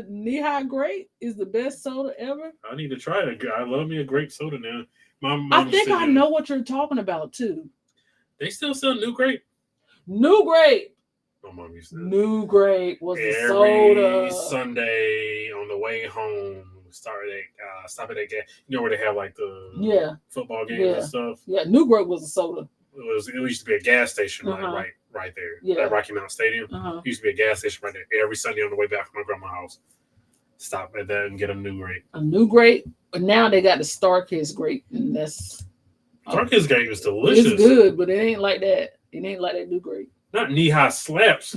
[SPEAKER 2] Knee-high grape is the best soda ever.
[SPEAKER 3] I need to try it. I love me a grape soda now.
[SPEAKER 2] I think I know what you're talking about too.
[SPEAKER 3] They still sell New Grape.
[SPEAKER 2] New Grape.
[SPEAKER 3] My mom used to.
[SPEAKER 2] New Grape was the soda.
[SPEAKER 3] Every Sunday on the way home, stop at that gas. You know where they have like the football games and stuff.
[SPEAKER 2] Yeah, New Grape was a soda.
[SPEAKER 3] It used to be a gas station right there. Yeah. At Rocky Mountain Stadium. It used to be a gas station right there. Every Sunday on the way back from my grandma's house. Stop at that and get a New Grape.
[SPEAKER 2] A New Grape. But now they got the Starkist grape, and that's
[SPEAKER 3] Starkist grape is delicious.
[SPEAKER 2] It's good, but it ain't like that. It ain't like that New Grape.
[SPEAKER 3] Not knee-high slaps.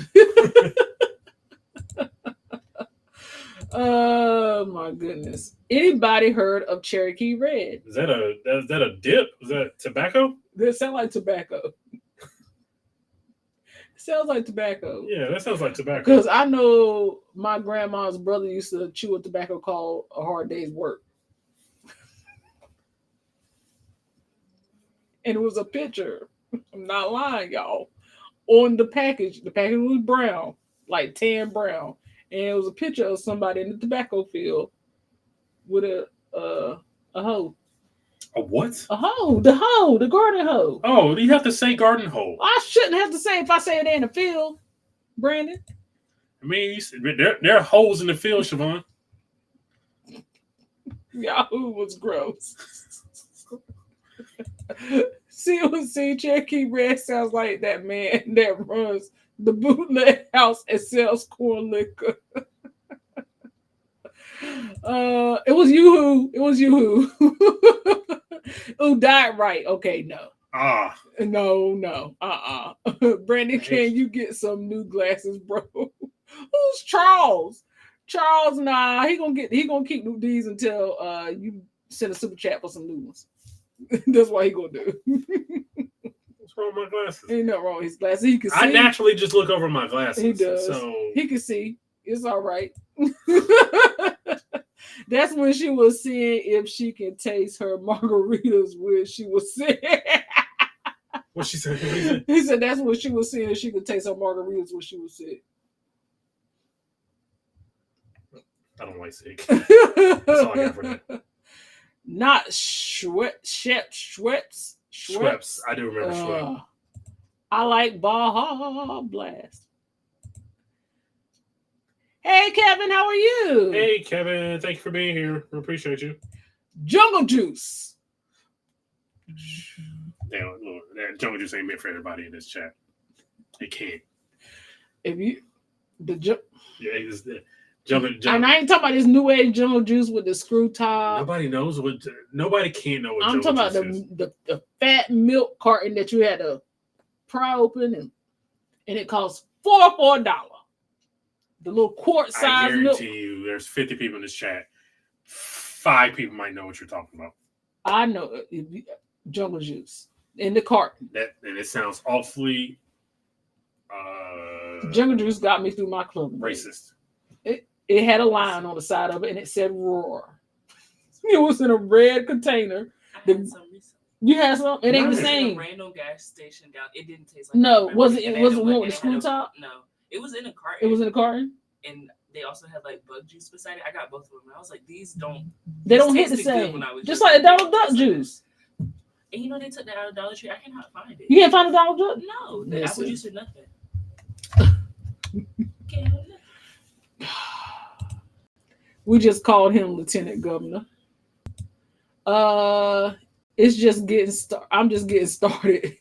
[SPEAKER 2] Oh my goodness! Anybody heard of Cherokee Red?
[SPEAKER 3] Is that a dip? Is that tobacco?
[SPEAKER 2] That sounds like tobacco. Sounds like tobacco.
[SPEAKER 3] Yeah, that sounds like tobacco.
[SPEAKER 2] Because I know my grandma's brother used to chew a tobacco called A Hard Day's Work. And it was a picture. I'm not lying, y'all. On the package was brown, like tan brown, and it was a picture of somebody in the tobacco field with a hoe.
[SPEAKER 3] A what?
[SPEAKER 2] A hoe, the garden hoe.
[SPEAKER 3] Oh, you have to say garden hoe.
[SPEAKER 2] I shouldn't have to say if I say it in the field, Brandon.
[SPEAKER 3] I mean, there are holes in the field, Siobhan.
[SPEAKER 2] Yahoo was gross. See, Cherokee Red sounds like that man that runs the bootleg house and sells corn liquor. It was you who died right. Okay, no. No. Brandon, can you get some new glasses, bro? Who's Charles? Charles, nah, he gonna keep these until you send a super chat for some new ones. That's what he gonna do.
[SPEAKER 3] What's wrong with my glasses?
[SPEAKER 2] Ain't nothing wrong with his glasses. He can see.
[SPEAKER 3] I naturally just look over my glasses.
[SPEAKER 2] He does.
[SPEAKER 3] So
[SPEAKER 2] he can see. It's all right. That's when she was seeing if she can taste her margaritas when she was sick.
[SPEAKER 3] What she said?
[SPEAKER 2] He said that's what she was seeing if she could taste her margaritas when she was sick.
[SPEAKER 3] I don't like sick. That's all I got for that.
[SPEAKER 2] Not Schweppes.
[SPEAKER 3] I do remember Schweppes.
[SPEAKER 2] I like Baja Blast. Hey, Kevin, how are you?
[SPEAKER 3] Hey, Kevin, thank you for being here. We appreciate you.
[SPEAKER 2] Jungle Juice.
[SPEAKER 3] Damn, look, that Jungle Juice ain't meant for everybody in this chat. It can't.
[SPEAKER 2] If you
[SPEAKER 3] it's Jungle.
[SPEAKER 2] And I ain't talking about this new age Jungle Juice with the screw top.
[SPEAKER 3] Nobody knows what. Nobody can know what.
[SPEAKER 2] I'm
[SPEAKER 3] Jungle
[SPEAKER 2] talking about
[SPEAKER 3] Juice
[SPEAKER 2] the fat milk carton that you had to pry open and it costs $4. The little quart size milk.
[SPEAKER 3] I guarantee you, there's 50 people in this chat. 5 people might know what you're talking about.
[SPEAKER 2] I know Jungle Juice in the carton.
[SPEAKER 3] And it sounds awfully.
[SPEAKER 2] Jungle Juice got me through my club.
[SPEAKER 3] Racist.
[SPEAKER 2] It had a line on the side of it and it said "Roar." It was in a red container.
[SPEAKER 4] I had some recently.
[SPEAKER 2] You had some? It ain't the
[SPEAKER 4] In a
[SPEAKER 2] same.
[SPEAKER 4] random gas station down. It didn't taste like.
[SPEAKER 2] No,
[SPEAKER 4] that.
[SPEAKER 2] was it one with the
[SPEAKER 4] it
[SPEAKER 2] screw
[SPEAKER 4] had
[SPEAKER 2] top?
[SPEAKER 4] No, it was in a carton.
[SPEAKER 2] It was in a carton.
[SPEAKER 4] And they also had like bug juice beside it. I got both of them. And I was like, these don't.
[SPEAKER 2] They don't hit the same. Just like the Donald Duck juice.
[SPEAKER 4] And you know they took that out of Dollar Tree. I cannot find it.
[SPEAKER 2] You can't find a Donald Duck?
[SPEAKER 4] No, the apple juice or nothing.
[SPEAKER 2] We just called him Lieutenant Governor. It's just getting started. I'm just getting started.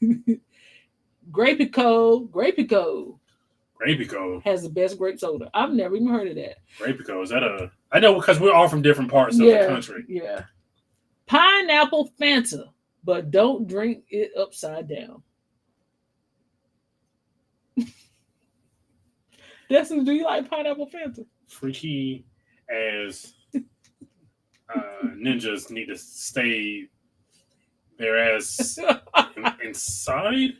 [SPEAKER 2] Grapico has the best grape soda. I've never even heard of that.
[SPEAKER 3] Grapico, is that a? I know because we're all from different parts of the country.
[SPEAKER 2] Yeah. Pineapple Fanta, but don't drink it upside down. Destin, do you like pineapple Fanta?
[SPEAKER 3] Freaky as ninjas need to stay their ass inside.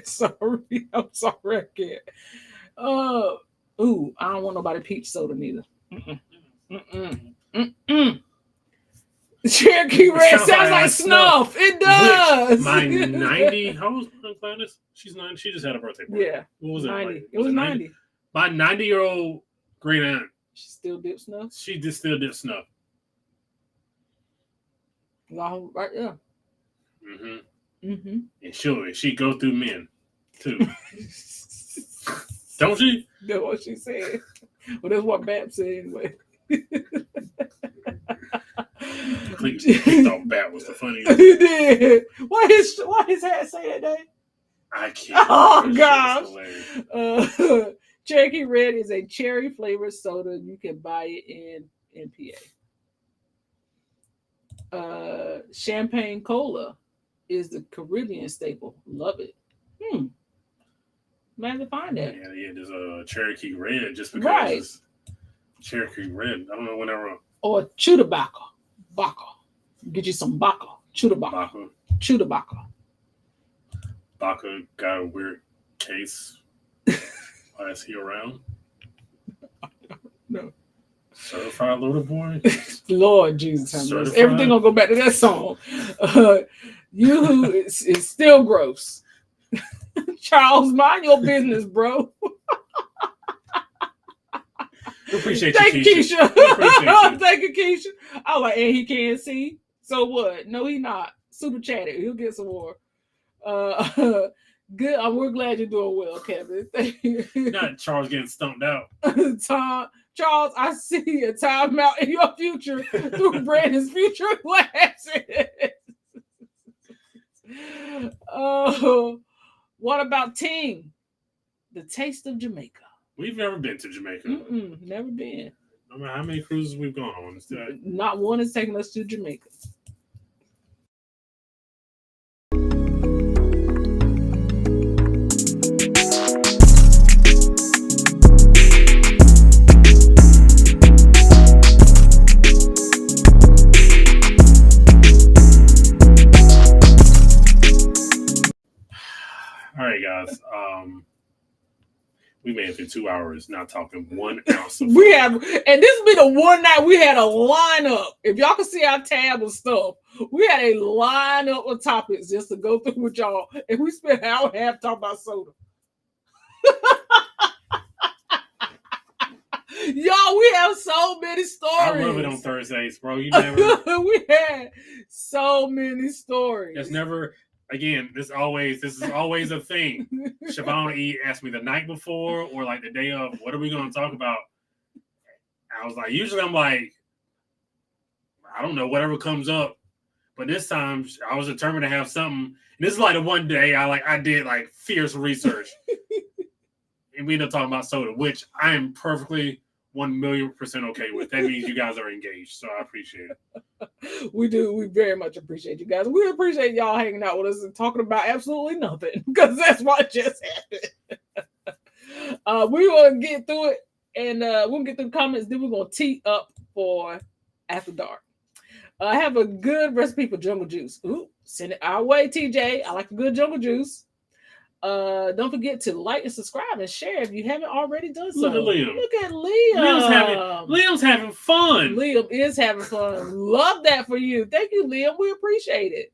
[SPEAKER 2] Sorry, I'm sorry, I can't. I don't want nobody peach soda neither. Cherokee Red sounds like snuff. It does.
[SPEAKER 3] My 90. How old is Gladys? She's 90. She just had a birthday party.
[SPEAKER 2] Yeah.
[SPEAKER 3] What was it?
[SPEAKER 2] 90.
[SPEAKER 3] Like,
[SPEAKER 2] it was 90.
[SPEAKER 3] My 90-year-old great aunt.
[SPEAKER 2] She still dips snuff.
[SPEAKER 3] She just still dips snuff.
[SPEAKER 2] Right there.
[SPEAKER 3] And she go through men too. Don't she?
[SPEAKER 2] That's what she said. Well, that's what Bap said anyway.
[SPEAKER 3] He thought Bat was the funniest.
[SPEAKER 2] He did. Why his hat say that day?
[SPEAKER 3] I can't.
[SPEAKER 2] Oh gosh. Cherokee Red is a cherry flavored soda. You can buy it in PA. Champagne Cola is the Caribbean staple. Love it. Man, to find that.
[SPEAKER 3] Yeah. There's Cherokee Red just because it's Cherokee Red. I don't know when I wrote.
[SPEAKER 2] Or Chudabacca. Bacca. Get you some Bacca. Chudabacca. Chudabacca.
[SPEAKER 3] Bacca got a weird case. Why is he around?
[SPEAKER 2] No.
[SPEAKER 3] Certified Loader Boy?
[SPEAKER 2] Lord Jesus. Everything gonna go back to that song. You is still gross. Charles, mind your business, bro.
[SPEAKER 3] We appreciate
[SPEAKER 2] Thank
[SPEAKER 3] you,
[SPEAKER 2] you,
[SPEAKER 3] Keisha.
[SPEAKER 2] Keisha.
[SPEAKER 3] We appreciate you.
[SPEAKER 2] Thank you, Keisha. I was like, and he can't see. So what? No, he not. Super chatted. He'll get some more. Good. We're glad you're doing well, Kevin. Thank you.
[SPEAKER 3] Not Charles getting stumped out.
[SPEAKER 2] Charles, I see a timeout in your future through Brandon's future glasses. What about Ting? The taste of Jamaica.
[SPEAKER 3] We've never been to Jamaica.
[SPEAKER 2] Never been.
[SPEAKER 3] No matter how many cruises we've gone on.
[SPEAKER 2] Not one is taking us to Jamaica.
[SPEAKER 3] All right, guys. We made it through 2 hours, not talking 1 ounce of
[SPEAKER 2] We have, and this has been the one night we had a lineup. If y'all can see our tab of stuff, we had a lineup of topics just to go through with y'all, and we spent an hour and a half talking about soda. Y'all, we have so many stories.
[SPEAKER 3] I love it on Thursdays, bro. You never.
[SPEAKER 2] We had so many stories.
[SPEAKER 3] There's never. Again, this is always a thing. Siobhan E asked me the night before or like the day of, what are we going to talk about? I was like, usually I'm like, I don't know, whatever comes up. But this time I was determined to have something. And this is like the one day I did like fierce research. And we ended up talking about soda, which I am perfectly 1,000,000% okay with. That means you guys are engaged. So I appreciate it.
[SPEAKER 2] We do. We very much appreciate you guys. We appreciate y'all hanging out with us and talking about absolutely nothing, because that's what just happened. We're going to get through it, and we'll get through the comments. Then we're going to tee up for After Dark. I have a good recipe for jungle juice. Ooh, send it our way, TJ. I like a good jungle juice. Don't forget to like and subscribe and share if you haven't already done so.
[SPEAKER 3] Look at Liam.
[SPEAKER 2] Look at Liam.
[SPEAKER 3] Liam's having fun.
[SPEAKER 2] Liam is having fun. Love that for you. Thank you, Liam. We appreciate it.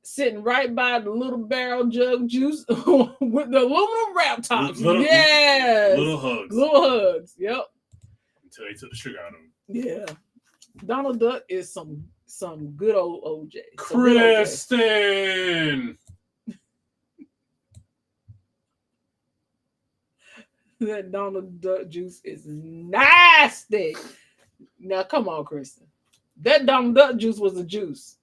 [SPEAKER 2] Sitting right by the little barrel jug juice with the aluminum wrap tops. Yes.
[SPEAKER 3] Little hugs.
[SPEAKER 2] Little hugs. Yep.
[SPEAKER 3] Until they took the sugar out of them.
[SPEAKER 2] Yeah. Donald Duck is some good old OJ.
[SPEAKER 3] Kristen.
[SPEAKER 2] That Donald Duck juice is nasty. Now, come on, Kristen. That Donald Duck juice was a juice.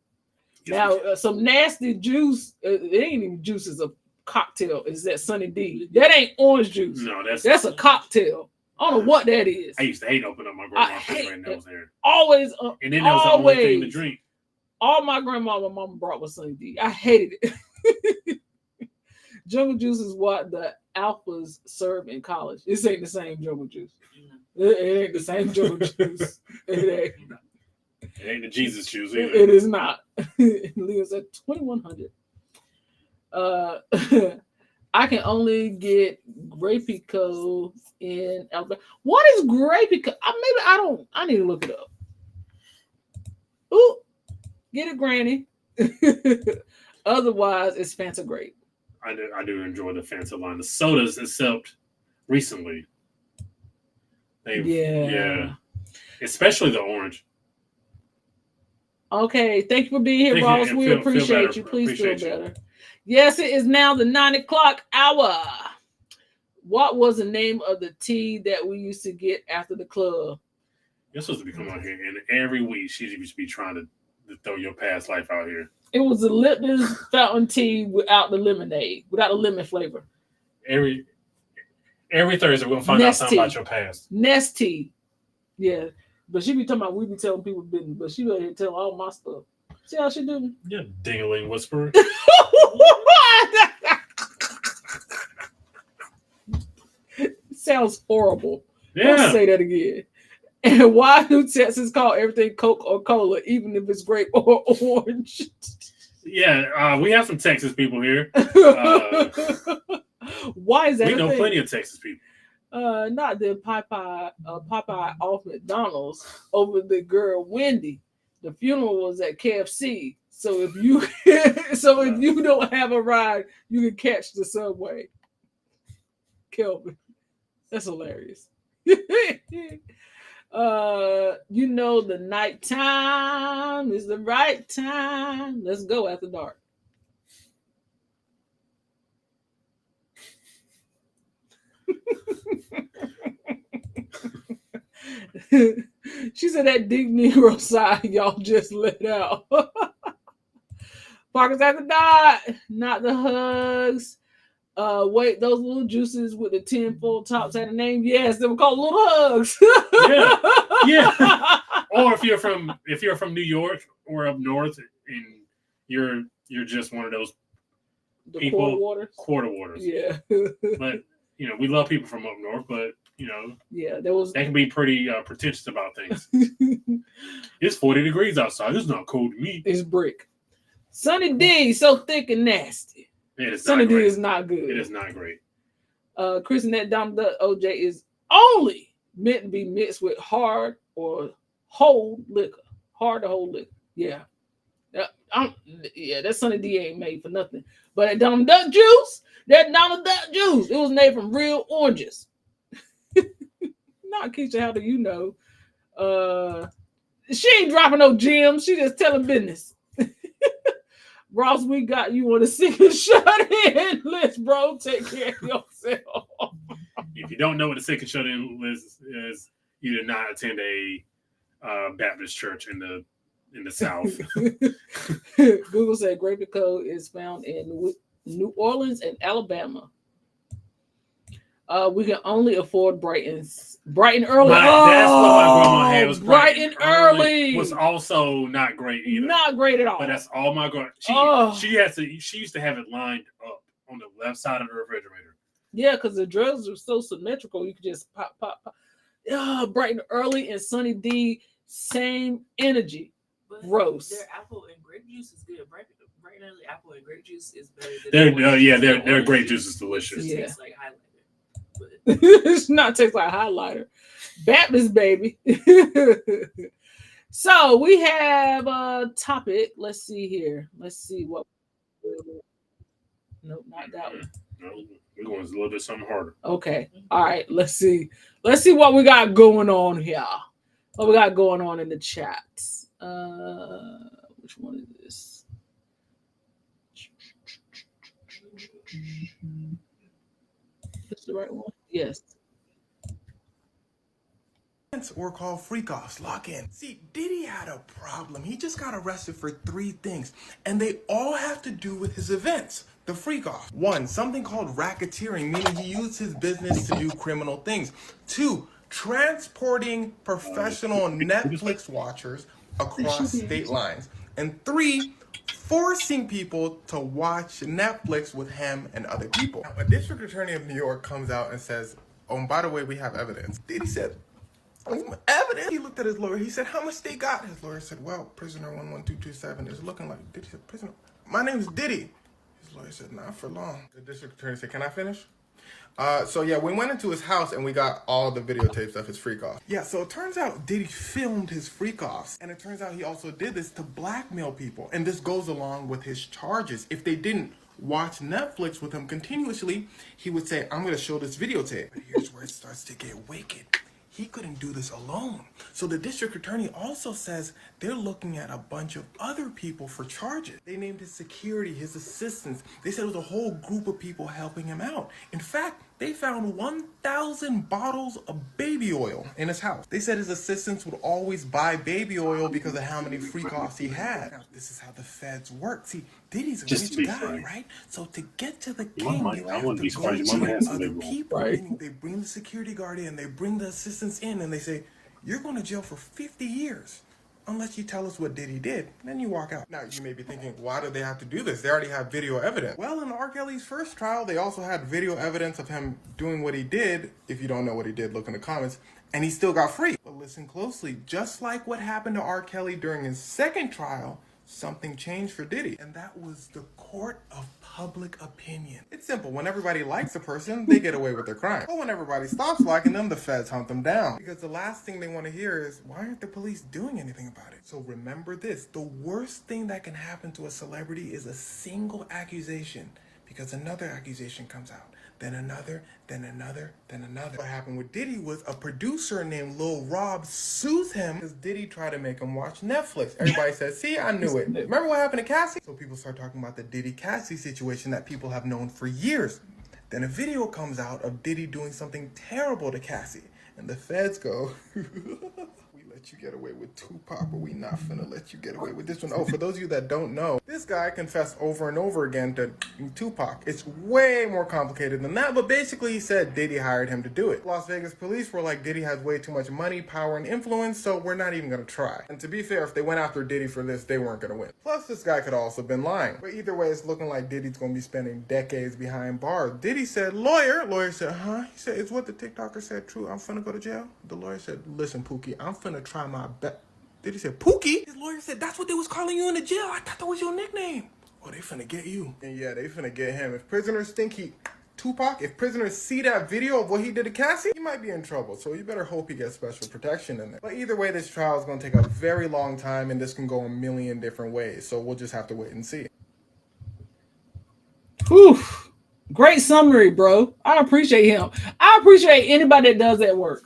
[SPEAKER 2] Now, some nasty juice, it ain't even juice, it's a cocktail. Is that Sunny D? That ain't orange juice.
[SPEAKER 3] No, that's
[SPEAKER 2] a cocktail. I don't know what that is.
[SPEAKER 3] I used to hate opening up my grandma's refrigerator when that was there.
[SPEAKER 2] Always.
[SPEAKER 3] And then that was the only thing to drink.
[SPEAKER 2] All my grandma and mama brought was Sunny D. I hated it. Jungle juice is what the alphas serve in college. This ain't the same jungle juice. It ain't the same jungle juice. It
[SPEAKER 3] ain't the Jesus juice either.
[SPEAKER 2] It is not. Leo's at 2100. I can only get Grapico in Alabama. What is Grapico? I need to look it up. Ooh, get it, Granny. Otherwise, it's Fanta Grape.
[SPEAKER 3] I do enjoy the Fanta line. The sodas, except recently. Yeah. Especially the orange.
[SPEAKER 2] Okay, thank you for being here, Ross. We appreciate you. Please feel better. Yes, it is now the 9:00 hour. What was the name of the tea that we used to get after the club?
[SPEAKER 3] You're supposed to be coming out here, and every week she used to be trying to throw your past life out here.
[SPEAKER 2] It was the Lipton fountain tea without the lemonade, without the lemon flavor.
[SPEAKER 3] Every Thursday, we're going to find out something about your past.
[SPEAKER 2] Nest tea. Yeah. But she be talking about, we be telling people business, but she be telling all my stuff. See how she do me?
[SPEAKER 3] Yeah, ding-a-ling whisperer.
[SPEAKER 2] Sounds horrible.
[SPEAKER 3] Yeah.
[SPEAKER 2] Don't say that again. And why do Texas call everything Coke or Cola, even if it's grape or orange?
[SPEAKER 3] Yeah, we have some Texas people here.
[SPEAKER 2] Why is that?
[SPEAKER 3] We know plenty of Texas people.
[SPEAKER 2] Not the Popeye off McDonald's over the girl Wendy. The funeral was at KFC, So if you don't have a ride, you can catch the subway. Kelvin, that's hilarious. The nighttime is the right time. Let's go after dark. She said that deep Negro side y'all just let out. Parkers after dark, not the hugs. Wait, those little juices with the 10-fold tops had a name. Yes, they were called little hugs.
[SPEAKER 3] Yeah. Or if you're from New York or up north, and you're just one of those
[SPEAKER 2] The
[SPEAKER 3] people,
[SPEAKER 2] quarter
[SPEAKER 3] waters.
[SPEAKER 2] Yeah.
[SPEAKER 3] But we love people from up north, but
[SPEAKER 2] yeah,
[SPEAKER 3] they can be pretty pretentious about things. It's 40 degrees outside. It's not cold to me.
[SPEAKER 2] It's brick. Sunny D, so thick and nasty. Sunny D is not good.
[SPEAKER 3] It is not great.
[SPEAKER 2] Chris and that Dom the OJ is only meant to be mixed with hard or whole liquor. Hard to hold liquor. Yeah. That Sunny D ain't made for nothing. But that Donald Duck juice, it was made from real oranges. Not Keisha, how do you know? She ain't dropping no gems. She just telling business. Ross, we got you on a second shut in list, bro. Take care of yourself.
[SPEAKER 3] If you don't know what a second shut in list is, you did not attend a Baptist church in the South.
[SPEAKER 2] Google said Gravy Code is found in New Orleans and Alabama. We can only afford bright and early.
[SPEAKER 3] That's what my grandma had. Was
[SPEAKER 2] bright and early.
[SPEAKER 3] Was also not great either.
[SPEAKER 2] Not great at all.
[SPEAKER 3] But that's all my grandma. She used to have it lined up on the left side of the refrigerator.
[SPEAKER 2] Yeah, because the drugs are so symmetrical. You could just pop. Bright and early and Sunny D, same energy.
[SPEAKER 4] But
[SPEAKER 2] gross.
[SPEAKER 4] Their apple and grape juice is good. Bright and early apple and grape juice is better than
[SPEAKER 3] their grape juice is delicious.
[SPEAKER 4] It tastes like highlighter.
[SPEAKER 2] It's not taste like highlighter. Baptist baby. So we have a topic. Let's see here. Let's see what. Nope, not that one.
[SPEAKER 3] No, we're going a little bit something harder.
[SPEAKER 2] Okay. All right. Let's see. Let's see what we got going on here. What we got going on in the chat. Which one is this? That's the right one. Yes.
[SPEAKER 5] Or called freak-offs, lock-in. See, Diddy had a problem. He just got arrested for 3 things, and they all have to do with his events. The freak-off. 1, something called racketeering, meaning he used his business to do criminal things. 2, transporting professional Netflix watchers across state lines. And 3, forcing people to watch Netflix with him and other people. Now, a district attorney of New York comes out and says, oh, and by the way, we have evidence. Diddy said, evidence. He looked at his lawyer. He said, how much they got? His lawyer said, well, prisoner 11227 is looking like Diddy. Said, prisoner, my name's Diddy. His lawyer said, not for long. The district attorney said, can I finish? So yeah, we went into his house and we got all the videotapes of his freak-off. Yeah, so it turns out Diddy filmed his freak-offs. And it turns out he also did this to blackmail people. And this goes along with his charges. If they didn't watch Netflix with him continuously, he would say, I'm going to show this videotape. But here's where it starts to get wicked. He couldn't do this alone. So the district attorney also says they're looking at a bunch of other people for charges. They named his security, his assistants. They said it was a whole group of people helping him out. In fact, they found 1,000 bottles of baby oil in his house. They said his assistants would always buy baby oil because of how many freak-offs he had. Now, this is how the feds work. See, Diddy's a rich guy, right? So to get to the king, you have to go to other people. Right? They bring the security guard in, they bring the assistants in, and they say, you're going to jail for 50 years. Unless you tell us what Diddy did, then you walk out. Now, you may be thinking, why do they have to do this? They already have video evidence. Well, in R. Kelly's first trial, they also had video evidence of him doing what he did. If you don't know what he did, look in the comments. And he still got free. But listen closely. Just like what happened to R. Kelly during his second trial, something changed for Diddy, and that was the court of public opinion. It's simple. When everybody likes a person, they get away with their crime. But when everybody stops liking them, the feds hunt them down. Because the last thing they want to hear is, why aren't the police doing anything about it? So remember this, the worst thing that can happen to a celebrity is a single accusation, because another accusation comes out. Then another, then another, then another. What happened with Diddy was a producer named Lil Rob sues him because Diddy tried to make him watch Netflix. Everybody said, see, I knew it. Remember what happened to Cassie? So people start talking about the Diddy-Cassie situation that people have known for years. Then a video comes out of Diddy doing something terrible to Cassie. And the feds go, we let you get away with Tupac, but we not finna let you get away with this one. Oh, for those of you that don't know, this guy confessed over and over again to Tupac. It's way more complicated than that, but basically he said Diddy hired him to do it. Las Vegas police were like, Diddy has way too much money, power, and influence, so we're not even gonna try. And to be fair, if they went after Diddy for this, they weren't gonna win. Plus, this guy could also been lying. But either way, it's looking like Diddy's gonna be spending decades behind bars. Diddy said, lawyer. Lawyer said, huh? He said, is what the TikToker said true? I'm finna go to jail? The lawyer said, listen, Pookie, I'm finna try my best. Diddy said, Pookie? His lawyer said, that's what they was calling you in the jail. I thought that was your nickname. Oh, they finna get you. And yeah, they finna get him. If prisoners think he Tupac, if prisoners see that video of what he did to Cassie, he might be in trouble. So you better hope he gets special protection in there. But either way, this trial is gonna take a very long time, and this can go a million different ways. So we'll just have to wait and see.
[SPEAKER 2] Whew. Great summary, bro. I appreciate him. I appreciate anybody that does that work.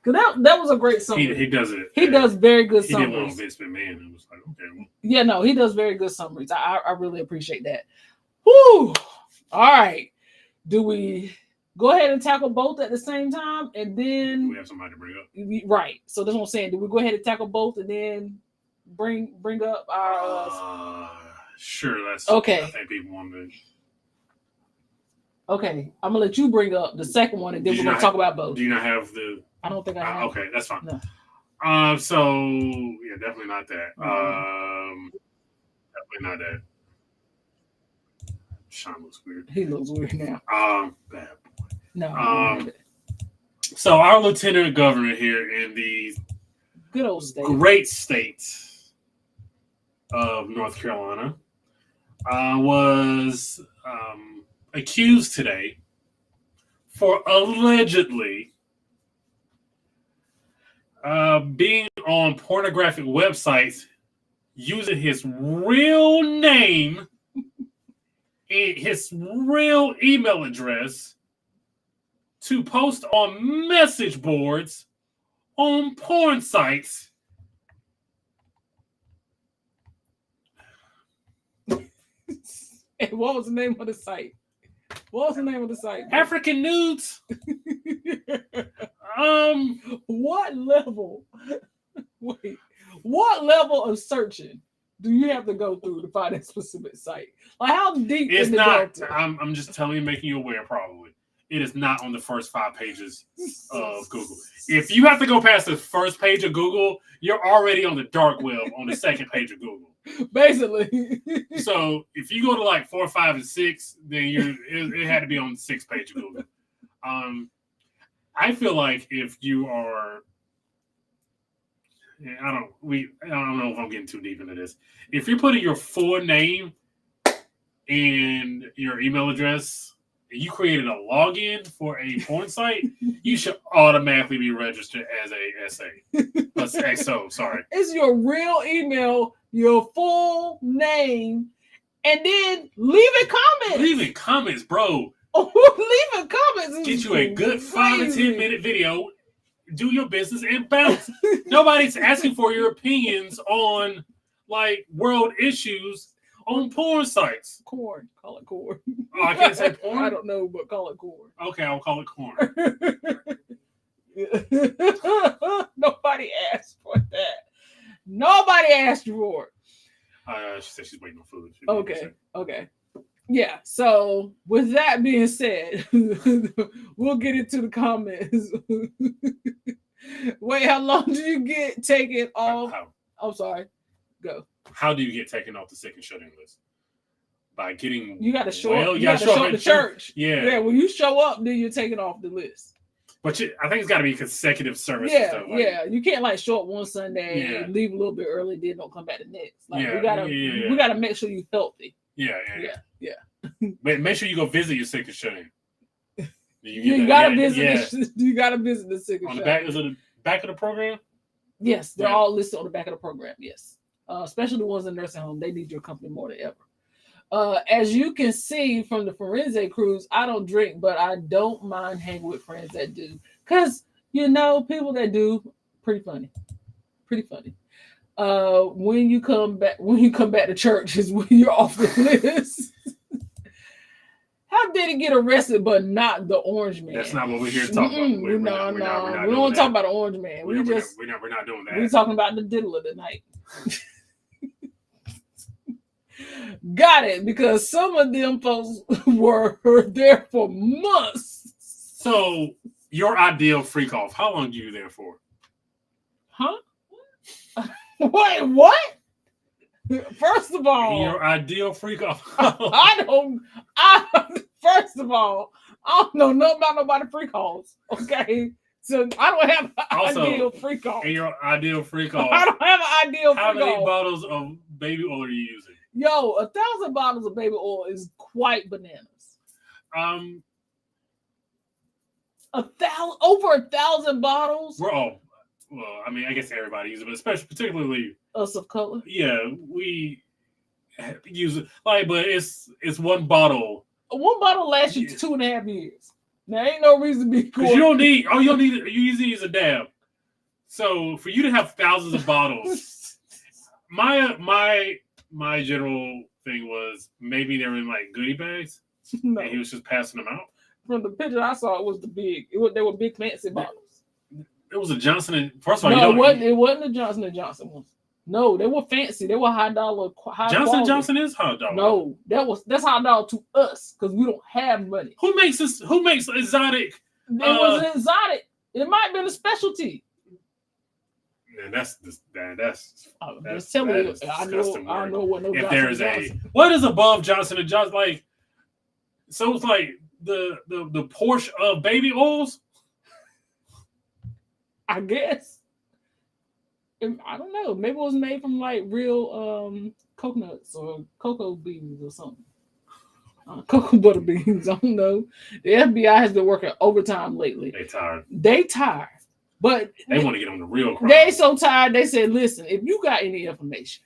[SPEAKER 2] Cause that was a great summary.
[SPEAKER 3] He does it.
[SPEAKER 2] He does very good
[SPEAKER 3] He did one
[SPEAKER 2] summaries.
[SPEAKER 3] on Vince McMahon. It was like, okay. Well.
[SPEAKER 2] Yeah, no, he does very good summaries. I really appreciate that. Whew. All right. Do we go ahead and tackle both at the same time, and then
[SPEAKER 3] We have somebody to bring up.
[SPEAKER 2] Right. So that's what I'm saying. Do we go ahead and tackle both, and then bring up our?
[SPEAKER 3] Sure. That's
[SPEAKER 2] okay.
[SPEAKER 3] I think people want to.
[SPEAKER 2] Okay, I'm gonna let you bring up the second one, and then we're gonna talk about both.
[SPEAKER 3] Do you not have the?
[SPEAKER 2] I don't think I have.
[SPEAKER 3] Okay, that's fine.
[SPEAKER 2] No.
[SPEAKER 3] So yeah, definitely not that. Definitely not that. Sean looks weird.
[SPEAKER 2] He looks weird now.
[SPEAKER 3] Bad boy.
[SPEAKER 2] No.
[SPEAKER 3] So our lieutenant governor here in the
[SPEAKER 2] good old state,
[SPEAKER 3] great state of North Carolina, was accused today for allegedly being on pornographic websites using his real name and his real email address to post on message boards on porn sites.
[SPEAKER 2] And what was the name of the site? What was the name of the site?
[SPEAKER 3] African nudes.
[SPEAKER 2] What level? Wait, what level of searching do you have to go through to find a specific site? Like how deep
[SPEAKER 3] it's
[SPEAKER 2] in the
[SPEAKER 3] not.
[SPEAKER 2] Delta?
[SPEAKER 3] I'm just telling you, making you aware. Probably it is not on the first 5 pages of Google. If you have to go past the first page of Google, you're already on the dark web on the second page of Google.
[SPEAKER 2] Basically.
[SPEAKER 3] So if you go to like 4, 5, and 6, then it had to be on the 6th page of Google. I feel like if you are, I don't know if I'm getting too deep into this. If you're putting your full name and your email address, and you created a login for a porn site, you should automatically be registered as a XO. Sorry,
[SPEAKER 2] it's your real email, your full name, and then leaving comments.
[SPEAKER 3] Leaving comments, bro.
[SPEAKER 2] Leaving comments.
[SPEAKER 3] Get you a good 5 to 10 minute video. Do your business and bounce. Nobody's asking for your opinions on like world issues on porn sites.
[SPEAKER 2] Corn. Call it corn.
[SPEAKER 3] Oh, I can't say porn?
[SPEAKER 2] I don't know, but call it corn.
[SPEAKER 3] Okay, I'll call it corn.
[SPEAKER 2] Nobody asked for that. Nobody asked you for it.
[SPEAKER 3] She said she's waiting on food.
[SPEAKER 2] Okay. Yeah, so with that being said, we'll get into the comments. Wait, how long do you get taken off? I'm sorry. Go.
[SPEAKER 3] How do you get taken off the sick and shut-in list? By getting...
[SPEAKER 2] You got to show up.
[SPEAKER 3] You got to show up
[SPEAKER 2] at the church.
[SPEAKER 3] Yeah.
[SPEAKER 2] Yeah, when you show up, then you're taken off the list.
[SPEAKER 3] But I think it's got to be consecutive service.
[SPEAKER 2] Yeah,
[SPEAKER 3] stuff, like,
[SPEAKER 2] yeah. You can't like show up one Sunday,
[SPEAKER 3] Yeah.
[SPEAKER 2] leave a little bit early, then don't come back the next. Like
[SPEAKER 3] Yeah,
[SPEAKER 2] we gotta make sure you're healthy.
[SPEAKER 3] Yeah.
[SPEAKER 2] Yeah.
[SPEAKER 3] But make sure you go visit your sick and shut-in.
[SPEAKER 2] You gotta visit. You gotta visit the sick and
[SPEAKER 3] on the
[SPEAKER 2] shut-in.
[SPEAKER 3] back. Is it the back of the program?
[SPEAKER 2] Yes, they're all listed on the back of the program. Yes, especially the ones in nursing home. They need your company more than ever. As you can see from the forensic cruise, I don't drink, but I don't mind hanging with friends that do. Because, people that do, pretty funny. When you come back to church is when you're off the list. How did he get arrested, but not the orange man?
[SPEAKER 3] That's not what we're here to talk about.
[SPEAKER 2] We don't want to talk about the orange man. We're
[SPEAKER 3] not doing that.
[SPEAKER 2] We're talking about the diddler tonight. Got it, because some of them folks were there for months.
[SPEAKER 3] So your ideal freak off, how long are you there for?
[SPEAKER 2] Huh? Wait, what? First of all,
[SPEAKER 3] your ideal freak off.
[SPEAKER 2] First of all, I don't know nothing about nobody freak offs. Okay. So I don't have an ideal freak off.
[SPEAKER 3] And your ideal freak off.
[SPEAKER 2] I don't have an ideal freak off.
[SPEAKER 3] How many bottles of baby oil are you using?
[SPEAKER 2] Yo, 1,000 bottles of baby oil is quite bananas. Over 1,000 bottles.
[SPEAKER 3] Well, I mean, I guess everybody uses it, but especially particularly
[SPEAKER 2] us of color.
[SPEAKER 3] Yeah, we use it but it's one bottle.
[SPEAKER 2] One bottle lasts you 2.5 years. Now ain't no reason to be cool.
[SPEAKER 3] You don't need. You usually use a dab. So for you to have thousands of bottles, my general thing was maybe they were in like goodie bags,
[SPEAKER 2] no.
[SPEAKER 3] And he was just passing them out.
[SPEAKER 2] From the picture I saw, it was they were big fancy bottles.
[SPEAKER 3] It was a Johnson and first of all,
[SPEAKER 2] no, it wasn't the Johnson and Johnson ones. No, they were fancy. They were high dollar.
[SPEAKER 3] Johnson Johnson is high dollar.
[SPEAKER 2] No, that's high dollar to us because we don't have money.
[SPEAKER 3] Who makes this? Who makes exotic?
[SPEAKER 2] It wasn't exotic. It might have been a specialty.
[SPEAKER 3] Man, that's
[SPEAKER 2] telling you.
[SPEAKER 3] disgusting.
[SPEAKER 2] I know what no.
[SPEAKER 3] If
[SPEAKER 2] Johnson
[SPEAKER 3] there is
[SPEAKER 2] Johnson.
[SPEAKER 3] What is above Johnson and Johnson? Like, so it's like the Porsche of baby oils.
[SPEAKER 2] I guess. I don't know. Maybe it was made from like real coconuts or cocoa beans or something. Cocoa butter beans. I don't know. The FBI has been working overtime lately. They tired. But
[SPEAKER 3] they want to get on the real crime.
[SPEAKER 2] They so tired. They said, listen, if you got any information,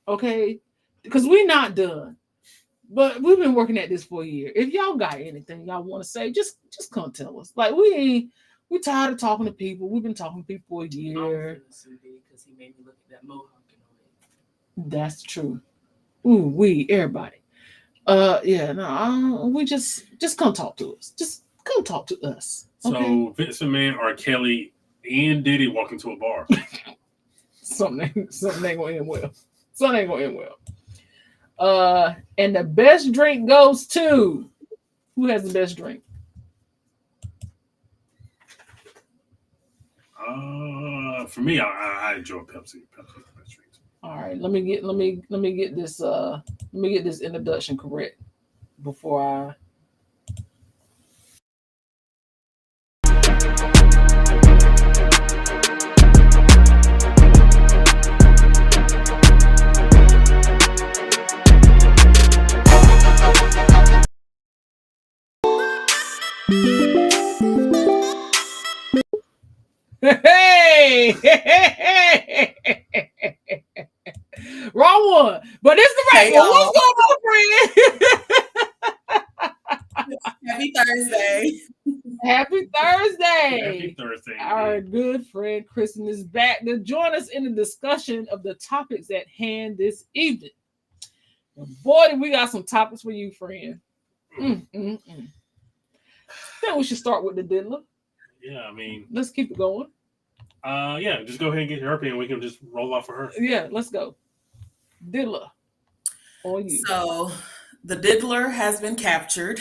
[SPEAKER 2] okay, because we're not done. But we've been working at this for a year. If y'all got anything y'all want to say, just come tell us. Like we're tired of talking to people. We've been talking to people for a year.
[SPEAKER 4] Because he made me look at that mohawk and all that.
[SPEAKER 2] That's true. Ooh, everybody. We just come talk to us. Just come talk to us. Okay?
[SPEAKER 3] So Vince McMahon, R. Kelly, and Diddy walk into a bar.
[SPEAKER 2] Something ain't gonna end well. Something ain't gonna end well. And the best drink goes to who has the best drink?
[SPEAKER 3] For me, I enjoy Pepsi. Pepsi's the best drink.
[SPEAKER 2] All right, let me get this introduction correct before I. Hey! Wrong one, but it's the right one. What's going on, friend?
[SPEAKER 6] Happy Thursday.
[SPEAKER 2] Happy Thursday.
[SPEAKER 3] Happy Thursday.
[SPEAKER 2] Our good friend Kristen is back to join us in the discussion of the topics at hand this evening. And boy, we got some topics for you, friend. Then we should start with the diddler.
[SPEAKER 3] Yeah, I mean,
[SPEAKER 2] let's keep it going.
[SPEAKER 3] Just go ahead and get her opinion. We can just roll off for her.
[SPEAKER 2] Yeah, let's go. Diddler, on you.
[SPEAKER 6] So the diddler has been captured,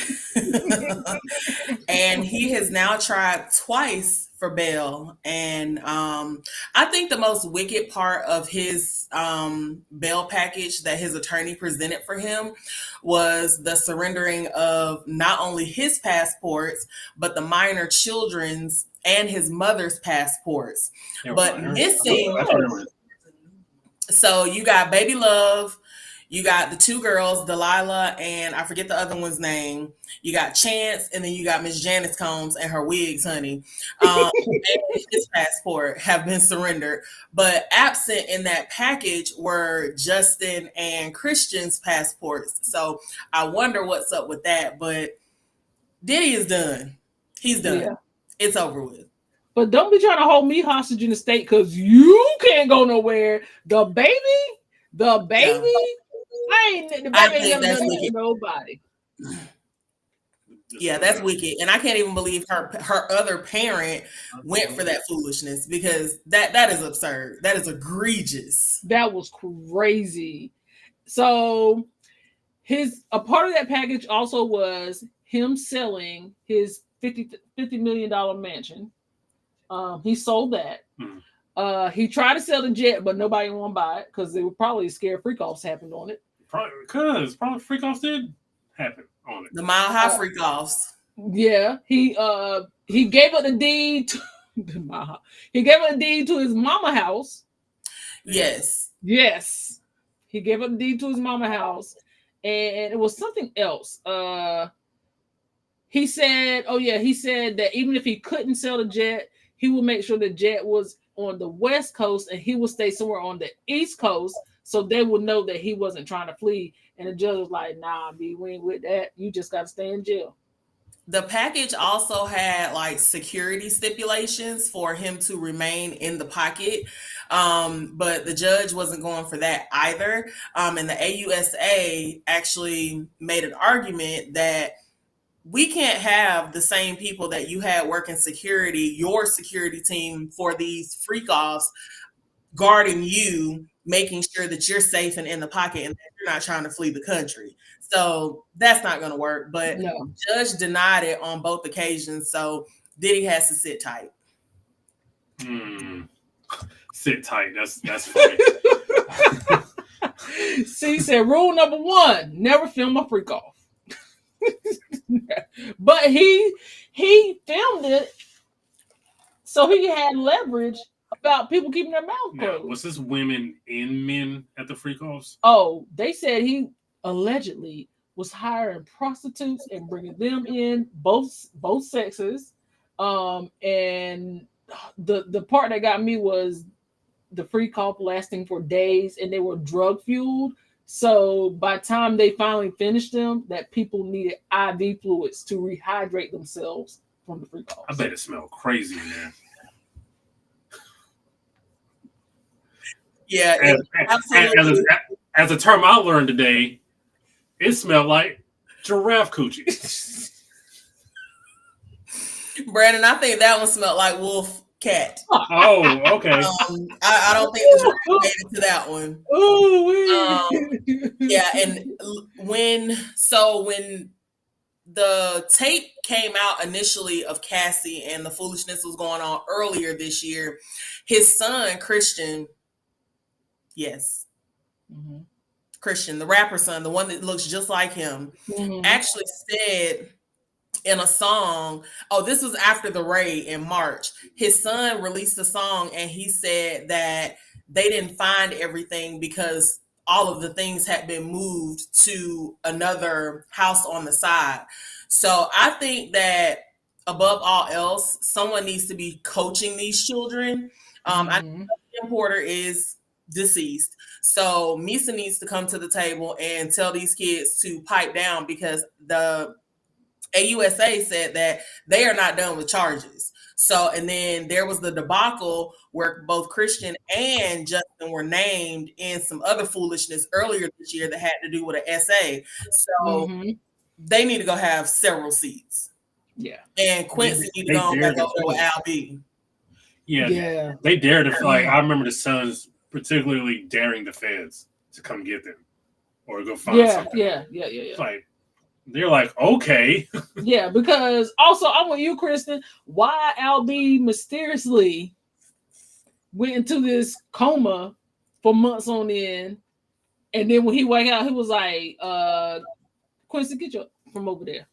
[SPEAKER 6] and he has now tried twice for bail. And I think the most wicked part of his bail package that his attorney presented for him was the surrendering of not only his passports, but the minor children's and his mother's passports. But missing, so you got Baby Love, you got the two girls, Delilah, and I forget the other one's name. You got Chance, and then you got Miss Janice Combs and her wigs, honey. And his passport have been surrendered. But absent in that package were Justin and Christian's passports. So I wonder what's up with that. But Diddy is done. He's done.
[SPEAKER 2] Yeah.
[SPEAKER 6] It's over with.
[SPEAKER 2] But don't be trying to hold me hostage in the state because you can't go nowhere. The baby, yeah. The baby ain't never done that to nobody.
[SPEAKER 6] Yeah, that's wicked. And I can't even believe her other parent went for that foolishness, because that is absurd. That is egregious.
[SPEAKER 2] That was crazy. So a part of that package also was him selling his $50 million mansion. He sold that. He tried to sell the jet, but nobody wanted to buy it because they were probably scared freak-offs happened on it.
[SPEAKER 3] Probably freak-offs did happen on it.
[SPEAKER 6] The Mile High freak-offs.
[SPEAKER 2] Yeah, he gave up the deed to he gave up the deed to his mama house.
[SPEAKER 6] Yes.
[SPEAKER 2] He gave up the deed to his mama house, and it was something else. He said that even if he couldn't sell the jet, he would make sure the jet was on the West Coast and he would stay somewhere on the East Coast so they would know that he wasn't trying to flee. And the judge was like, nah, B, we ain't with that. You just got to stay in jail.
[SPEAKER 6] The package also had like security stipulations for him to remain in the pocket. But the judge wasn't going for that either. And the AUSA actually made an argument that we can't have the same people that you had working security, your security team for these freak-offs, guarding you, making sure that you're safe and in the pocket and that you're not trying to flee the country. So that's not going to work. But the judge denied it on both occasions. So Diddy has to sit tight.
[SPEAKER 3] Sit tight. That's funny.
[SPEAKER 2] See, he said rule number 1, never film a freak-off. But he filmed it so he had leverage about people keeping their mouth closed.
[SPEAKER 3] Was this women and men at the freak-offs?
[SPEAKER 2] Oh, they said he allegedly was hiring prostitutes and bringing them in, both sexes. And the part that got me was the freak-off lasting for days, and they were drug fueled. So by the time they finally finished them, that people needed IV fluids to rehydrate themselves from the freak-offs.
[SPEAKER 3] I bet it smelled crazy in there.
[SPEAKER 6] Yeah, absolutely.
[SPEAKER 3] As a term I learned today, it smelled like giraffe coochie.
[SPEAKER 6] Brandon, I think that one smelled like wolf cat.
[SPEAKER 3] Oh, okay.
[SPEAKER 6] I don't think the giraffe made it to that one. Yeah, and when the tape came out initially of Cassie and the foolishness was going on earlier this year, his son Christian, Christian, the rapper son, the one that looks just like him, actually said in a song, this was after the raid in March, his son released a song and he said that they didn't find everything because all of the things had been moved to another house on the side. So I think that above all else, someone needs to be coaching these children. I know Kim Porter is deceased. So Misa needs to come to the table and tell these kids to pipe down, because the AUSA said that they are not done with charges. So, and then there was the debacle where both Christian and Justin were named in some other foolishness earlier this year that had to do with an SA. So they need to go have several seats.
[SPEAKER 2] Yeah.
[SPEAKER 6] And Quincy need to go back over there with Al B.
[SPEAKER 3] Yeah. They dared to, like, I remember the Suns particularly daring the feds to come get them or go find something.
[SPEAKER 2] Yeah.
[SPEAKER 3] It's like, They're like, okay.
[SPEAKER 2] Yeah, because also I'm with you, Kristen. Why LB mysteriously went into this coma for months on end, and then when he wake out, he was like, Quincy, get your from over there.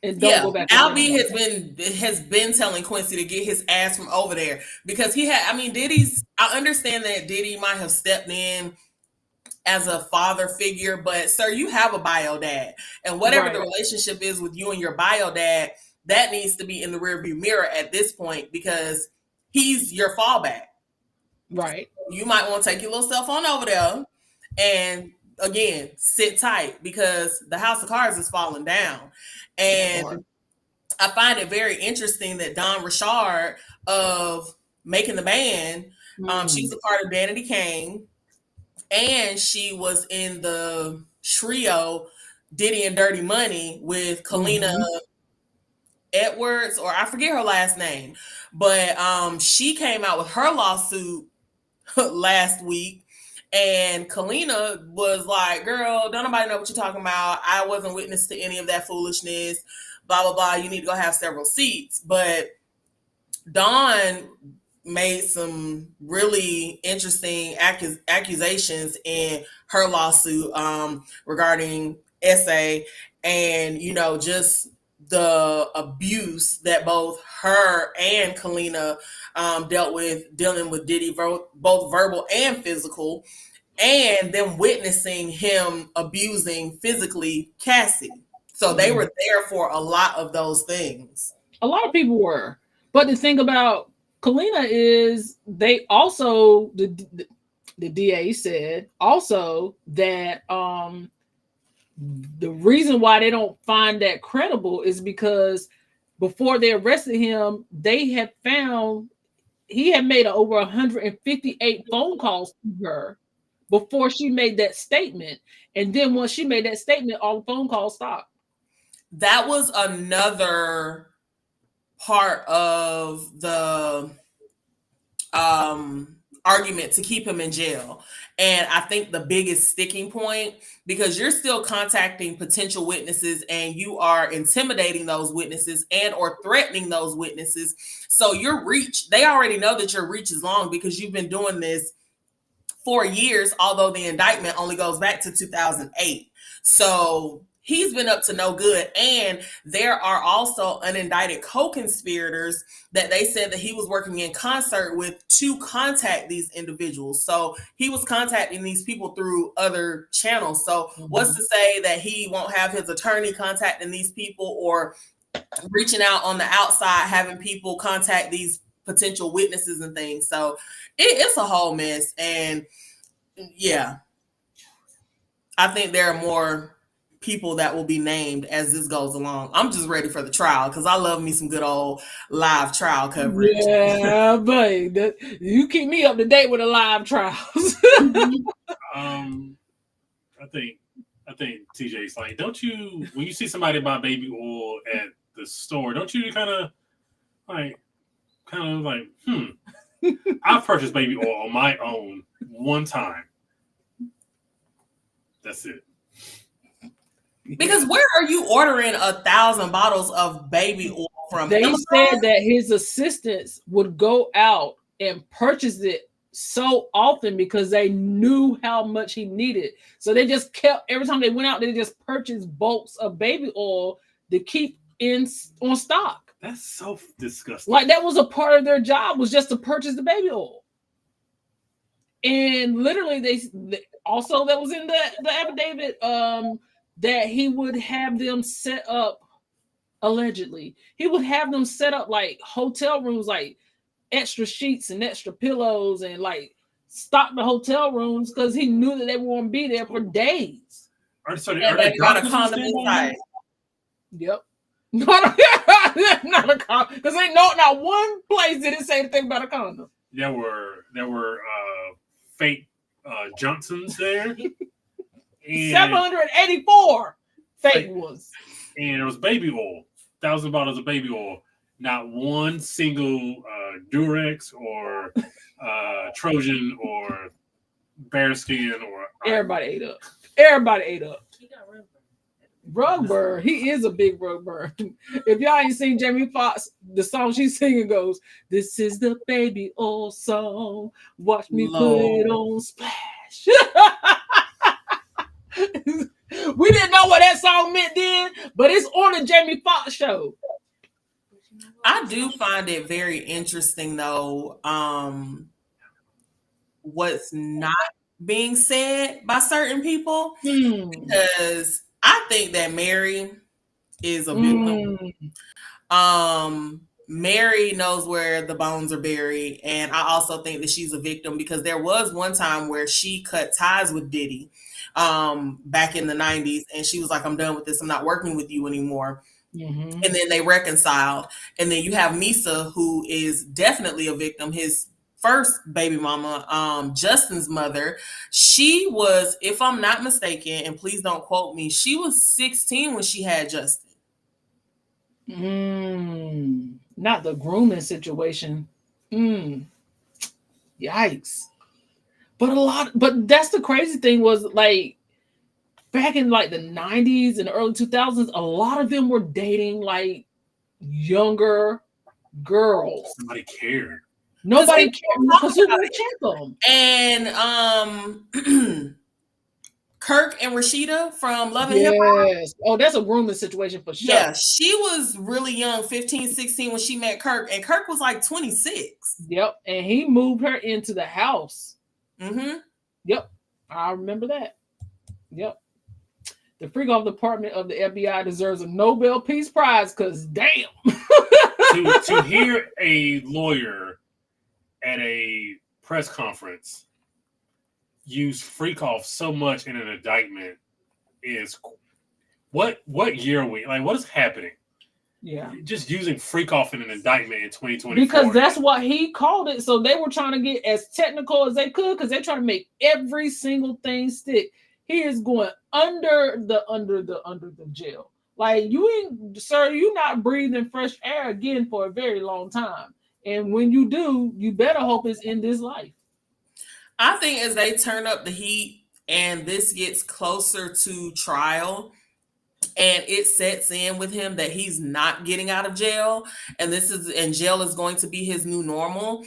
[SPEAKER 2] And don't go back.
[SPEAKER 6] Albie has been telling Quincy to get his ass from over there because he had. I mean, I understand that Diddy might have stepped in as a father figure, but sir, you have a bio dad, and whatever the relationship is with you and your bio dad, that needs to be in the rearview mirror at this point because he's your fallback.
[SPEAKER 2] Right.
[SPEAKER 6] You might want to take your little self on over there and again sit tight because the house of cards is falling down. And I find it very interesting that Dawn Richard of Making the Band, she's a part of Danity Kane, and she was in the trio Diddy and Dirty Money with Kalina Edwards, or I forget her last name, but she came out with her lawsuit last week. And Kalina was like, girl, don't nobody know what you're talking about. I wasn't witness to any of that foolishness. Blah, blah, blah. You need to go have several seats. But Dawn made some really interesting accusations in her lawsuit regarding SA and, you know, just the abuse that both her and Kalina dealing with Diddy, both verbal and physical, and them witnessing him abusing physically Cassie. So they were there for a lot of those things.
[SPEAKER 2] A lot of people were. But the thing about Kalina is they also, the DA said also that the reason why they don't find that credible is because before they arrested him, they had found he had made over 158 phone calls to her before she made that statement. And then once she made that statement, all the phone calls stopped.
[SPEAKER 6] That was another part of the argument to keep him in jail. And I think the biggest sticking point, because you're still contacting potential witnesses and you are intimidating those witnesses and or threatening those witnesses. So your reach, they already know that your reach is long because you've been doing this for years, although the indictment only goes back to 2008. So he's been up to no good. And there are also unindicted co-conspirators that they said that he was working in concert with to contact these individuals. So he was contacting these people through other channels. So what's to say that he won't have his attorney contacting these people or reaching out on the outside, having people contact these potential witnesses and things. So it's a whole mess. And yeah, I think there are more people that will be named as this goes along. I'm just ready for the trial because I love me some good old live trial coverage.
[SPEAKER 2] Yeah, but you keep me up to date with the live trials.
[SPEAKER 3] I think TJ's like, don't you, when you see somebody buy baby oil at the store, don't you kind of like, I've purchased baby oil on my own one time. That's it.
[SPEAKER 6] Because where are you ordering 1,000 bottles of baby oil from?
[SPEAKER 2] They said that his assistants would go out and purchase it so often because they knew how much he needed. So they just kept, every time they went out, they just purchased bulks of baby oil to keep on stock.
[SPEAKER 3] That's so disgusting.
[SPEAKER 2] Like that was a part of their job, was just to purchase the baby oil. And literally they also, that was in the affidavit, that he would have them set up, allegedly, he would have them set up like hotel rooms, like extra sheets and extra pillows, and like stock the hotel rooms because he knew that they were going to be there for days.
[SPEAKER 3] So
[SPEAKER 6] and they got a condom inside.
[SPEAKER 2] Yep. Not a condom. Because ain't not one place did it say anything about a condom.
[SPEAKER 3] There were fake Johnsons there.
[SPEAKER 2] 784 fake ones.
[SPEAKER 3] And it was baby oil, 1,000 bottles of baby oil. Not one single Durex or Trojan or Bearskin or
[SPEAKER 2] everybody ate up. Everybody ate up. Rug burn. He is a big rug burn. If y'all ain't seen Jamie Foxx, the song she's singing goes, "This is the baby oil song. Watch me put it on splash." We didn't know what that song meant then, but it's on the Jamie Foxx show.
[SPEAKER 6] I do find it very interesting though, what's not being said by certain people, because I think that Mary is a victim. Mary knows where the bones are buried, and I also think that she's a victim because there was one time where she cut ties with Diddy back in the 90s, and she was like, "I'm done with this, I'm not working with you anymore." And then they reconciled. And then you have Misa, who is definitely a victim. His first baby mama, Justin's mother, she was, if I'm not mistaken, and please don't quote me, she was 16 when she had Justin.
[SPEAKER 2] Not the grooming situation. Yikes. But that's the crazy thing was, like, back in like the 90s and early 2000s, a lot of them were dating like younger girls.
[SPEAKER 3] Nobody cared.
[SPEAKER 2] Nobody cared because who would check them?
[SPEAKER 6] And Kirk and Rashida from Love and Hip Hop.
[SPEAKER 2] Yes. Oh, that's a grooming situation for sure.
[SPEAKER 6] Yeah, she was really young, 15, 16 when she met Kirk, and Kirk was like 26.
[SPEAKER 2] Yep. And he moved her into the house. Yep. I remember that. Yep. The freak off department of the FBI deserves a Nobel Peace Prize because damn.
[SPEAKER 3] to hear a lawyer at a press conference use freak off so much in an indictment is what year are we? Like, what is happening?
[SPEAKER 2] Yeah.
[SPEAKER 3] Just using freak off in an indictment in 2024.
[SPEAKER 2] Because that's what he called it. So they were trying to get as technical as they could because they're trying to make every single thing stick. He is going under the jail. Like, you ain't, sir, you're not breathing fresh air again for a very long time. And when you do, you better hope it's in this life.
[SPEAKER 6] I think as they turn up the heat and this gets closer to trial and it sets in with him that he's not getting out of jail and jail is going to be his new normal,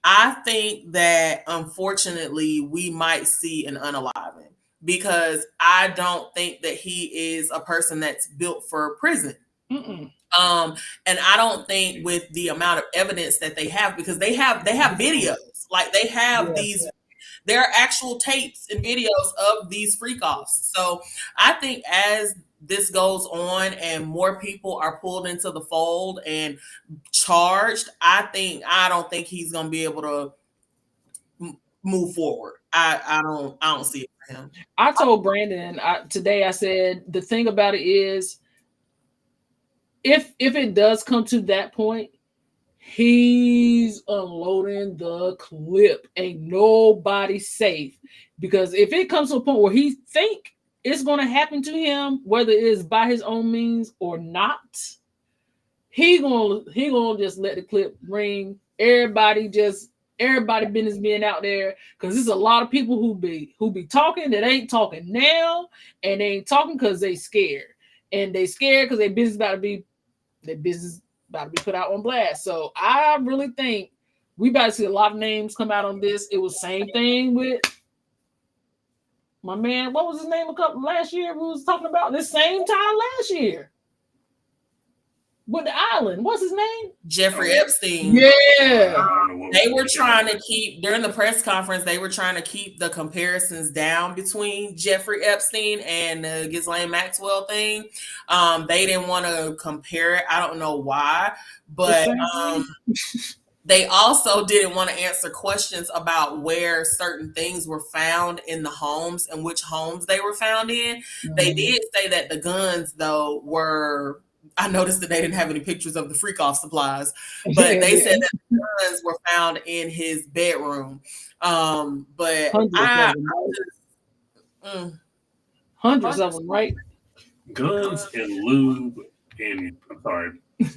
[SPEAKER 6] I think that unfortunately we might see an unaliving because I don't think that he is a person that's built for prison. And I don't think with the amount of evidence that they have, because they have videos, like they have these. There are actual tapes and videos of these freak offs. So I think as this goes on and more people are pulled into the fold and charged, I don't think he's going to be able to move forward. I don't see it for him.
[SPEAKER 2] I told Brandon today, I said, the thing about it is, if it does come to that point, he's unloading the clip. Ain't nobody safe. Because if it comes to a point where he think it's going to happen to him, whether it is by his own means or not, he gonna just let the clip ring. Everybody business being out there, because there's a lot of people who be talking that ain't talking now, and they ain't talking because they scared. And they scared because their business about to be put out on blast. So I really think we about to see a lot of names come out on this. It was same thing with my man. What was his name last year? We was talking about this same time last year with the island. What's his name?
[SPEAKER 6] Jeffrey Epstein.
[SPEAKER 2] Yeah.
[SPEAKER 6] They were trying to keep, during the press conference, they were trying to keep the comparisons down between Jeffrey Epstein and the Ghislaine Maxwell thing. They didn't want to compare it. I don't know why, but they also didn't want to answer questions about where certain things were found in the homes and which homes they were found in. They did say that the guns, though, were... I noticed that they didn't have any pictures of the freak off supplies, but they said that the guns were found in his bedroom. But
[SPEAKER 2] hundreds of them, right?
[SPEAKER 3] Guns and lube and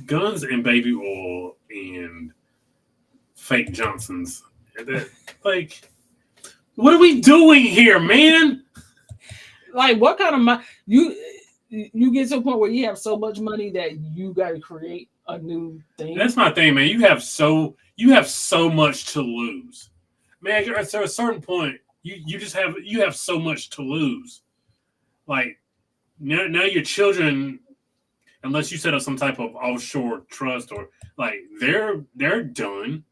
[SPEAKER 3] guns and baby oil and fake Johnsons. Like, what are we doing here, man?
[SPEAKER 2] Like, what kind of you get to a point where you have so much money that you got to create a new thing.
[SPEAKER 3] That's my thing, man. You have so much to lose, man. At a certain point, you have so much to lose. Like now your children, unless you set up some type of offshore trust or like they're done.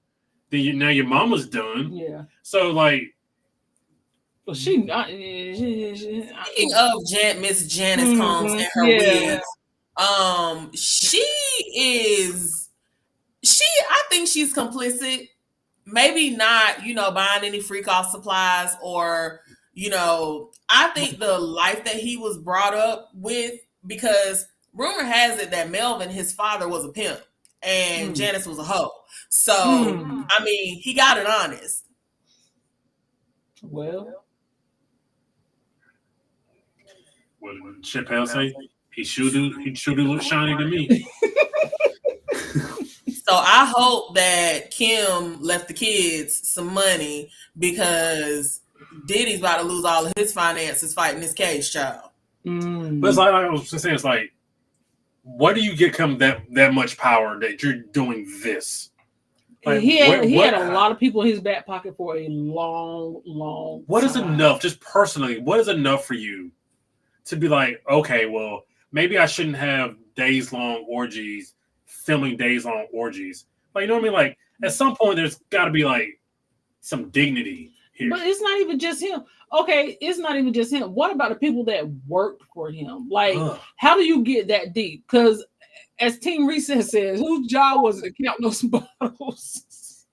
[SPEAKER 3] Now your mama's done.
[SPEAKER 2] Yeah.
[SPEAKER 3] So like.
[SPEAKER 2] Well, she not.
[SPEAKER 6] Speaking of Miss Janice Combs and her wigs, I think she's complicit. Maybe not, buying any freak off supplies or, I think the life that he was brought up with, because rumor has it that Melvin, his father, was a pimp and Janice was a hoe. So, I mean, he got it honest.
[SPEAKER 2] Well.
[SPEAKER 3] What did Chappelle say? He sure do look shiny to me.
[SPEAKER 6] So I hope that Kim left the kids some money because Diddy's about to lose all of his finances fighting this case, child.
[SPEAKER 3] But it's like I was just saying, it's like, where do you get that much power that you're doing this?
[SPEAKER 2] Like, he had a lot of people in his back pocket for a long
[SPEAKER 3] What
[SPEAKER 2] time.
[SPEAKER 3] is enough, just personally, what is enough for you to be like, okay, well, maybe I shouldn't have days-long orgies, filming days-long orgies. Like, you know what I mean? Like, at some point, there's got to be, like, some dignity here.
[SPEAKER 2] But it's not even just him. Okay, it's not even just him. What about the people that worked for him? Like, how do you get that deep? Because as Team Reset says, whose job was it to count those bottles?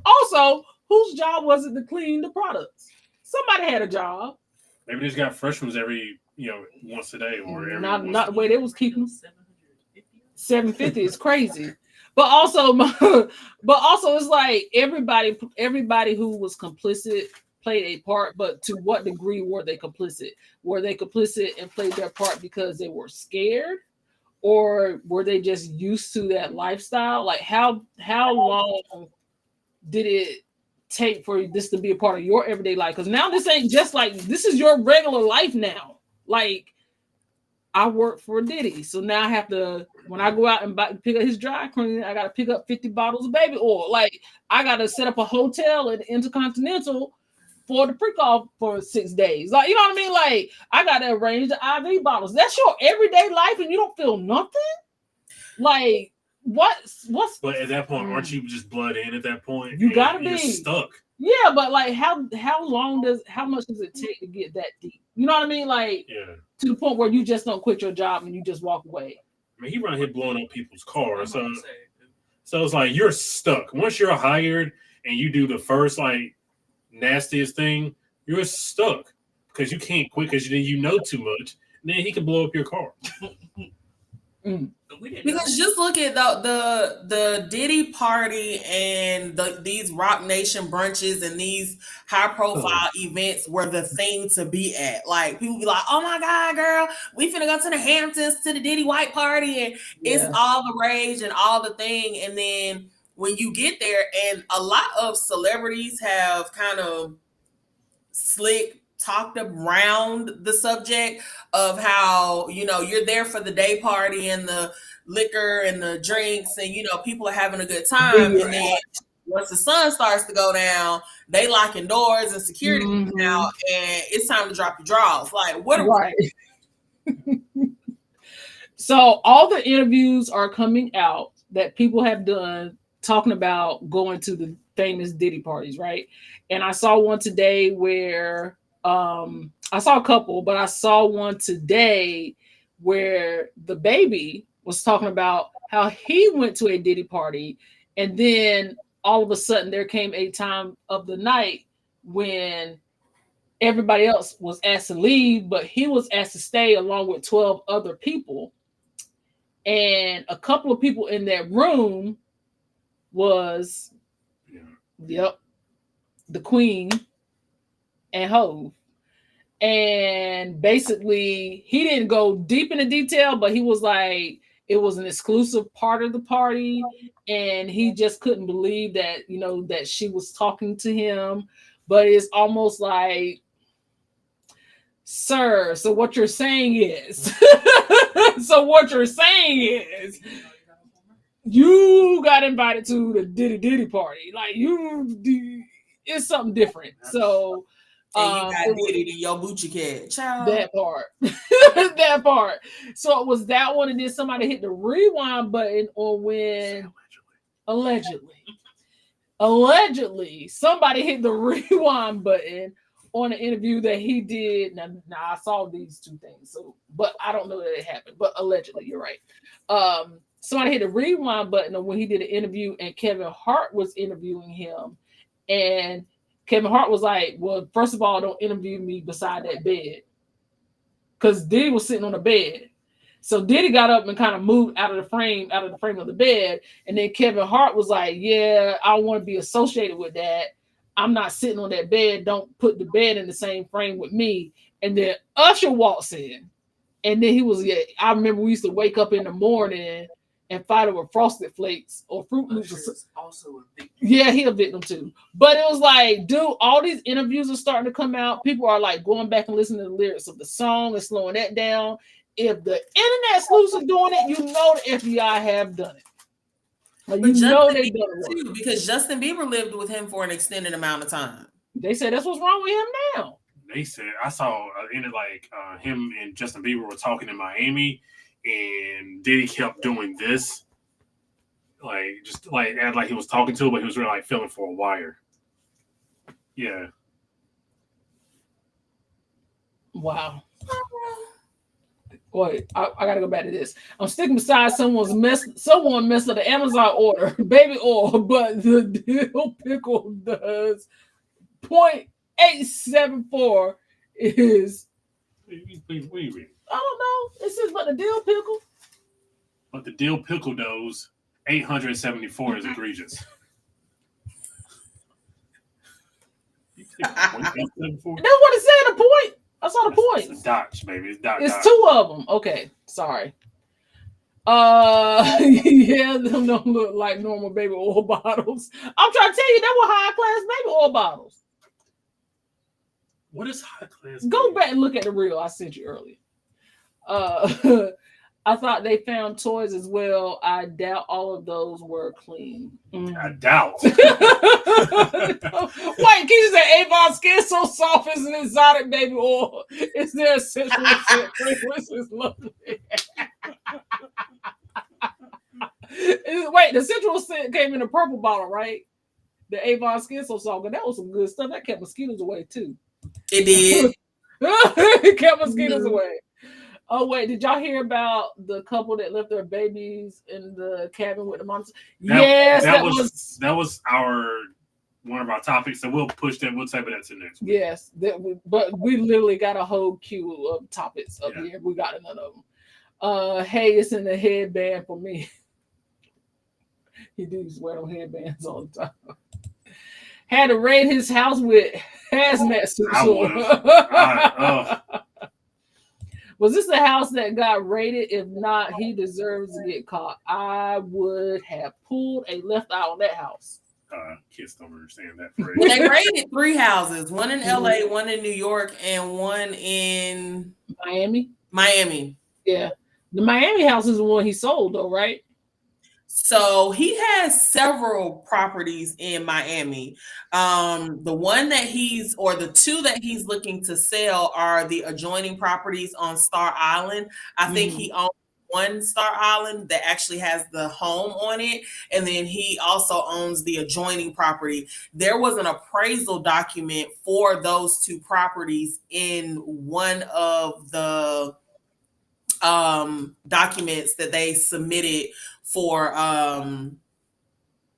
[SPEAKER 2] Also, whose job was it to clean the products? Somebody had a job.
[SPEAKER 3] Maybe they just got fresh ones every, once a day or every.
[SPEAKER 2] Not the way they was keeping them. 750 is crazy. But also it's like everybody who was complicit played a part, but to what degree were they complicit? Were they complicit and played their part because they were scared? Or were they just used to that lifestyle? Like how long did it take for this to be a part of your everyday life? Because now this ain't just like, this is your regular life now. Like, I work for Diddy, so now I have to, when I go out and pick up his dry cleaning, I got to pick up 50 bottles of baby oil. Like, I got to set up a hotel at the Intercontinental for the pre-off for 6 days. Like, you know what I mean? Like, I got to arrange the IV bottles. That's your everyday life, and you don't feel nothing? Like, what's? But
[SPEAKER 3] at that point, aren't you just blood in at that point?
[SPEAKER 2] You got to be
[SPEAKER 3] stuck.
[SPEAKER 2] Yeah, but like, how much does it take to get that deep? You know what I mean? Like, to the point where you just don't quit your job and you just walk away.
[SPEAKER 3] I mean, he around here blowing up people's cars. So it's like you're stuck. Once you're hired and you do the first like nastiest thing, you're stuck because you can't quit because you know too much. And then he can blow up your car.
[SPEAKER 6] Because just look at the Diddy party and these Rock Nation brunches and these high profile events were the thing to be at. Like, people be like, oh my God, girl, we finna go to the Hamptons to the Diddy white party, and it's all the rage and all the thing. And then when you get there, and a lot of celebrities have kind of talked around the subject of how, you're there for the day party and the liquor and the drinks, and people are having a good time, and then once the sun starts to go down, they locking doors and security now, and it's time to drop your drawers. Like, what?
[SPEAKER 2] Right. So all the interviews are coming out that people have done talking about going to the famous Diddy parties, right? And I saw one today where I saw a couple, but I saw one today where the baby was talking about how he went to a Diddy party, and then all of a sudden there came a time of the night when everybody else was asked to leave, but he was asked to stay along with 12 other people. And a couple of people in that room was, the Queen and Hov. And basically, he didn't go deep into detail, but he was like, it was an exclusive part of the party, and he just couldn't believe that, that she was talking to him. But it's almost like Sir, so what you're saying is you got invited to the Diddy party. Like it's something different. So
[SPEAKER 6] And you got
[SPEAKER 2] it was
[SPEAKER 6] Diddy to your Bucci cat. Child.
[SPEAKER 2] that part. That part. So it was that one, and then somebody hit the rewind button on when allegedly somebody hit the rewind button on an interview that he did. Now I saw these two things, so but I don't know that it happened, but allegedly, you're right. Somebody hit the rewind button on when he did an interview, and Kevin Hart was interviewing him, and Kevin Hart was like, well, first of all, don't interview me beside that bed, because Diddy was sitting on the bed. So Diddy got up and kind of moved out of the frame of the bed. And then Kevin Hart was like, yeah, I don't want to be associated with that. I'm not sitting on that bed. Don't put the bed in the same frame with me. And then Usher walks in. And then he was, I remember we used to wake up in the morning and fight over Frosted Flakes or Fruit Loops.
[SPEAKER 4] Usher's also a victim.
[SPEAKER 2] Yeah, he a victim too. But it was like, dude, all these interviews are starting to come out. People are like going back and listening to the lyrics of the song and slowing that down. If the internet sleuths are doing it, you know the FBI have done it. Like, you know they done it
[SPEAKER 6] too, because Justin Bieber lived with him for an extended amount of time.
[SPEAKER 2] They said that's what's wrong with him now.
[SPEAKER 3] They said I saw him and Justin Bieber were talking in Miami, and Diddy kept doing this, like just like act like he was talking to him, but he was really like feeling for a wire. Yeah.
[SPEAKER 2] Wow. Wait, I gotta go back to this. I'm sticking beside someone messed up the Amazon order, baby oil, but the dill pickle does 0.874 is.
[SPEAKER 3] What do you read?
[SPEAKER 2] I don't know. It says but the dill pickle.
[SPEAKER 3] But the dill pickle dose 874 is egregious.
[SPEAKER 2] That's what it said. The point. I saw the point.
[SPEAKER 3] It's dots, baby. It's dots.
[SPEAKER 2] It's two of them. Okay, sorry. Yeah, them don't look like normal baby oil bottles. I'm trying to tell you, that were high class baby oil bottles.
[SPEAKER 3] What is high class?
[SPEAKER 2] Go back and look at the reel I sent you earlier. I thought they found toys as well. I doubt all of those were clean.
[SPEAKER 3] I doubt.
[SPEAKER 2] Wait, Keisha said Avon skin so soft as an exotic baby oil. Is there a sensual scent? Fragrance is lovely. Wait, the sensual scent came in a purple bottle, right? The Avon skin so soft. That was some good stuff. That kept mosquitoes away too.
[SPEAKER 6] It did.
[SPEAKER 2] It kept mosquitoes away. Oh wait, did y'all hear about the couple that left their babies in the cabin with the moms? Yes,
[SPEAKER 3] that was one of our topics, so we'll push that. We'll table that to next week.
[SPEAKER 2] Yes, but we literally got a whole queue of topics up here. We got none of them. Hey, it's in the headband for me. He does wear them headbands all the time. Had to raid his house with hazmat suits. Was this the house that got raided? If not, he deserves to get caught. I would have pulled a left eye on that house.
[SPEAKER 3] Kids don't understand that phrase.
[SPEAKER 6] They raided 3 houses, one in LA, one in New York, and one in Miami. Yeah.
[SPEAKER 2] The Miami house is the one he sold though, right?
[SPEAKER 6] So he has several properties in Miami. The one that the two that he's looking to sell are the adjoining properties on Star Island. I think he owns one Star Island that actually has the home on it. And then he also owns the adjoining property. There was an appraisal document for those 2 properties in one of the documents that they submitted for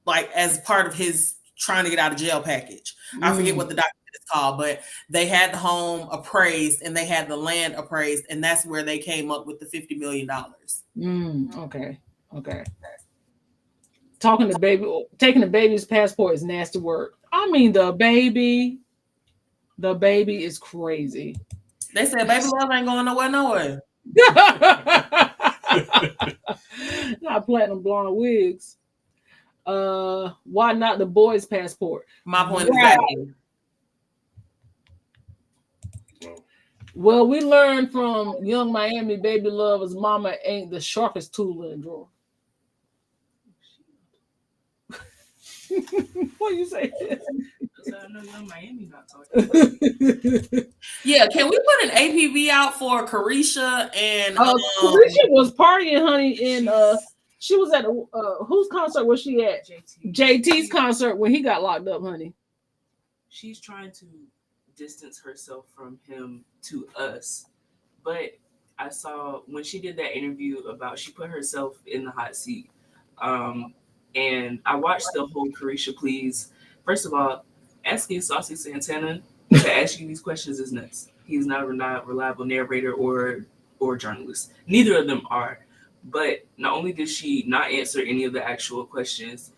[SPEAKER 6] like as part of his trying to get out of jail package. I forget what the document is called, but they had the home appraised and they had the land appraised, and that's where they came up with the $50 million.
[SPEAKER 2] Okay. Taking the baby's passport is nasty work. I mean, the baby is crazy.
[SPEAKER 6] They said baby love ain't going nowhere.
[SPEAKER 2] Not platinum blonde wigs. Why not the boy's passport?
[SPEAKER 6] My point exactly.
[SPEAKER 2] Well, we learned from Young Miami Baby Lover's mama ain't the sharpest tool in the drawer. What you say?
[SPEAKER 4] So I know Young Miami not talking.
[SPEAKER 6] Yeah, can we put an APB out for Carisha and
[SPEAKER 2] Carisha was partying, honey, in she was at whose concert was she at? JT's concert when he got locked up, honey.
[SPEAKER 4] She's trying to distance herself from him to us. But I saw when she did that interview about she put herself in the hot seat. And I watched the whole Carisha Please. First of all, asking Saucy Santana to ask you these questions is nuts. He's not a reliable narrator or journalist. Neither of them are. But not only did she not answer any of the actual questions,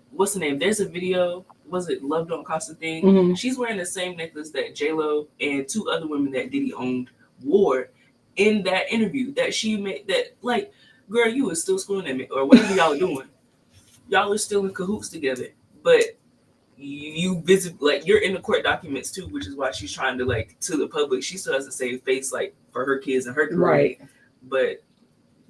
[SPEAKER 4] what's the name? There's a video. Was it Love Don't Cost a Thing?
[SPEAKER 2] Mm-hmm.
[SPEAKER 4] She's wearing the same necklace that J-Lo and two other women that Diddy owned wore in that interview that she made. That, like, girl, you was still screwing at me or whatever y'all doing. Y'all are still in cahoots together. But you visit, like, you're in the court documents too, which is why she's trying to, like, to the public. She still has to save face, like, for her kids and her career.
[SPEAKER 2] Right.
[SPEAKER 4] But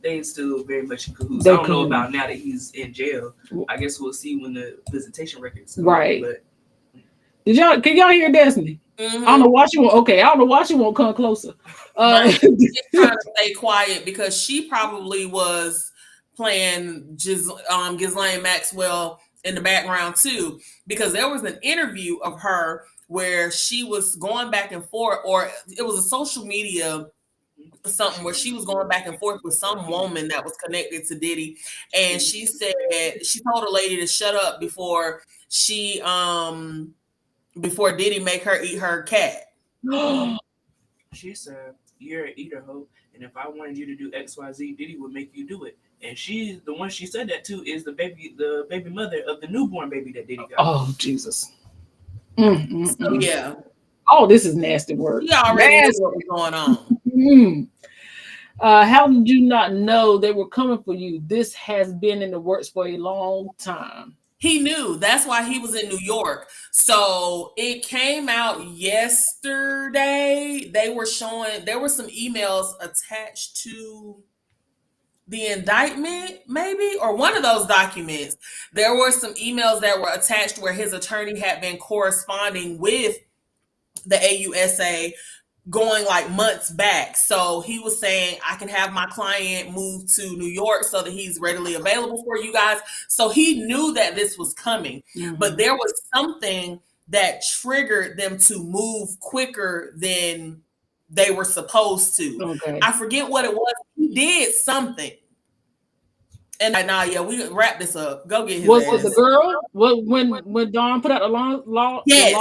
[SPEAKER 4] they still very much in cahoots. I don't know about now that he's in jail. I guess we'll see when the visitation records come.
[SPEAKER 2] Right.
[SPEAKER 4] But
[SPEAKER 2] can y'all hear Destiny?
[SPEAKER 6] Mm-hmm.
[SPEAKER 2] I don't know why she won't. Okay, I don't know why she won't come closer.
[SPEAKER 6] She's trying to stay quiet because she probably was playing Ghislaine Maxwell in the background too. Because there was an interview of her where she was going back and forth, or it was a social media something where she was going back and forth with some woman that was connected to Diddy, and she said she told a lady to shut up before Diddy make her eat her cat.
[SPEAKER 4] She said, "You're an eater, hoe, and if I wanted you to do XYZ, Diddy would make you do it." And she's the one she said that to is the baby mother of the newborn baby that Diddy got.
[SPEAKER 2] Oh, Jesus.
[SPEAKER 6] So, yeah.
[SPEAKER 2] Oh, this is nasty work.
[SPEAKER 6] She already knew what was going on.
[SPEAKER 2] How did you not know they were coming for you? This has been in the works for a long time.
[SPEAKER 6] He knew. That's why he was in New York. So it came out yesterday. They were showing, there were some emails attached to the indictment, maybe, or one of those documents. There were some emails that were attached where his attorney had been corresponding with the AUSA going like months back. So he was saying, I can have my client move to New York so that he's readily available for you guys. So he knew that this was coming, but there was something that triggered them to move quicker than they were supposed to.
[SPEAKER 2] Okay.
[SPEAKER 6] I forget what it was. He did something. And yeah, we wrap this up. Go get his
[SPEAKER 2] was
[SPEAKER 6] ass.
[SPEAKER 2] The girl? When Dawn put out the lawsuit?
[SPEAKER 6] Yes.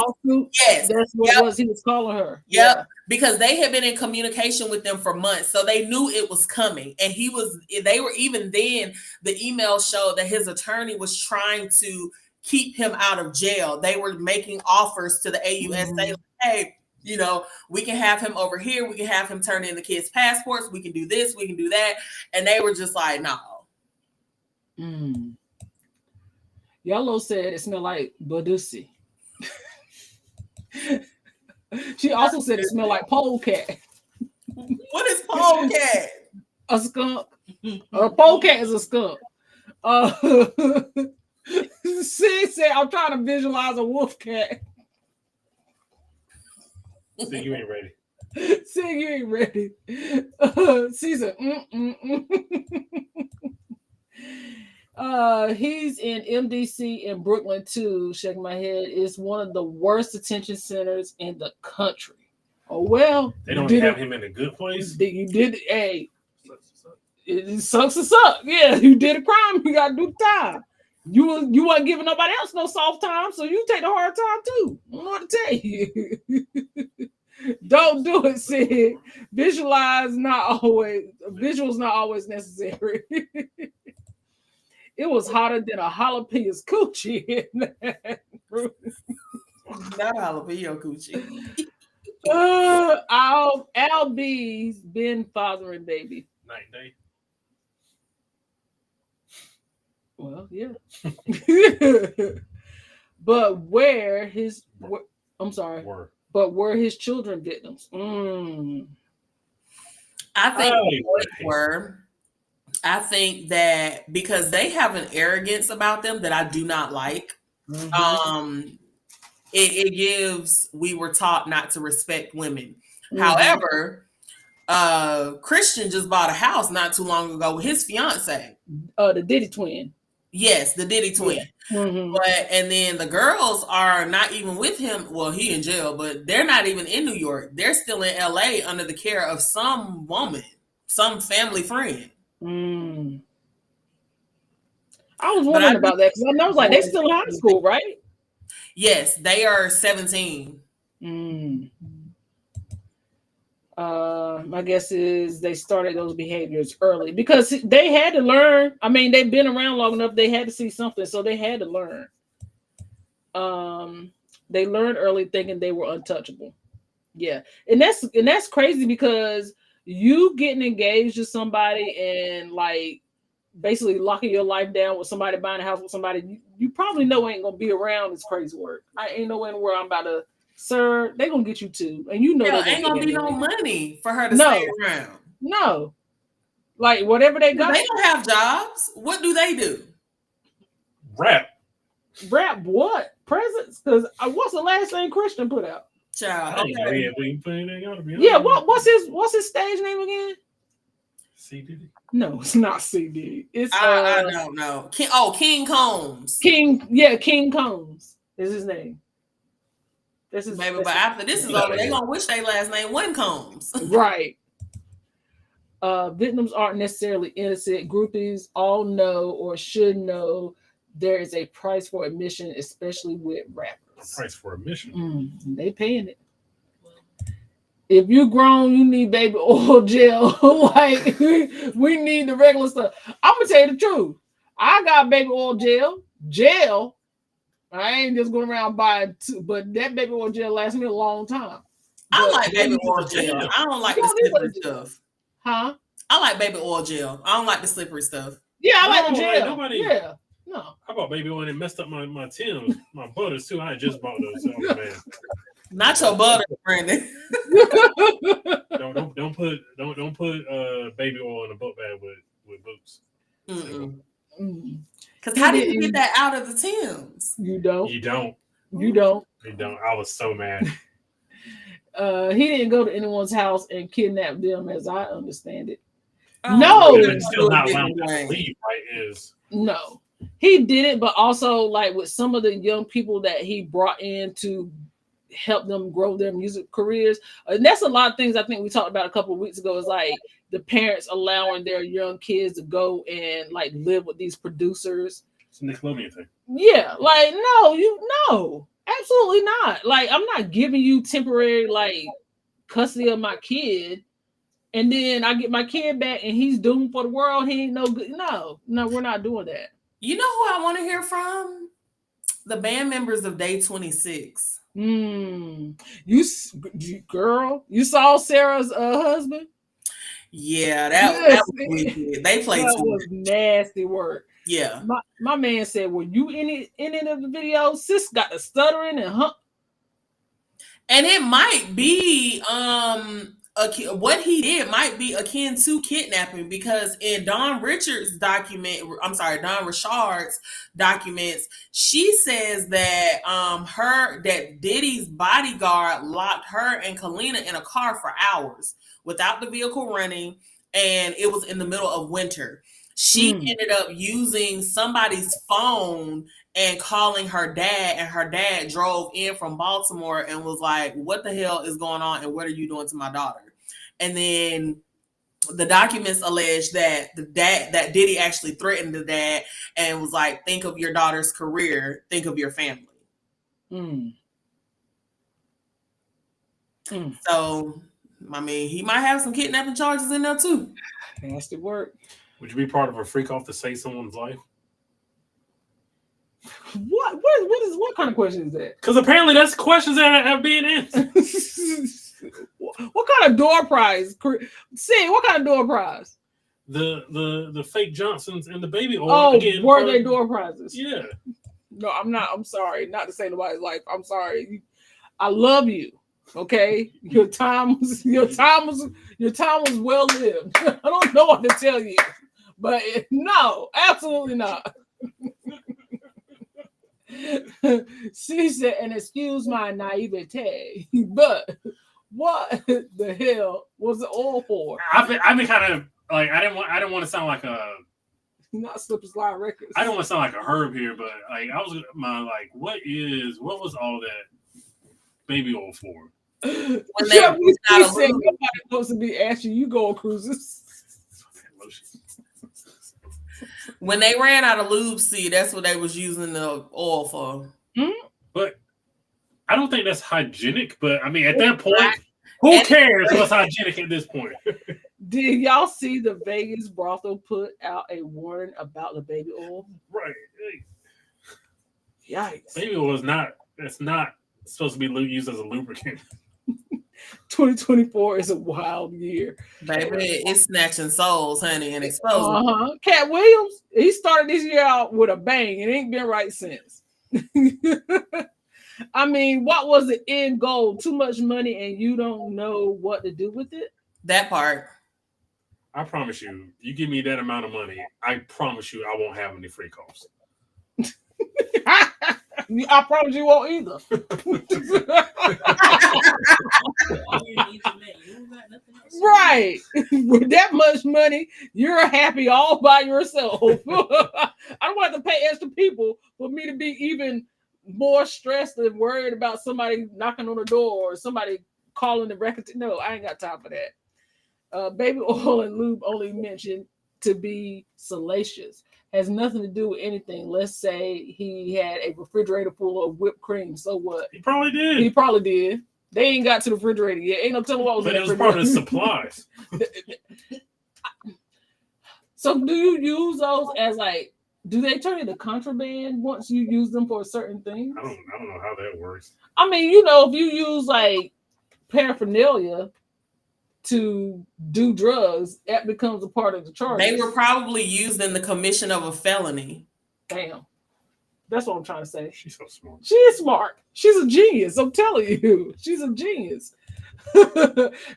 [SPEAKER 2] That's what it was. He was calling her.
[SPEAKER 6] Yep. Yeah. Because they had been in communication with them for months. So they knew it was coming. And they were even then, the email showed that his attorney was trying to keep him out of jail. They were making offers to the AUSA, like, hey, we can have him over here. We can have him turn in the kids' passports. We can do this. We can do that. And they were just like, no.
[SPEAKER 2] Yellow said it smelled like Badusi. She also said it smelled like polecat.
[SPEAKER 6] What is polecat?
[SPEAKER 2] A skunk. A polecat is a skunk. Sid said, I'm trying to visualize a wolf cat.
[SPEAKER 3] So you ain't ready.
[SPEAKER 2] Sid, you ain't ready. She said, he's in MDC in Brooklyn too. Shaking my head. It's one of the worst detention centers in the country. Oh well,
[SPEAKER 3] they don't have him in a good place.
[SPEAKER 2] You did. Hey, it sucks to suck. Yeah, you did a crime. You got to do the time. You wasn't giving nobody else no soft time, so you take the hard time too. I don't know what to tell you. Don't do it, Sid. Visuals not always necessary. It was hotter than a jalapeno coochie.
[SPEAKER 6] Not a jalapeno coochie.
[SPEAKER 2] Al B's been fathering baby.
[SPEAKER 3] Night day.
[SPEAKER 2] Well, yeah. But But were his children victims?
[SPEAKER 6] I think boys were. I think that because they have an arrogance about them that I do not like. It gives, we were taught not to respect women. However, Christian just bought a house not too long ago with his fiance.
[SPEAKER 2] The Diddy twin.
[SPEAKER 6] Yes, the Diddy twin.
[SPEAKER 2] Yeah.
[SPEAKER 6] But and then the girls are not even with him. Well, he in jail, but they're not even in New York. They're still in LA under the care of some woman, some family friend.
[SPEAKER 2] I was wondering about that because I know like they still in high school, right?
[SPEAKER 6] Yes, they are 17.
[SPEAKER 2] My guess is they started those behaviors early because they had to learn. I mean, they've been around long enough. They had to see something, so they had to learn. They learned early thinking they were untouchable. Yeah, and that's crazy because you getting engaged to somebody and like basically locking your life down with somebody, buying a house with somebody you probably know ain't gonna be around is crazy work. I ain't no anywhere I'm about to, sir, they gonna get you too. And you know
[SPEAKER 6] there ain't gonna be no money for her to stay around.
[SPEAKER 2] No. Like whatever they got.
[SPEAKER 6] They don't have jobs. What do they do?
[SPEAKER 3] Rap
[SPEAKER 2] what? Presents? Because what's the last thing Christian put out?
[SPEAKER 6] Child.
[SPEAKER 2] Okay. Yeah, what's his stage name again?
[SPEAKER 3] C Diddy.
[SPEAKER 2] No, it's not C Diddy. It's
[SPEAKER 6] I don't know. King Combs.
[SPEAKER 2] King Combs is his name. This is
[SPEAKER 6] maybe, but after this is over, they gonna wish their last name wasn't Combs.
[SPEAKER 2] Right. Victims aren't necessarily innocent. Groupies all know or should know there is a price for admission, especially with rappers.
[SPEAKER 3] Price for admission.
[SPEAKER 2] They paying it. If you grown, you need baby oil gel. Like we need the regular stuff. I'm gonna tell you the truth. I got baby oil gel. I ain't just going around buying two, but that baby oil gel lasts me a long time.
[SPEAKER 6] I like baby oil gel. I don't like the slippery stuff.
[SPEAKER 2] Huh?
[SPEAKER 6] I like baby oil gel. I don't like the slippery stuff.
[SPEAKER 2] Yeah, I like the gel. Yeah. No.
[SPEAKER 3] I bought baby oil and it messed up my Tim's, my butters too. I just bought those. Oh, man.
[SPEAKER 6] Not your butter, Brandon.
[SPEAKER 3] don't put baby oil in a book bag with boots.
[SPEAKER 6] Because how did you get that out of the Tim's?
[SPEAKER 2] You don't. I
[SPEAKER 3] was so mad.
[SPEAKER 2] He didn't go to anyone's house and kidnap them, as I understand it.
[SPEAKER 3] No, it's still not allowed to leave, right?
[SPEAKER 2] No, he did it, but also like with some of the young people that he brought in to help them grow their music careers, and that's a lot of things I think we talked about a couple of weeks ago. Is like the parents allowing their young kids to go and like live with these producers.
[SPEAKER 3] It's a Nickelodeon thing.
[SPEAKER 2] Yeah, like no, absolutely not. Like I'm not giving you temporary like custody of my kid, and then I get my kid back and he's doomed for the world. He ain't no good. No, we're not doing that.
[SPEAKER 6] You know who I want to hear from? The band members of Day 26.
[SPEAKER 2] You girl, you saw Sarah's husband?
[SPEAKER 6] Yeah, that was weird. They played
[SPEAKER 2] that was nasty work.
[SPEAKER 6] Yeah.
[SPEAKER 2] My man said, "Were you in any of the videos? Sis got the stuttering and
[SPEAKER 6] And it might be what he did might be akin to kidnapping, because in Don Richard's documents, she says that that Diddy's bodyguard locked her and Kalina in a car for hours without the vehicle running, and it was in the middle of winter. She ended up using somebody's phone and calling her dad, and her dad drove in from Baltimore and was like, "What the hell is going on, and what are you doing to my daughter?" And then the documents allege that that Diddy actually threatened the dad and was like, "Think of your daughter's career, think of your family." So, I mean, he might have some kidnapping charges in there too.
[SPEAKER 2] Nasty work.
[SPEAKER 3] Would you be part of a freak off to save someone's life?
[SPEAKER 2] What kind of question is that?
[SPEAKER 3] Because apparently that's questions that are being answered.
[SPEAKER 2] What kind of door prize? See, what kind of door prize?
[SPEAKER 3] The fake Johnsons and the baby oil.
[SPEAKER 2] Oh, were they door prizes?
[SPEAKER 3] Yeah.
[SPEAKER 2] No, I'm not. I'm sorry. Not to say nobody's life. I'm sorry. I love you. Okay, your time was well lived. I don't know what to tell you, but no, absolutely not. She said, and excuse my naivete, but what the hell was it all for?
[SPEAKER 3] I've been kind of like I didn't want to sound like a
[SPEAKER 2] Not Slip and Slide Records.
[SPEAKER 3] I don't want to sound like a herb here, but like I was like what was all that baby oil for?
[SPEAKER 6] When
[SPEAKER 2] Said nobody wants to be ashy. You go on cruises.
[SPEAKER 6] When they ran out of lube seed, that's what they was using the oil for.
[SPEAKER 3] But I don't think that's hygienic. But I mean, at that point, who cares what's hygienic at this point?
[SPEAKER 2] Did y'all see the Vegas brothel put out a warning about the baby oil?
[SPEAKER 3] Right.
[SPEAKER 2] Yikes.
[SPEAKER 3] Baby oil is not. It's not supposed to be used as a lubricant.
[SPEAKER 2] 2024 is a wild year.
[SPEAKER 6] Baby, it's snatching souls, honey, and exposing.
[SPEAKER 2] Cat Williams, he started this year out with a bang. It ain't been right since. I mean, what was the end goal? Too much money and you don't know what to do with it?
[SPEAKER 6] That part.
[SPEAKER 3] I promise you, you give me that amount of money, I promise you I won't have any free calls.
[SPEAKER 2] I promise you won't either. Right. With that much money, you're happy all by yourself. I don't have to pay extra people for me to be even more stressed and worried about somebody knocking on the door or somebody calling the record. No, I ain't got time for that. Baby oil and lube only mentioned to be salacious. Has nothing to do with anything. Let's say he had a refrigerator full of whipped cream. So what?
[SPEAKER 3] He probably did.
[SPEAKER 2] He probably did. They ain't got to the refrigerator yet. Ain't no telling what was in the refrigerator.
[SPEAKER 3] But it was part of the supplies.
[SPEAKER 2] So do you use those as like, do they turn into contraband once you use them for certain things?
[SPEAKER 3] I don't know how that works.
[SPEAKER 2] I mean, you know, if you use like paraphernalia to do drugs, that becomes a part of the charge.
[SPEAKER 6] They were probably used in the commission of a felony.
[SPEAKER 2] Damn. That's what I'm trying to say.
[SPEAKER 3] She's so smart.
[SPEAKER 2] She is smart. She's a genius. I'm telling you. She's a genius.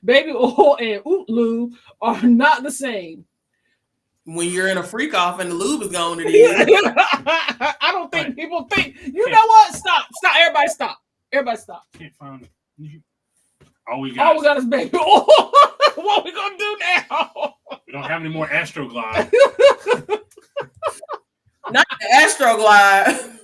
[SPEAKER 2] Baby oil and oot lube are not the same.
[SPEAKER 6] When you're in a freak off and the lube is gone, it is.
[SPEAKER 2] I don't think people think. You know what? Stop. Everybody stop.
[SPEAKER 3] Can't find it. All we got
[SPEAKER 2] is baby oil. What we gonna do now?
[SPEAKER 3] We don't have any more Astroglide.
[SPEAKER 6] Not the Astroglide.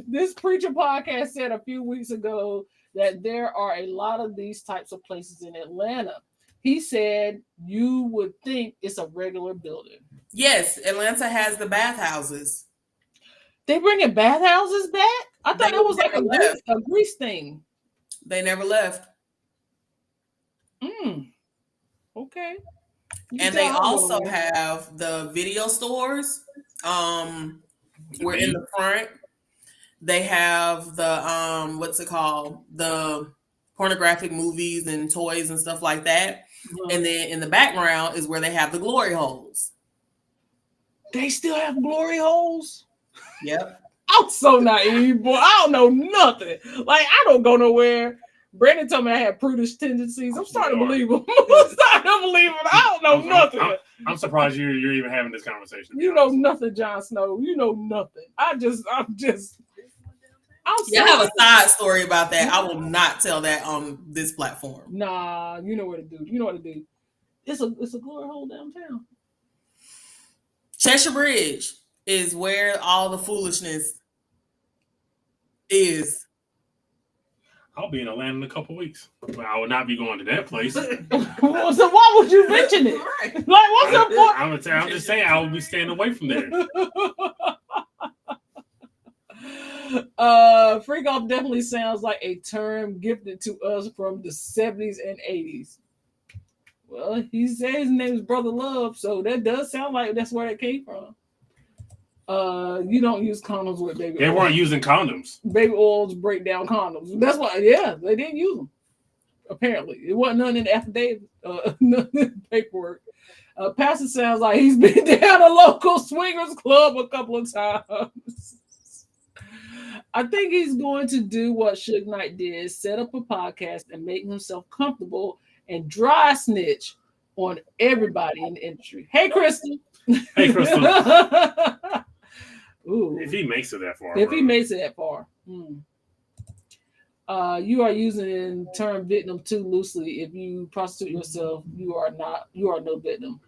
[SPEAKER 2] This preacher podcast said a few weeks ago that there are a lot of these types of places in Atlanta. He said you would think it's a regular building.
[SPEAKER 6] Yes, Atlanta has the bathhouses.
[SPEAKER 2] They bringing bathhouses back? I thought it was like a Greece thing.
[SPEAKER 6] They never left.
[SPEAKER 2] Okay.
[SPEAKER 6] And they also have the video stores. We're in the front. They have the what's it called? The pornographic movies and toys and stuff like that. And then in the background is where they have the glory holes.
[SPEAKER 2] They still have glory holes?
[SPEAKER 6] Yep.
[SPEAKER 2] I'm so naive, boy. I don't know nothing. Like, I don't go nowhere. Brandon told me I had prudish tendencies. I'm starting to believe him. I don't know nothing.
[SPEAKER 3] I'm surprised you're even having this conversation.
[SPEAKER 2] You know nothing, Jon Snow. You know nothing. I'm
[SPEAKER 6] I have a side story about that. I will not tell that on this platform.
[SPEAKER 2] Nah, you know what to do. It's a glory hole downtown.
[SPEAKER 6] Cheshire Bridge is where all the foolishness is.
[SPEAKER 3] I'll be in Atlanta in a couple weeks, but I will not be going to that place.
[SPEAKER 2] So why would you mention it? Like, what's the point?
[SPEAKER 3] I'm just saying I will be staying away from there.
[SPEAKER 2] Freak off definitely sounds like a term gifted to us from the 70s and 80s. Well, he said his name is Brother Love, so that does sound like that's where it came from. You don't use condoms with baby oil.
[SPEAKER 3] They weren't using condoms.
[SPEAKER 2] Baby oils break down condoms. That's why, yeah, they didn't use them. Apparently. It wasn't none in the affidavit, none in the paperwork. Pastor sounds like he's been down a local swingers club a couple of times. I think he's going to do what Suge Knight did, set up a podcast and make himself comfortable and dry snitch on everybody in the industry. Hey, Crystal.
[SPEAKER 3] Hey, Crystal.
[SPEAKER 2] Ooh.
[SPEAKER 3] If he makes it that far.
[SPEAKER 2] If he makes it that far. You are using the term victim too loosely. If you prostitute yourself, you are no victim.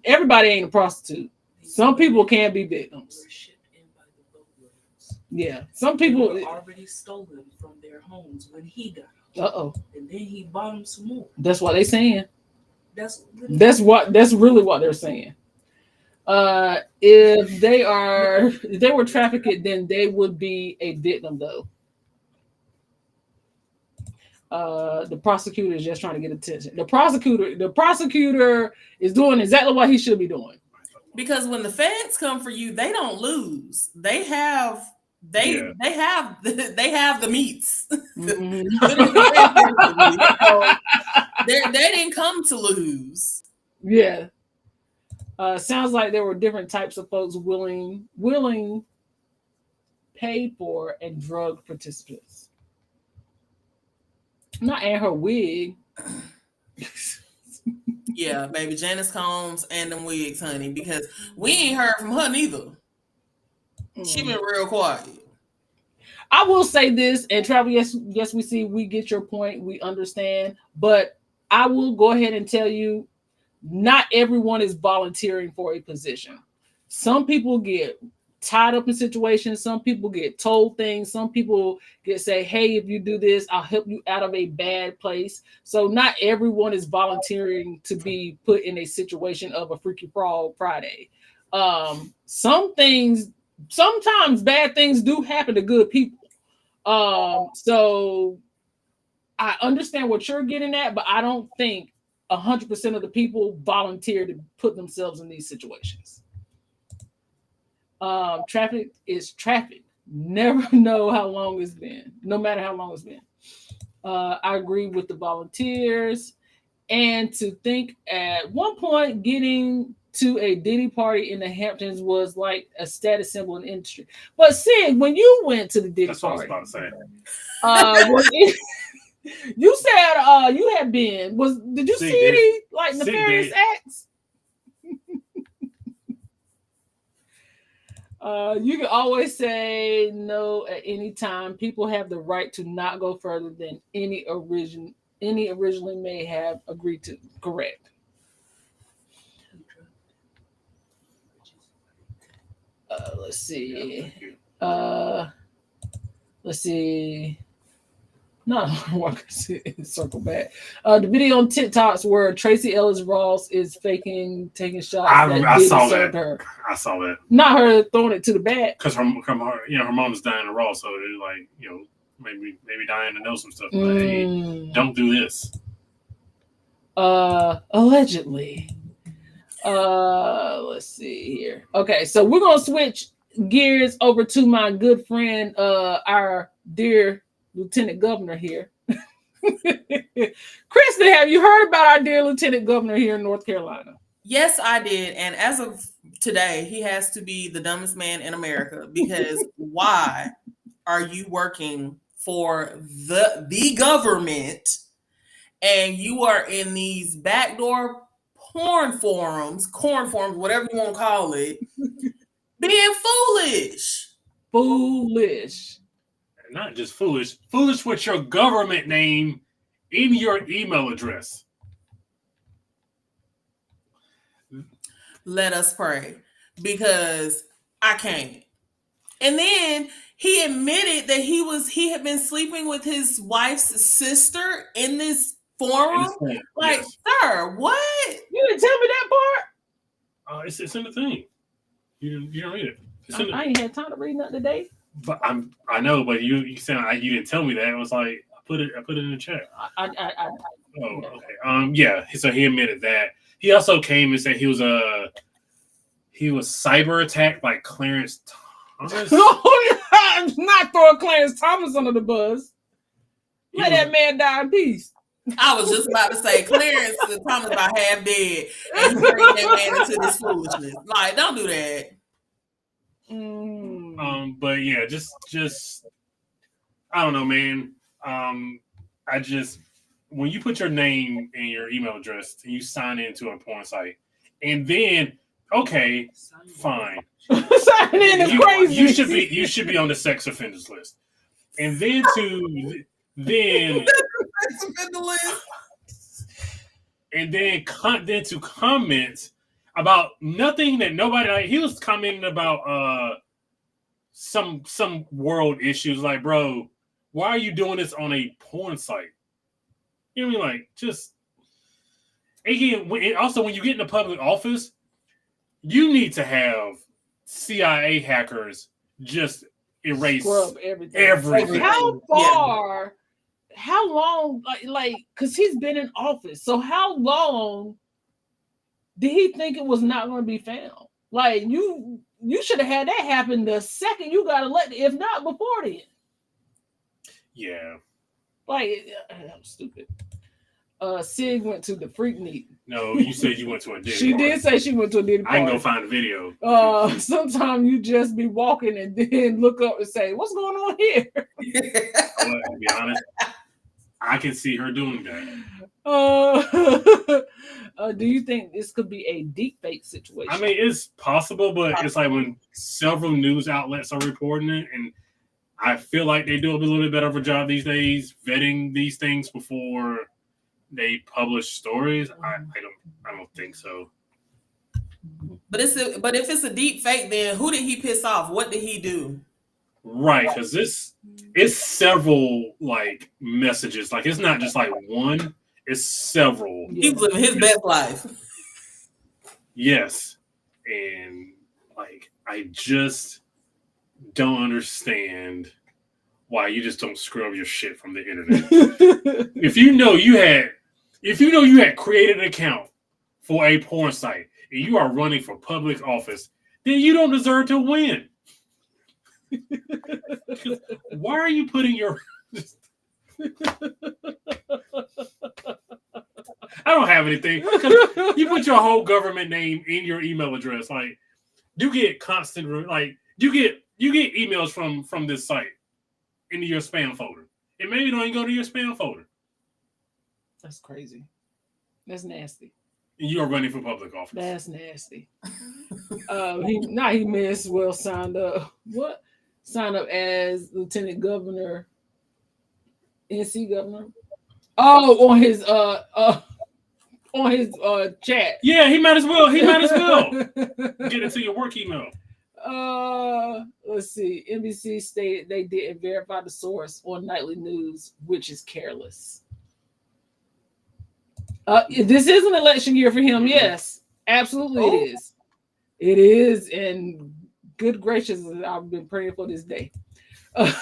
[SPEAKER 2] Everybody ain't a prostitute. Some people can be victims. Yeah, some people
[SPEAKER 4] were already stolen from their homes when he got
[SPEAKER 2] out.
[SPEAKER 4] And then he bought them some more.
[SPEAKER 2] That's what they saying.
[SPEAKER 4] That's
[SPEAKER 2] really what they're saying. If they were trafficked, then they would be a victim, though. The prosecutor is just trying to get attention. The prosecutor is doing exactly what he should be doing.
[SPEAKER 6] Because when the feds come for you, they don't lose. They have the meats.
[SPEAKER 2] Mm-hmm.
[SPEAKER 6] They didn't come to lose.
[SPEAKER 2] Yeah. Sounds like there were different types of folks willing, paid for, and drug participants. Not in her wig.
[SPEAKER 6] Yeah, baby, Janice Combs and them wigs, honey, because we ain't heard from her neither. She been real quiet.
[SPEAKER 2] I will say this, and Travel, yes, we see, we get your point, we understand, but I will go ahead and tell you, not everyone is volunteering for a position. Some people get tied up in situations. Some people get told things. Some people say, hey, if you do this, I'll help you out of a bad place. So not everyone is volunteering to be put in a situation of a Freaky Frog Friday. Sometimes bad things do happen to good people. So I understand what you're getting at, but I don't think 100% of the people volunteer to put themselves in these situations. Traffic is traffic. Never know how long it's been, no matter how long it's been. I agree with the volunteers. And to think at one point getting to a Diddy party in the Hamptons was like a status symbol in the industry. But Sid, when you went to the Diddy party,
[SPEAKER 3] that's what I was about to say.
[SPEAKER 2] You said you had been. Did you see any like nefarious acts? You can always say no at any time. People have the right to not go further than any originally may have agreed to. Correct. Let's see. Let's see. No, I can circle back. The video on TikToks where Tracy Ellis Ross is taking shots.
[SPEAKER 3] I saw that. Her. I saw that.
[SPEAKER 2] Not her throwing it to the back.
[SPEAKER 3] Because her mom's Diana Ross, so they're like, maybe Diana knows some stuff. But hey, don't do this.
[SPEAKER 2] Allegedly. Let's see here. Okay, so we're gonna switch gears over to my good friend, our dear Lieutenant Governor here. Kristen, have you heard about our dear Lieutenant Governor here in North Carolina?
[SPEAKER 6] Yes, I did. And as of today, he has to be the dumbest man in America, because why are you working for the government and you are in these backdoor corn forums, whatever you want to call it, being foolish?
[SPEAKER 2] Foolish.
[SPEAKER 3] Not just foolish with your government name in your email address.
[SPEAKER 6] Let us pray, because I can't. And then he admitted that he had been sleeping with his wife's sister in this forum. Like, yes. Sir, what?
[SPEAKER 2] You didn't tell me that
[SPEAKER 3] part? It's in the thing. You don't read it.
[SPEAKER 2] I ain't had time to read nothing today.
[SPEAKER 3] But I know, but you said you didn't tell me that. It was like I put it in the chat. Okay. Yeah. So he admitted that. He also came and said he was cyber attacked by Clarence Thomas.
[SPEAKER 2] Not throwing Clarence Thomas under the bus. Let that man die in peace.
[SPEAKER 6] I was just about to say Clarence Thomas about half dead, and you bring that man into this foolishness. Like, don't do that.
[SPEAKER 3] But yeah, just I don't know, man. I just when you put your name and your email address and you sign into a porn site, and then okay, fine,
[SPEAKER 2] signing in is crazy.
[SPEAKER 3] You should be on the sex offenders list, and then to comment about nothing that nobody like. He was commenting about some world issues, like, bro, why are you doing this on a porn site? You know what I mean? Like, just again. Also, when you get in a public office, you need to have CIA hackers just erase everything.
[SPEAKER 2] How far? How long? Like, because he's been in office, so how long did he think it was not going to be found? Like, you should have had that happen the second you got elected, if not before then.
[SPEAKER 3] Yeah.
[SPEAKER 2] Like, that was stupid. Sig went to the freak meet.
[SPEAKER 3] No, you said you went to a Diddy
[SPEAKER 2] She
[SPEAKER 3] party.
[SPEAKER 2] did say she went to a Diddy party.
[SPEAKER 3] I can go find a video.
[SPEAKER 2] Sometimes you just be walking and then look up and say, what's going on here?
[SPEAKER 3] To be honest, I can see her doing that.
[SPEAKER 2] Do you think this could be a deep fake situation?
[SPEAKER 3] I mean, it's possible, but it's like when several news outlets are reporting it, and I feel like they do a little bit better of a job these days vetting these things before they publish stories. I don't think so.
[SPEAKER 6] But if it's a deep fake, then who did he piss off? What did he do?
[SPEAKER 3] Right, because it's several like messages. Like, it's not just like one, it's several.
[SPEAKER 6] He's living his best life.
[SPEAKER 3] Yes. And like, I just don't understand why you just don't scrub your shit from the internet. If you know you had created an account for a porn site and you are running for public office, then you don't deserve to win. Why are you putting your I don't have anything. You put your whole government name in your email address. Like, you get constant, like, you get emails from this site into your spam folder. And maybe don't even go to your spam folder.
[SPEAKER 2] That's crazy. That's nasty.
[SPEAKER 3] And you are running for public office.
[SPEAKER 2] That's nasty. He may as well sign up. What? Sign up as Lieutenant Governor, NC Governor. Oh, on his chat.
[SPEAKER 3] Yeah, he might as well. Get into your work email.
[SPEAKER 2] Let's see. NBC stated they didn't verify the source on nightly news, which is careless. This is an election year for him. Yes, absolutely it is. It is, and good gracious, I've been praying for this day.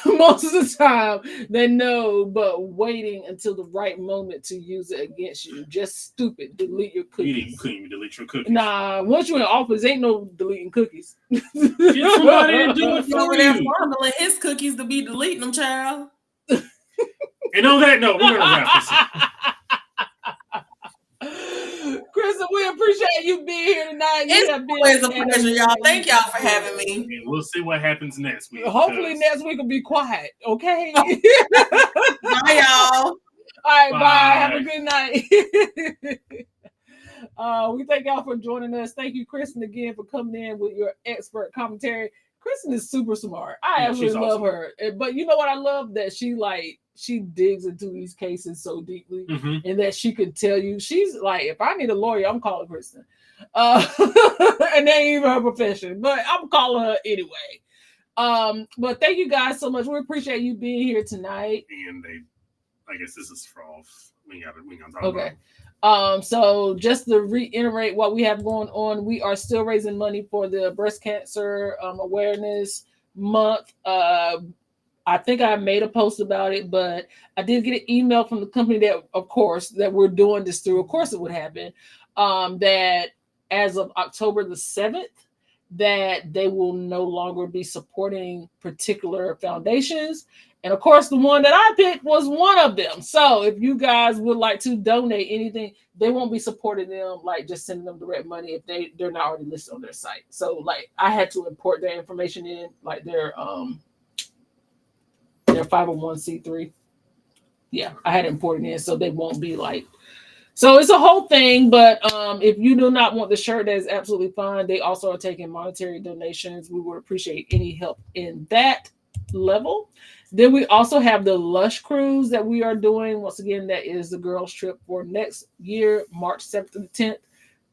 [SPEAKER 2] Most of the time, they know, but waiting until the right moment to use it against you. Just stupid. Delete your cookies.
[SPEAKER 3] You couldn't even delete your cookies.
[SPEAKER 2] Nah, once you're in office, ain't no deleting cookies.
[SPEAKER 3] Get somebody to do it for you.
[SPEAKER 6] Fondling his cookies to be deleting them, child.
[SPEAKER 3] And on that note, we're gonna wrap this up.
[SPEAKER 2] Krista, we appreciate you being here tonight.
[SPEAKER 6] It's always a pleasure, y'all. Thank y'all for having me.
[SPEAKER 3] And we'll see what happens next week.
[SPEAKER 2] Hopefully next week will be quiet, okay?
[SPEAKER 6] Bye, y'all.
[SPEAKER 2] All right, bye. Have a good night. We thank y'all for joining us. Thank you, Kristen, again for coming in with your expert commentary. Kristen is super smart. I absolutely love her. But you know what I love? That she digs into these cases so deeply, and that she could tell you. She's like, if I need a lawyer, I'm calling Kristen. And that ain't even her profession, but I'm calling her anyway. But thank you guys so much. We appreciate you being here tonight.
[SPEAKER 3] And I guess this is for all. We gotta talk
[SPEAKER 2] about. So just to reiterate what we have going on, we are still raising money for the breast cancer awareness month. I think I made a post about it, but I did get an email from the company that, of course, that we're doing this through. Of course, it would happen. That as of October the 7th, that they will no longer be supporting particular foundations, And of course, the one that I picked was one of them. So if you guys would like to donate anything, they won't be supporting them, like just sending them direct money if they're not already listed on their site. So like I had to import their information in, like their 501c3. Yeah, I had to import it in, so they won't be like. So it's a whole thing, but if you do not want the shirt, that is absolutely fine. They also are taking monetary donations. We would appreciate any help in that level. Then we also have the Lush Cruise that we are doing. Once again, that is the girls' trip for next year, March 7th to the 10th,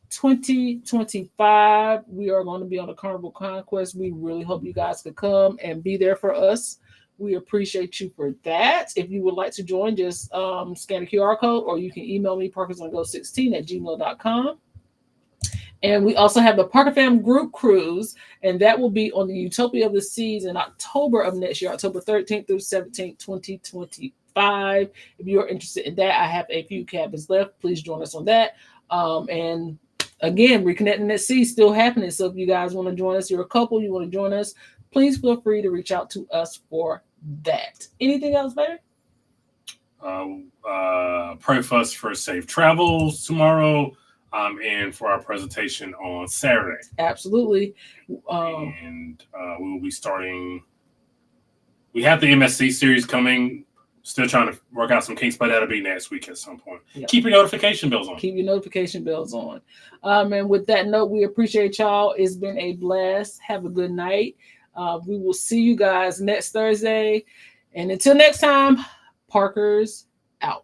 [SPEAKER 2] 2025. We are going to be on the Carnival Conquest. We really hope you guys could come and be there for us. We appreciate you for that. If you would like to join, just scan the QR code, or you can email me, parkersongo16@gmail.com. And we also have the Parker Fam Group Cruise, and that will be on the Utopia of the Seas in October of next year, October 13th through 17th, 2025. If you are interested in that, I have a few cabins left. Please join us on that. And again, Reconnecting at Sea is still happening. So if you guys want to join us, you're a couple, you want to join us, please feel free to reach out to us for that. Anything else, baby?
[SPEAKER 3] Pray for us for safe travels tomorrow. And for our presentation on Saturday.
[SPEAKER 2] Absolutely.
[SPEAKER 3] And we will be starting. We have the MSC series coming. Still trying to work out some kinks, but that'll be next week at some point. Yep. Keep your notification bells on.
[SPEAKER 2] Keep your notification bells on. And with that note, we appreciate y'all. It's been a blast. Have a good night. We will see you guys next Thursday. And until next time, Parker's out.